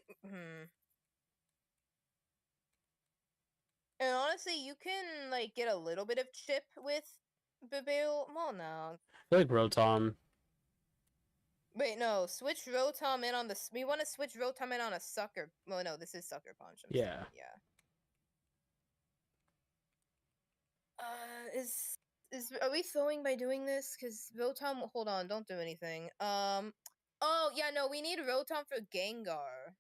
And honestly, you can like get a little bit of chip with Babel. Well, no. I feel like Rotom. Wait, no. Switch Rotom in on the. We want to switch Rotom in on a Sucker. Well, no, this is Sucker Punch. Yeah. Yeah. Are we throwing by doing this? Because Rotom. Hold on. Don't do anything. Oh yeah, no. We need Rotom for Gengar.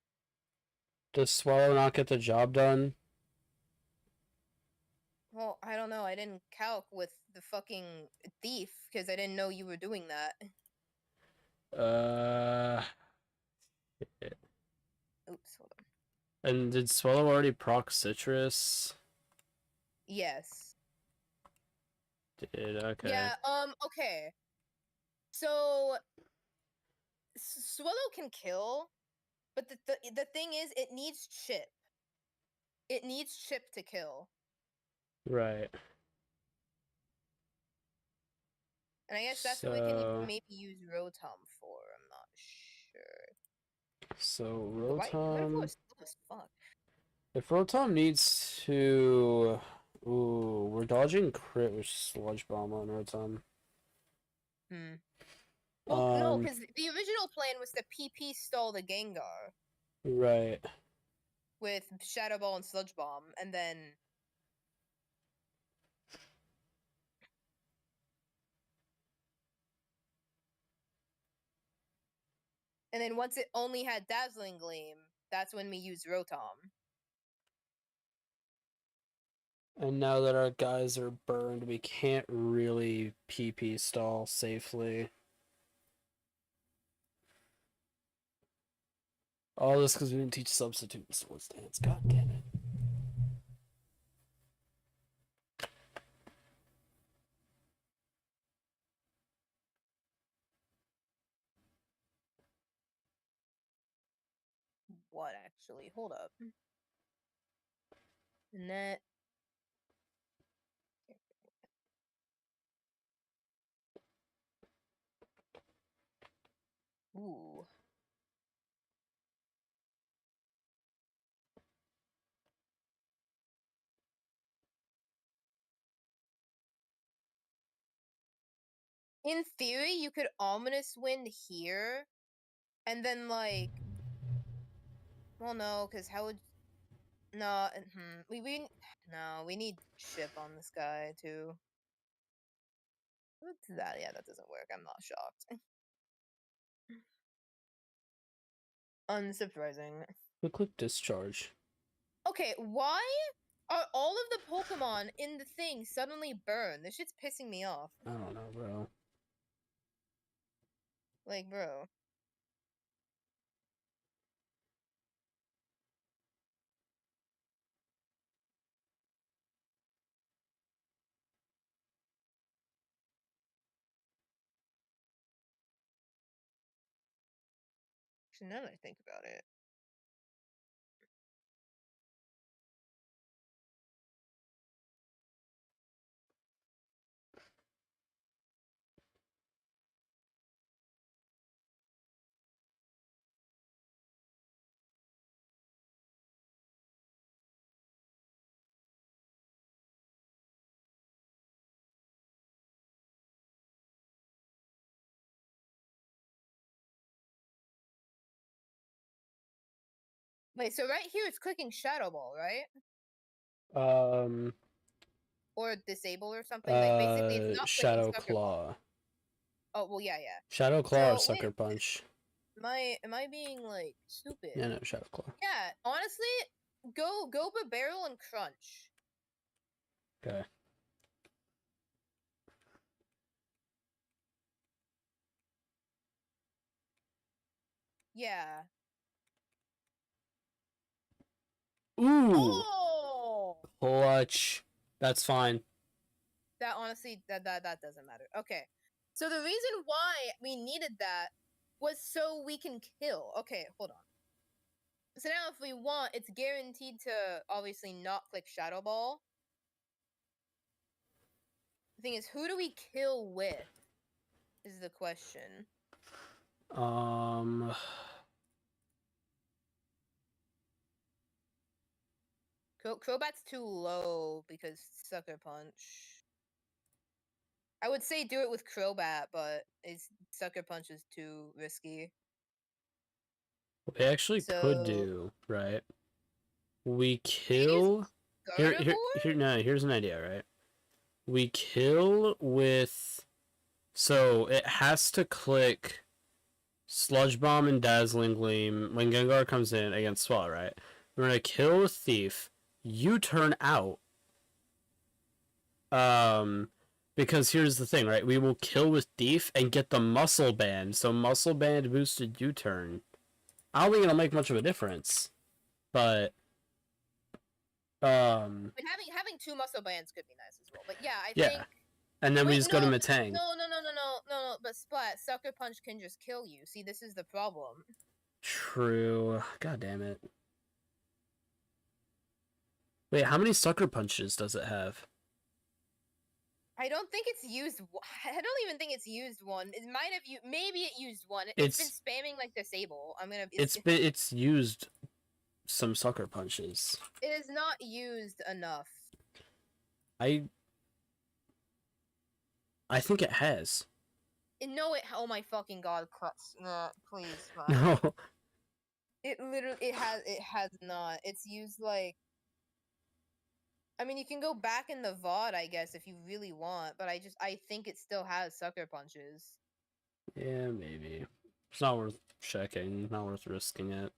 Does Swallow not get the job done? Well, I don't know. I didn't calc with the fucking thief because I didn't know you were doing that. Shit. Oops, hold on. And did Swallow already proc Citrus? Yes. Did, okay. Yeah, okay. So Swallow can kill, but the thing is it needs chip. It needs chip to kill. Right. And I guess that's what we can maybe use Rotom for. I'm not sure. So Why Rotom. is slow as fuck? If Rotom needs to, ooh, we're dodging crit with Sludge Bomb on Rotom. Well, no, because the original plan was to PP stall the Gengar. Right. With Shadow Ball and Sludge Bomb, and then once it only had Dazzling Gleam, that's when we used Rotom. And now that our guys are burned, we can't really PP stall safely. All this because we didn't teach Substitute and Swords Dance. God damn it. What actually? Hold up. Net. Ooh. In theory, you could Ominous Wind here, and then like, well, no, because how would no? We need chip on this guy too. What's that? Yeah, that doesn't work. I'm not shocked. Unsurprising. Click Discharge. Okay, why are all of the Pokemon in the thing suddenly burn? This shit's pissing me off. I don't know, bro. Like, bro. Actually, now that I think about it. Wait, so right here it's clicking Shadow Ball, right? Or Disable or something. Like, basically, it's not clicking Shadow Sucker Ball. Claw. Oh, well, yeah. Shadow Claw So, or Sucker Punch? Am I being, like, stupid? Yeah, no, Shadow Claw. Yeah, honestly, go Barrel and Crunch. Okay. Yeah. Ooh! Oh! Clutch. That's fine. That honestly, that doesn't matter. Okay. So the reason why we needed that was so we can kill. Okay, hold on. So now if we want, it's guaranteed to obviously not click Shadow Ball. The thing is, who do we kill with? Is the question. Crobat's too low because Sucker Punch. I would say do it with Crobat, but Sucker Punch is too risky. We actually could do, right? We kill. Here's an idea, right? We kill with. So it has to click Sludge Bomb and Dazzling Gleam when Gengar comes in against Swallow, right? We're gonna kill with Thief. You turn out. Because here's the thing, right? We will kill with Thief and get the Muscle Band. So Muscle Band boosted U-turn. I don't think it'll make much of a difference. But I mean, having 2 muscle bands could be nice as well. But yeah, I yeah. think. And then we Wait, just no, go to Matang. no. But Splat, Sucker Punch can just kill you. See, this is the problem. True. God damn it. Wait, how many sucker punches does it have? I don't think it's used. I don't even think it's used one. It might have used. Maybe it used one. It's been spamming like disable. I'm gonna. It's used some sucker punches. It is not used enough. I think it has. No, it. Oh my fucking god, cuts. Please. No. It literally. It has. It has not. It's used like. I mean, you can go back in the VOD, I guess, if you really want. But I think it still has sucker punches. Yeah, maybe. It's not worth checking. Not worth risking it.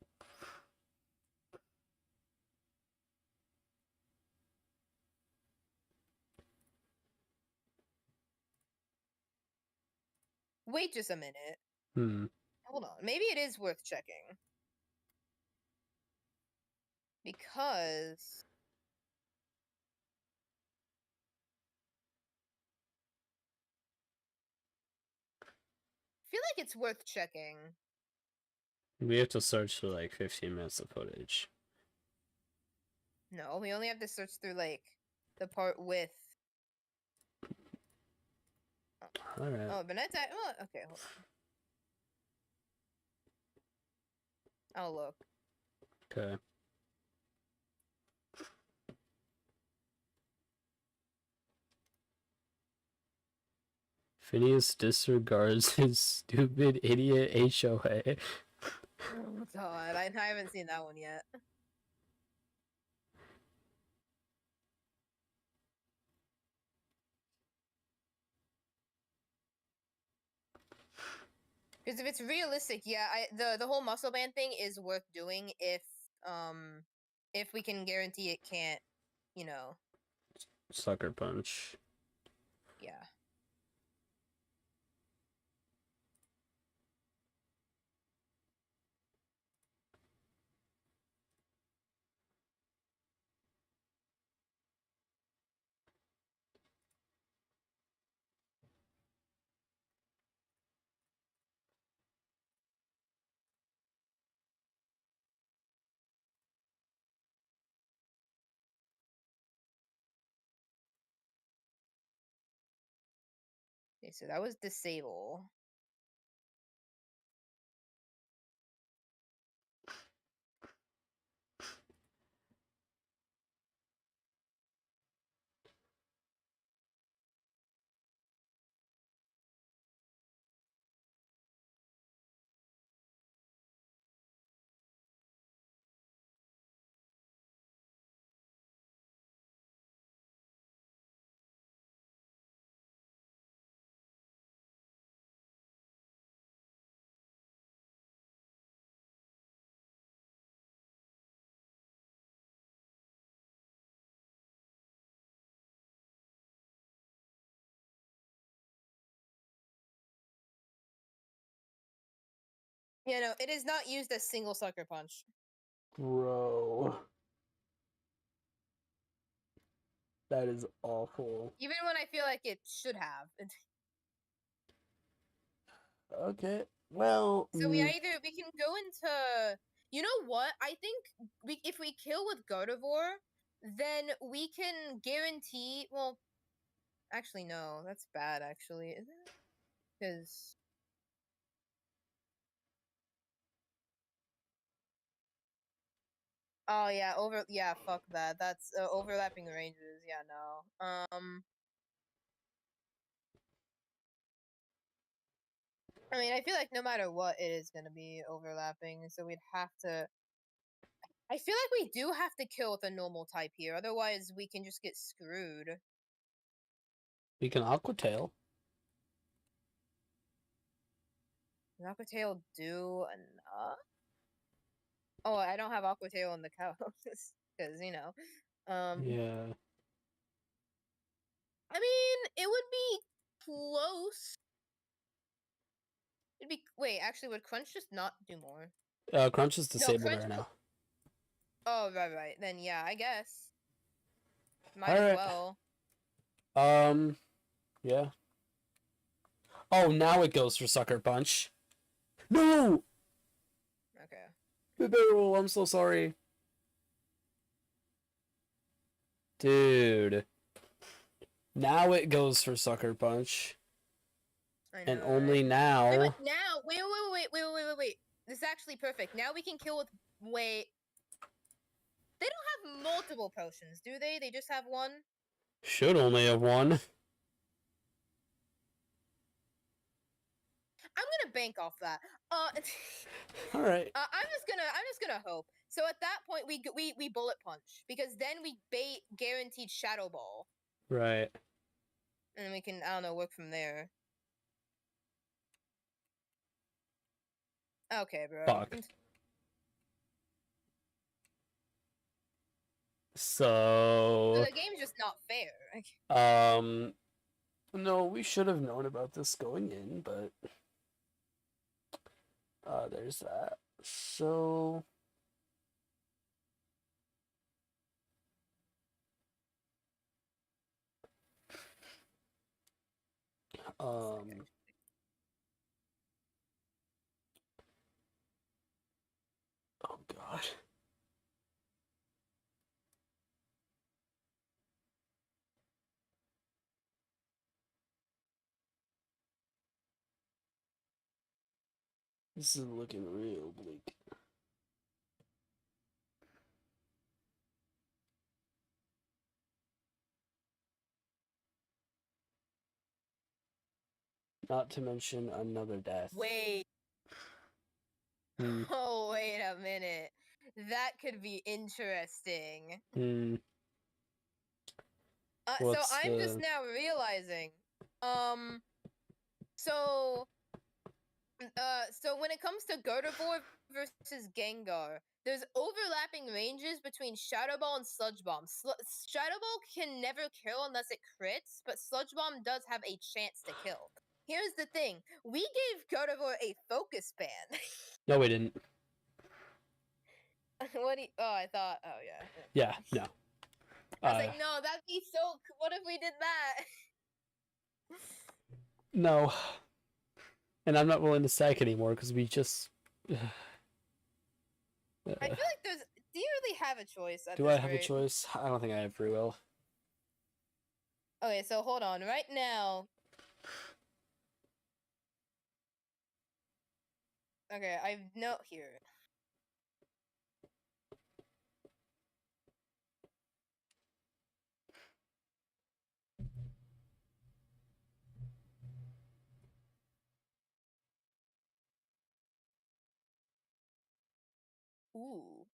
Wait just a minute. Hmm. Hold on. Maybe it is worth checking. Because. I feel like it's worth checking. We have to search for like 15 minutes of footage. No, we only have to search through like the part with. Alright. Oh, but that's okay. Hold on. I'll look. Okay. Phineas disregards his stupid idiot HOA. Oh god, I haven't seen that one yet. Because if it's realistic, yeah, the whole muscle band thing is worth doing if we can guarantee it can't, you know. Sucker punch. Yeah. Okay, so that was disable. Yeah, no, it is not used as single sucker punch. Bro. That is awful. Even when I feel like it should have. Okay. Well. So we can go into, you know what? I think if we kill with Gardevoir, then we can guarantee. Well, actually, no, that's bad. Actually, is it? Because oh yeah, fuck that. That's overlapping ranges. Yeah, no. I mean, I feel like no matter what, it is gonna be overlapping. So we'd have to. I feel like we do have to kill with a normal type here, otherwise we can just get screwed. We can Aqua Tail. Does Aqua Tail do enough? Oh, I don't have Aqua Tail in the cow because you know. Yeah. I mean, it would be close. It'd be wait. Actually, would Crunch just not do more? Crunch is disabled right now. Oh, right. Then yeah, I guess. Might as Alright. well. Yeah. Oh, now it goes for Sucker Punch. No! Okay. The barrel, I'm so sorry. Dude. Now it goes for Sucker Punch. I know, And only right? now. Now, wait. This is actually perfect. Now we can kill with, wait. They don't have multiple potions, do they? They just have one? Should only have one. I'm gonna bank off that. Alright. I'm just gonna hope. So at that point, we bullet punch because then we bait guaranteed shadow ball, Right. and we can, I don't know, work from there. Okay, bro. Fuck. So The game's just not fair. no, we should have known about this going in, but there's that. So oh god. This is looking real bleak. Not to mention another death. Wait. Hmm. Oh, wait a minute. That could be interesting. Hmm. So I'm just now realizing. So when it comes to Gardevoir versus Gengar, there's overlapping ranges between Shadow Ball and Sludge Bomb. Shadow Ball can never kill unless it crits, but Sludge Bomb does have a chance to kill. Here's the thing: we gave Gardevoir a focus ban. No, we didn't. What do you, oh, I thought, oh yeah. Yeah, no. I was like, no, that'd be so, what if we did that? No. And I'm not willing to sack anymore because we just. I feel like there's. Do you really have a choice? Do I have a choice? I don't think I have free will. Okay, so hold on. Right now. Okay, I note here. Ooh.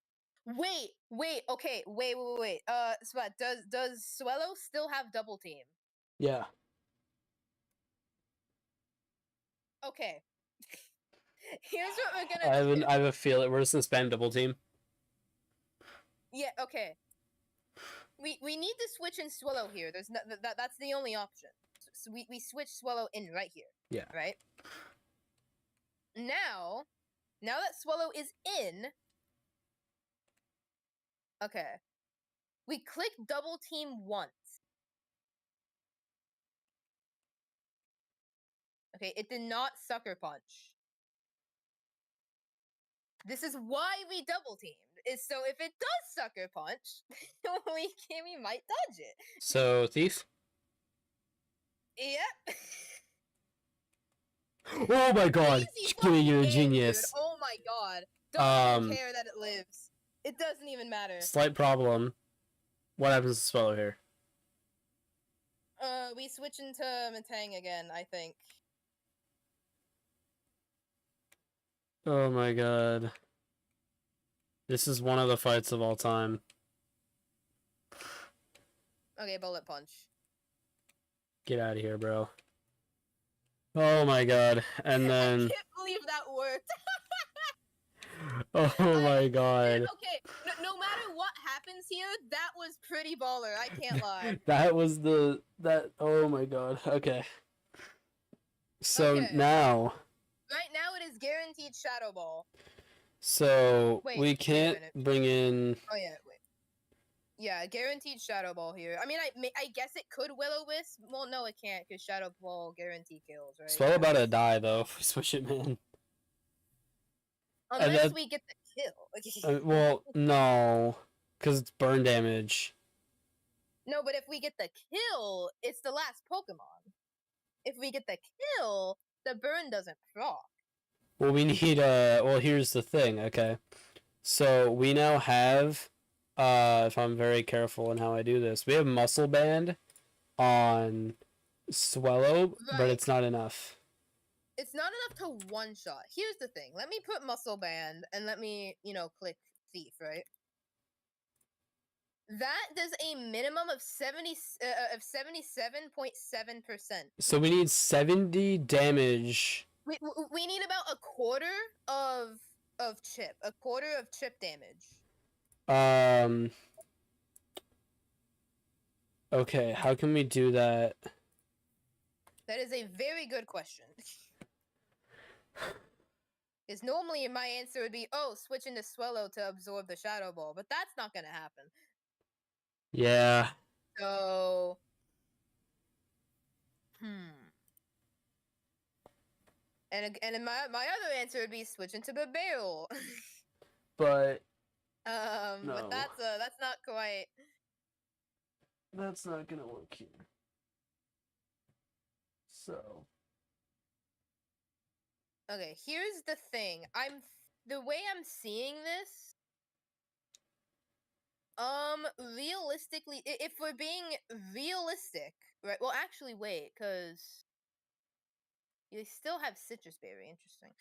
Wait. Okay, wait. Spot. Does Swellow still have double team? Yeah. Okay. Here's what we're gonna do. I have a feeling we're just gonna spam double team. Yeah. Okay. We need to switch in Swellow here. There's no, that's the only option. So we switch Swellow in right here. Yeah. Right. Now that Swellow is in. Okay. We click double team once. Okay, it did not sucker punch. This is why we double teamed. Is so if it does sucker punch, we might dodge it. So thief. Yep. Oh my god! Jimmy, you're a Game, genius. dude. Oh my god! Don't even care that it lives. It doesn't even matter. Slight problem. What happens to Swallow here? We switch into Metang again, I think. Oh my god. This is one of the fights of all time. Okay, bullet punch. Get out of here, bro. Oh my god. And then. I can't believe that worked. Oh my god. Okay, no matter what happens here, that was pretty baller. I can't lie. That was oh my god. Okay. So now. Right now it is guaranteed Shadow Ball. So Wait, we wait a can't minute. bring in. Oh yeah, wait. Yeah, guaranteed Shadow Ball here. I mean, I guess it could Will-O-Wisp. Well, no, it can't because Shadow Ball guarantee kills, right? Swell about to die though if we switch it, man. And Unless that, we get the kill. well, no, because it's burn damage. No, but if we get the kill, it's the last Pokemon. If we get the kill, the burn doesn't proc. Well, we need well, here's the thing, okay? So we now have if I'm very careful in how I do this, we have Muscle Band on Swellow, but Right. it's not enough. It's not enough to one-shot. Here's the thing. Let me put Muscle Band and let me, click Thief, right? That does a minimum of 77.7%. So we need 70 damage. We need about a quarter of chip. A quarter of chip damage. Okay, how can we do that? That is a very good question. Because normally my answer would be, oh, switch into Swellow to absorb the Shadow Ball, but that's not gonna happen. Yeah. So, and my other answer would be switch into the barrel. But but no. that's not quite. That's not gonna work here. So. Okay, here's the thing. The way I'm seeing this. Realistically, if we're being realistic, right? Well, actually, wait, because you still have Citrus Berry. Interesting.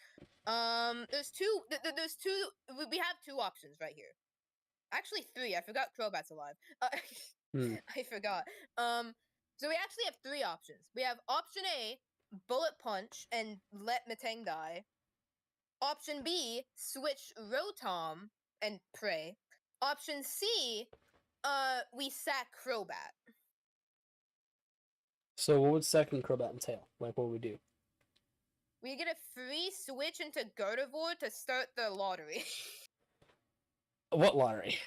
There's two. There's two. We have two options right here. Actually, three. I forgot Crobat's alive. I forgot. So we actually have three options. We have option A, Bullet Punch and let Metang die. Option B, switch Rotom and pray. Option C, we sack Crobat. So what would second Crobat entail? Like, what would we do? We get a free switch into Gardevoir to start the lottery. What lottery?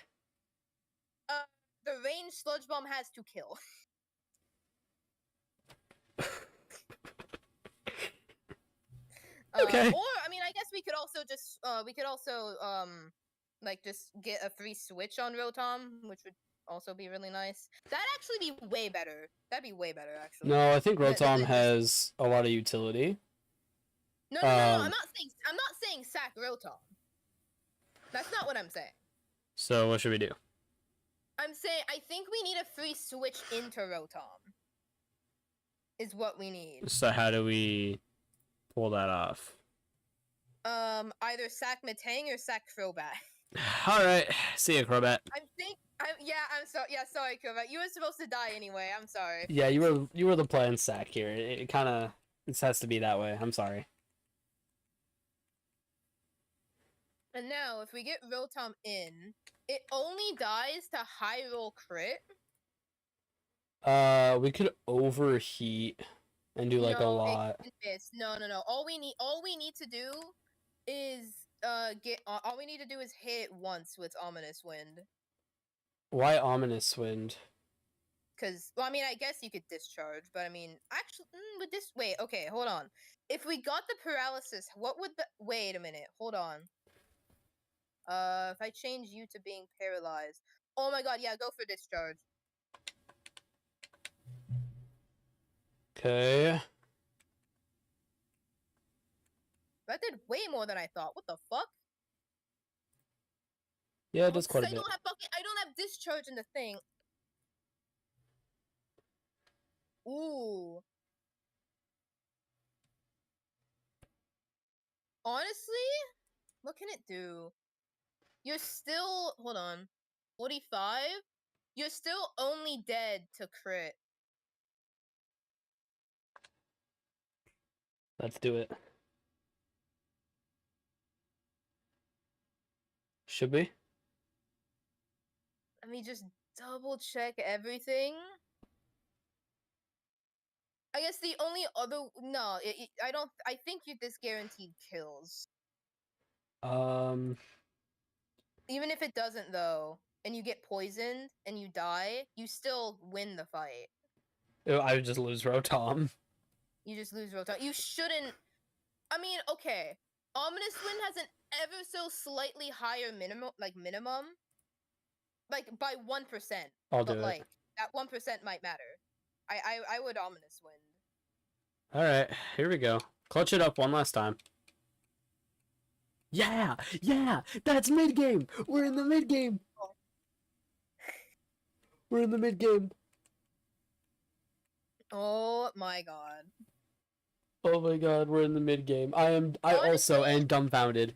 The range Sludge Bomb has to kill. Okay. Or I mean, I guess we could also just like just get a free switch on Rotom, which would also be really nice. That'd actually be way better. That'd be way better, actually. No, I think Rotom has a lot of utility. No. I'm not saying sack Rotom. That's not what I'm saying. So what should we do? I'm saying I think we need a free switch into Rotom. Is what we need. So how do we pull that off? Either sack Metang or sack Crobat. All right, see ya, Crobat. Sorry, Crobat. You were supposed to die anyway. I'm sorry. Yeah, you were the playing sack here. It kind of has to be that way. I'm sorry. And now, if we get Rotom in, it only dies to high roll crit. We could overheat and do like a lot. No. All we need to do is all we need to do is hit it once with Ominous Wind. Why Ominous Wind? Because, well, I mean, I guess you could discharge, but I mean, actually, with this, wait, okay, hold on. If we got the paralysis, what would the, wait a minute, hold on. If I change you to being paralyzed, oh my god, yeah, go for discharge. Okay. That did way more than I thought. What the fuck? Yeah, it does quite a bit. I don't have discharge in the thing. Ooh. Honestly, what can it do? You're still, hold on, 45? You're still only dead to crit. Let's do it. Should we? Let me just double check everything. I guess the only other, no, I think this guaranteed kills. Even if it doesn't, though, and you get poisoned and you die, you still win the fight. I would just lose Rotom. You just lose Rotom. You shouldn't. I mean, okay. Ominous Wind has an ever so slightly higher minimum, like by 1%. I'll But do it. like that 1% might matter. I would Ominous Wind. All right, here we go. Clutch it up one last time. Yeah, that's mid game. We're in the mid game. We're in the mid game. Oh my god. Oh my god, we're in the mid game. I also am dumbfounded.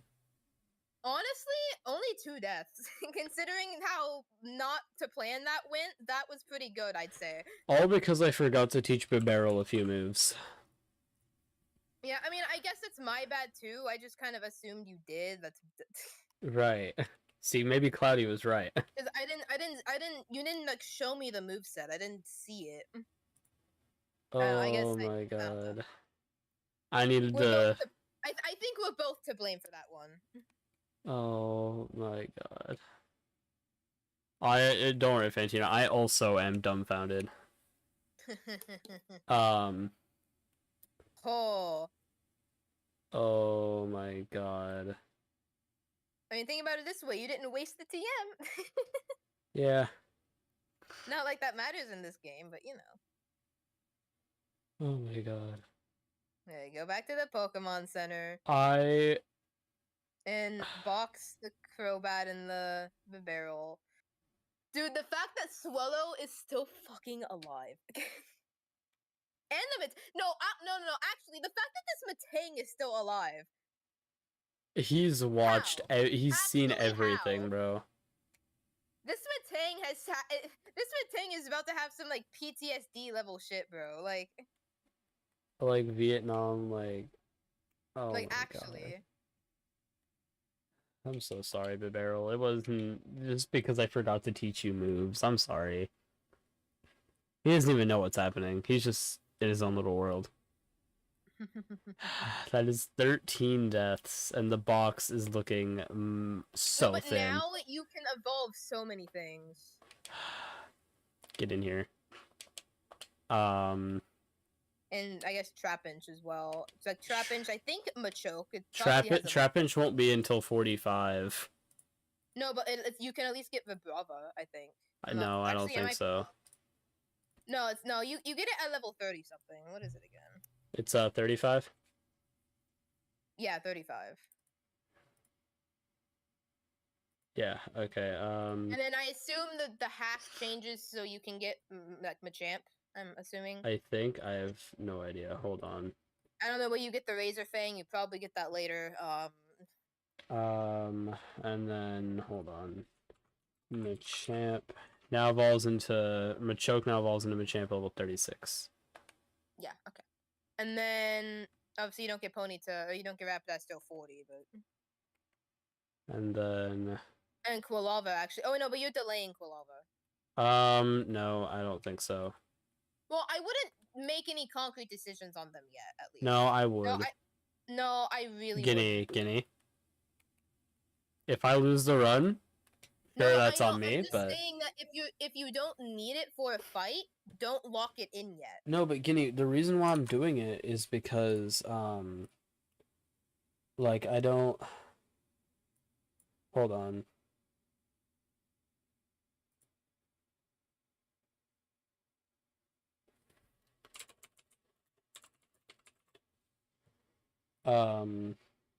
Honestly, only 2 deaths. Considering how not to plan that went, that was pretty good, I'd say. All because I forgot to teach Barrel a few moves. Yeah, I mean, I guess it's my bad too. I just kind of assumed you did. That's right. See, maybe Cloudy was right. Cause you didn't like show me the moveset. I didn't see it. I guess my god. I I needed to... I think we're both to blame for that one. Oh my god. Don't worry, Fantina. I also am dumbfounded. Oh. Oh my god. I mean, think about it this way: you didn't waste the TM. Yeah. Not like that matters in this game, but you know. Oh my god. Okay, go back to the Pokemon Center. And box the Crobat in the barrel. Dude, the fact that Swallow is still fucking alive. And the no, actually, the fact that this Matang is still alive. He's watched. He's seen everything, how? bro. This Matang is about to have some like PTSD level shit, bro. Like Vietnam, like. Oh like my actually. God. I'm so sorry, Barrel. It wasn't just because I forgot to teach you moves. I'm sorry. He doesn't even know what's happening. He's just in his own little world. That is 13 deaths, and the box is looking so but thin. Now you can evolve so many things. Get in here. And I guess Trapinch as well. It's like Trapinch, I think Machoke. Trapinch won't be until 45. No, but you can at least get Vibrava, I think. No, I don't think so. No, you get it at level 30 something. What is it again? It's 35? Yeah, 35. Yeah, okay. And then I assume that the hack changes so you can get like Machamp, I'm assuming. I think. I have no idea. Hold on. I don't know, but you get the Razor Fang, you probably get that later. And then hold on. Machamp now evolves into Machoke Machamp level 36. Yeah, okay. And then obviously you don't get Ponyta, or you don't get Rapidash till 40, but and then Quilava actually. Oh no, but you're delaying Quilava. No, I don't think so. Well, I wouldn't make any concrete decisions on them yet, at least. No, I would. No, I really would. Guinea. If I lose the run, sure, that's on me. I'm just but saying that if you don't need it for a fight, don't lock it in yet. No, but Guinea, the reason why I'm doing it is because like I don't. Hold on.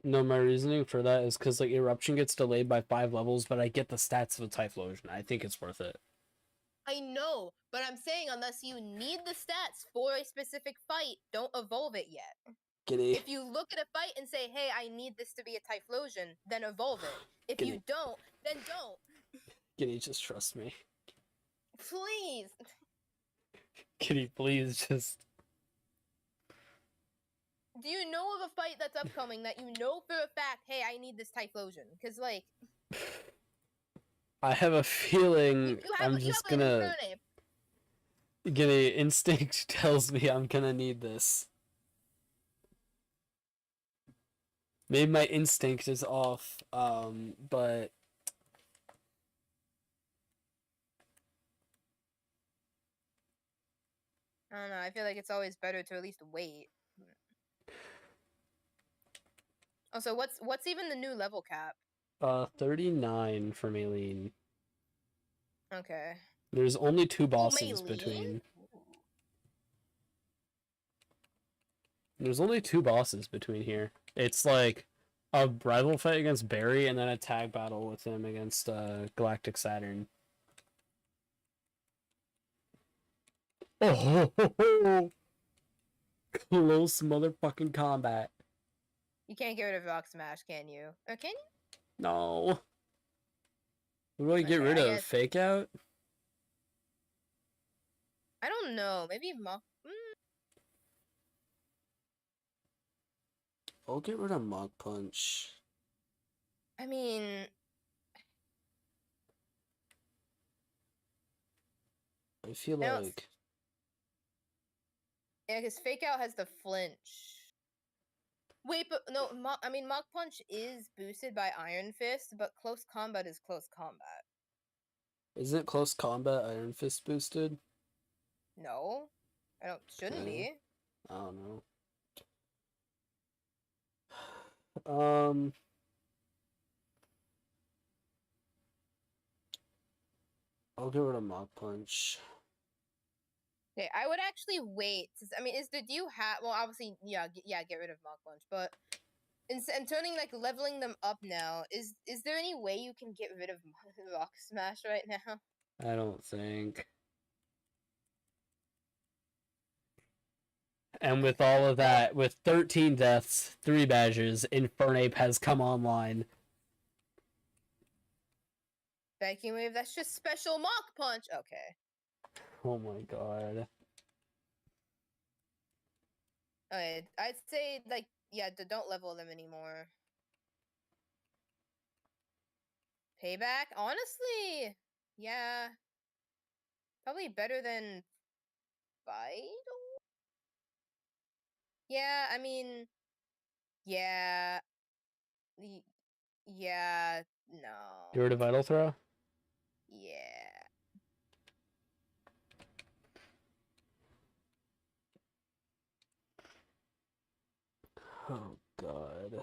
No, my reasoning for that is because like Eruption gets delayed by 5 levels, but I get the stats of a Typhlosion. I think it's worth it. I know, but I'm saying unless you need the stats for a specific fight, don't evolve it yet. Guinea. If you look at a fight and say, hey, I need this to be a Typhlosion, then evolve it. If you don't, then don't. Guinea, just trust me. Please. Guinea, please just... Do you know of a fight that's upcoming that you know for a fact, hey, I need this Typhlosion? Because, like... I have a feeling I'm just gonna... Guinea, instinct tells me I'm gonna need this. Maybe my instinct is off, but I don't know. I feel like it's always better to at least wait. Also, what's even the new level cap? 39 for Maylene. Okay. There's only 2 Oh, bosses Maylene? between. Ooh. There's only 2 bosses between here. It's like a rival fight against Barry and then a tag battle with him against Galactic Saturn. Oh, ho, ho, ho. Close motherfucking combat. You can't get rid of Rock Smash, can you? Or can you? No. What do I get Okay, rid I of? guess. Fake out? I don't know. Maybe I'll get rid of Mach Punch. I mean, I feel I don't. like Yeah, because Fake Out has the flinch. Wait, but no. I mean, Mach Punch is boosted by Iron Fist, but close combat is close combat. isn't close combat Iron Fist boosted? No, I don't. Shouldn't be. I don't know. Um, I'll get rid of Mach Punch. Okay, I would actually wait. I mean, do you have? Well, obviously, yeah, get rid of Mach Punch, but and turning like leveling them up now. Is there any way you can get rid of Rock Smash right now? I don't think. And with all of that, with 13 deaths, 3 badges, Infernape has come online. Vacuum Wave. That's just special Mach Punch. Okay. Oh my god. Okay, I'd say like yeah, don't level them anymore. Payback, honestly, yeah, probably better than Vital. Yeah, I mean, yeah, yeah, Get no, rid of Vital Throw? yeah. Oh god.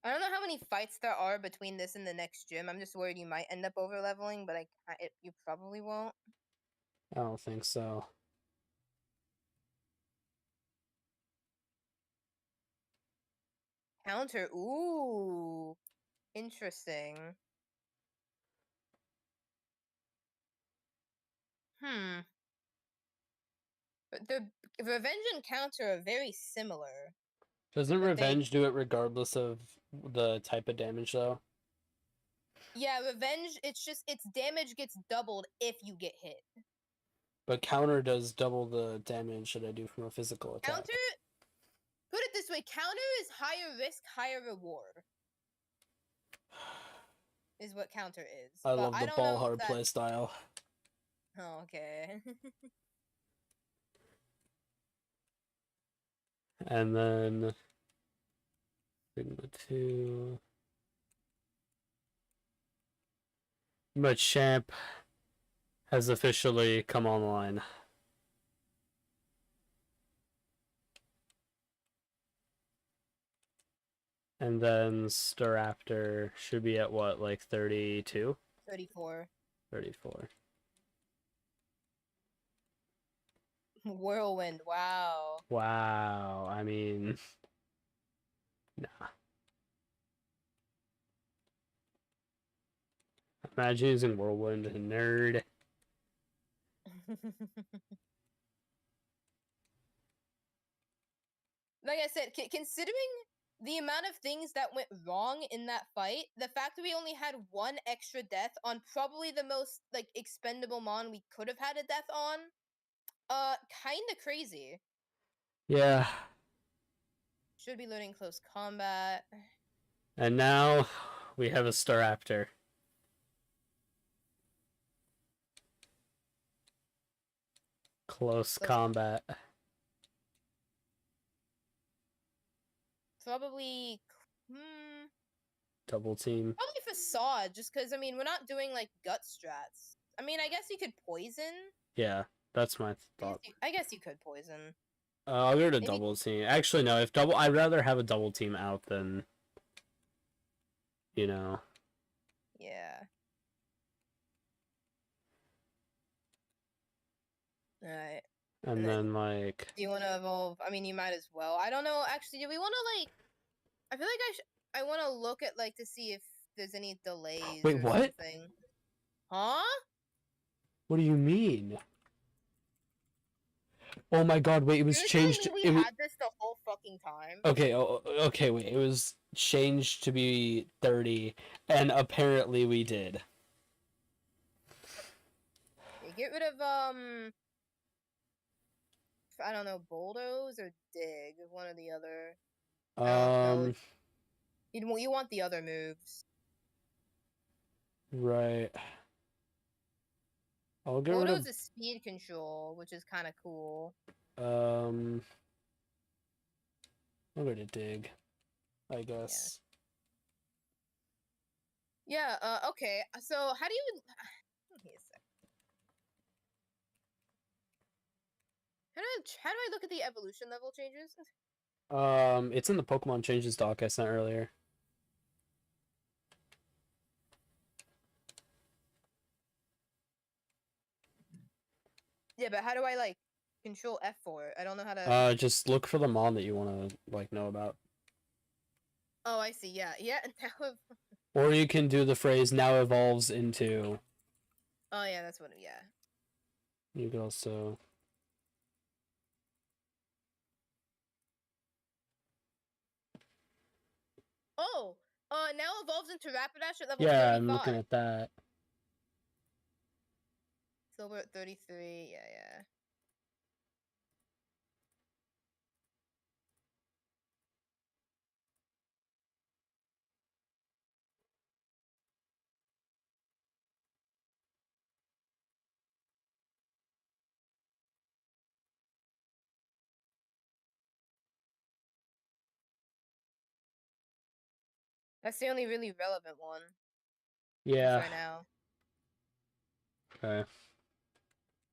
I don't know how many fights there are between this and the next gym. I'm just worried you might end up over leveling, but you probably won't. I don't think so. Counter, ooh, interesting. Hmm. But the Revenge and Counter are very similar. Doesn't But Revenge do it regardless of the type of damage, though? yeah, Revenge, its damage gets doubled if you get hit. But Counter does double the damage that I do from a physical attack. Counter, put it this way, Counter is higher risk, higher reward. Is what Counter is. I but love I the don't ball know hard that... play style. Oh, okay. And then Sigma 2. Machamp has officially come online. And then Staraptor should be at what, like 32? 34. 34. Whirlwind, wow. Wow. I mean, nah. Imagine using Whirlwind, nerd. Like I said, considering the amount of things that went wrong in that fight, the fact that we only had one extra death on probably the most like expendable mon we could have had a death on, kind of crazy. Yeah. Should be learning close combat. And now we have a Staraptor. Close combat. Probably. Double team. Probably facade, just because I mean we're not doing like gut strats. I mean, I guess you could poison. Yeah, that's my thought. I guess you could poison. I'll go to Maybe- double team. Actually, no. If double, I'd rather have a double team out than, you know. Yeah. Alright. And then like. Do you want to evolve? I mean, you might as well. I don't know. Actually, do we want to like? I feel like I want to look at like to see if there's any delays. Wait, or what? Something. Huh? What do you mean? Oh my god! Wait, it was changed. We had this the whole fucking time. Okay. Okay. Wait, it was changed to be 30, and apparently we did. Okay, get rid of I don't know, bulldoze or dig, one or the other. You want the other moves. Right. I'll get rid of. Bulldoze is speed control, which is kind of cool. I'll go to dig, I guess. Yeah. Okay. So how do you? Give me a sec. How do I look at the evolution level changes? It's in the Pokemon changes doc I sent earlier. Yeah, but how do I like control F for it? I don't know how to. Just look for the mon that you want to like know about. Oh, I see. Yeah. Now. Or you can do the phrase now evolves into. Oh yeah, that's what. Yeah. You could also. Oh. Now evolves into Rapidash at level 35. Yeah, I'm looking at that. Silver at 33. Yeah. That's the only really relevant one. Yeah. Right now. Okay.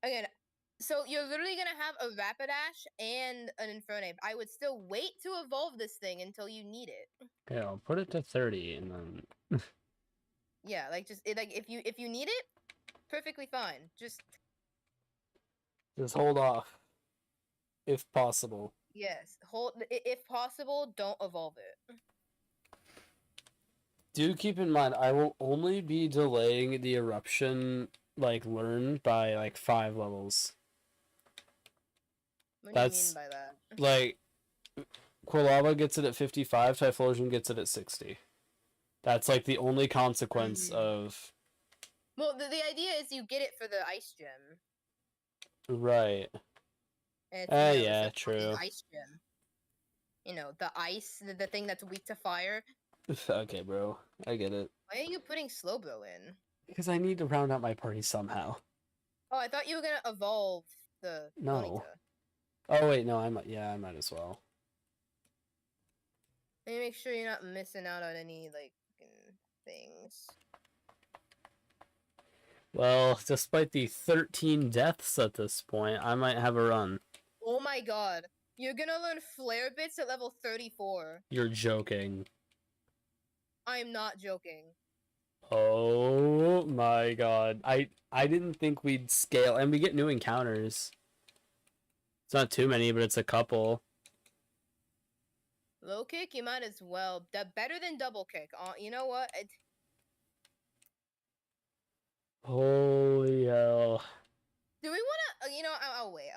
Again, so you're literally gonna have a Rapidash and an Infernape. I would still wait to evolve this thing until you need it. Okay, I'll put it to 30 and then. Yeah, like just if you need it, perfectly fine. Just hold off, if possible. yes, if possible, don't evolve it. Do keep in mind, I will only be delaying the eruption like learn by like 5 levels. What do you mean by that? Like, Quilava gets it at 55, Typhlosion gets it at 60. That's like the only consequence of. Well, the idea is you get it for the ice gem. Right. Yeah, true. Ice gem. You know, the ice, the thing that's weak to fire. Okay, bro. I get it. Why are you putting Slowbro in? Because I need to round out my party somehow. Oh, I thought you were gonna evolve the No. Ponyta. Oh wait, no, I might as well. Let me make sure you're not missing out on any like things. Well, despite the 13 deaths at this point, I might have a run. Oh my god. You're gonna learn Flare Bits at level 34. You're joking. I'm not joking. Oh my god. I didn't think we'd scale, and we get new encounters. It's not too many, but it's a couple. Low kick, you might as well. Better than double kick. You know what? Holy hell. Do we want to? You know, I'll wait.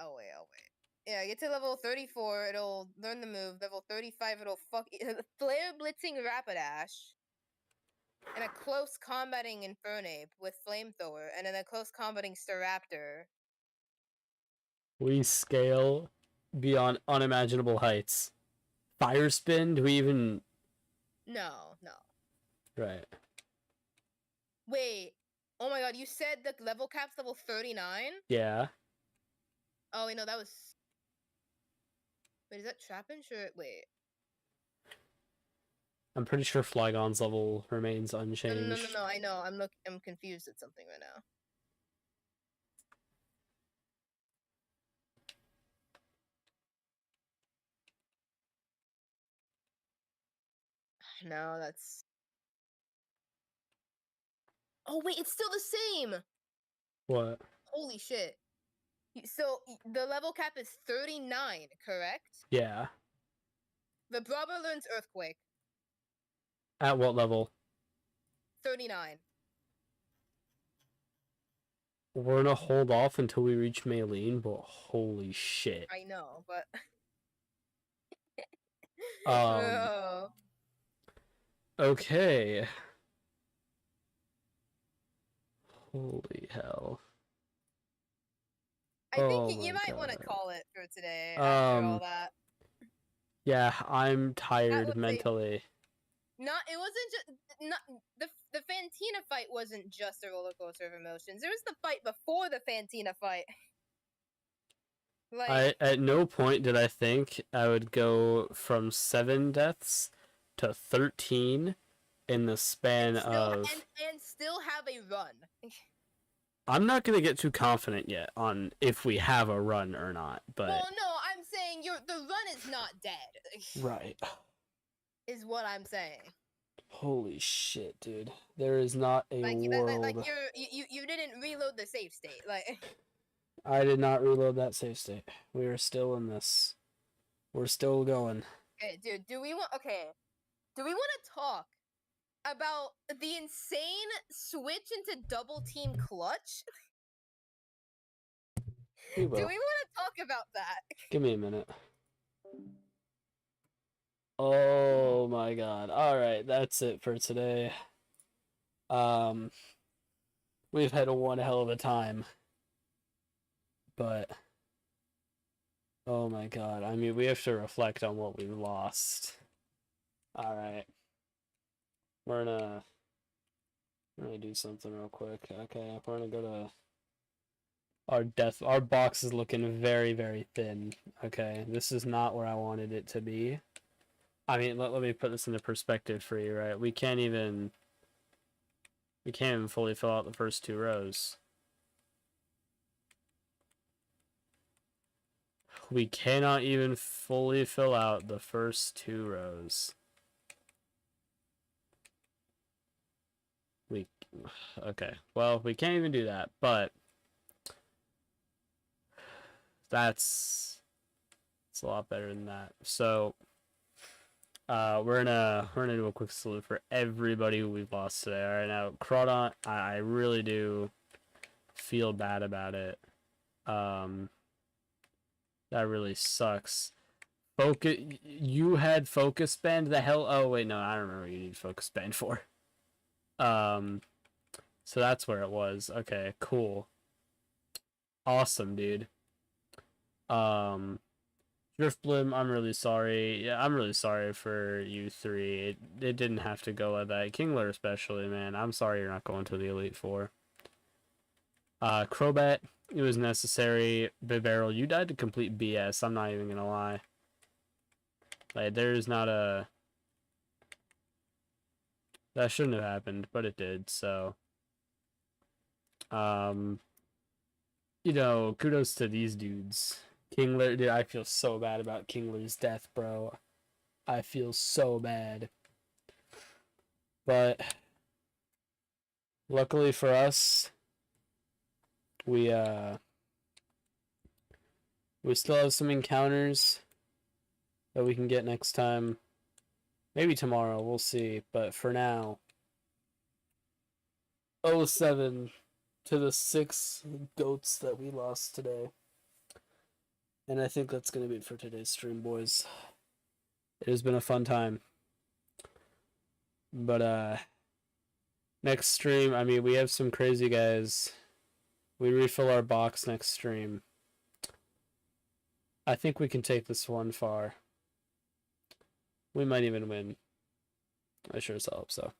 Yeah, get to level 34. It'll learn the move. Level 35, it'll flare blitzing Rapidash. And a close combating Infernape with Flamethrower, and then a close combating Staraptor. We scale beyond unimaginable heights. Fire spin? Do we even... No. Right. Wait. Oh my god, you said the level cap's level 39? Yeah. Oh, wait, no, that was... Wait, is that Trapinch or... Wait. I'm pretty sure Flygon's level remains unchanged. No. I know. I'm confused at something right now. No, that's. Oh wait, it's still the same. What? Holy shit! So the level cap is 39, correct? Yeah. The Bravo learns Earthquake. At what level? 39. We're gonna hold off until we reach Maylene, but holy shit. I know, but. Um. Okay. Holy hell. I think you might want to call it for today after all that. Yeah, I'm tired mentally. It wasn't just the Fantina fight wasn't just a roller coaster of emotions. There was the fight before the Fantina fight. Like, at no point did I think I would go from 7 deaths to 13 in the span of and still have a run. I'm not gonna get too confident yet on if we have a run or not, but well, no, I'm saying the run is not dead. Right. Is what I'm saying. Holy shit, dude! There is not a world. Like you didn't reload the save state, like. I did not reload that save state. We are still in this. We're still going. Okay, dude. Do we want to talk about the insane switch into double team clutch? We will. Do we want to talk about that? Give me a minute. Oh my god. Alright, that's it for today. We've had one hell of a time. But oh my god. I mean, we have to reflect on what we've lost. Alright. We're gonna do something real quick. Okay, we're gonna go to our box is looking very, very thin. Okay, this is not where I wanted it to be. I mean, let me put this into perspective for you, right? We can't even fully fill out the first 2 rows. We cannot even fully fill out the first 2 rows. Okay, well, we can't even do that, but it's a lot better than that. So we're gonna do a quick salute for everybody who we've lost today. All right, now Crawdon, I really do feel bad about it. That really sucks. Focus, you had focus band. The hell? Oh wait, no, I don't remember what you need focus band for. So that's where it was. Okay, cool. Awesome, dude. Driftblim, I'm really sorry. Yeah, I'm really sorry for you 3. It didn't have to go like that. Kingler especially, man. I'm sorry you're not going to the Elite Four. Crobat, it was necessary. Bibarrel, you died to complete BS. I'm not even gonna lie. Like, there's not a... That shouldn't have happened, but it did, so... You know, kudos to these dudes. Kingler, dude, I feel so bad about Kingler's death, bro. I feel so bad. But luckily for us, we still have some encounters that we can get next time. Maybe tomorrow, we'll see. But for now, 07 to the 6 goats that we lost today. And I think that's going to be it for today's stream, boys. It has been a fun time. But, next stream, I mean, we have some crazy guys. We refill our box next stream. I think we can take this one far. We might even win. I sure as hell hope so.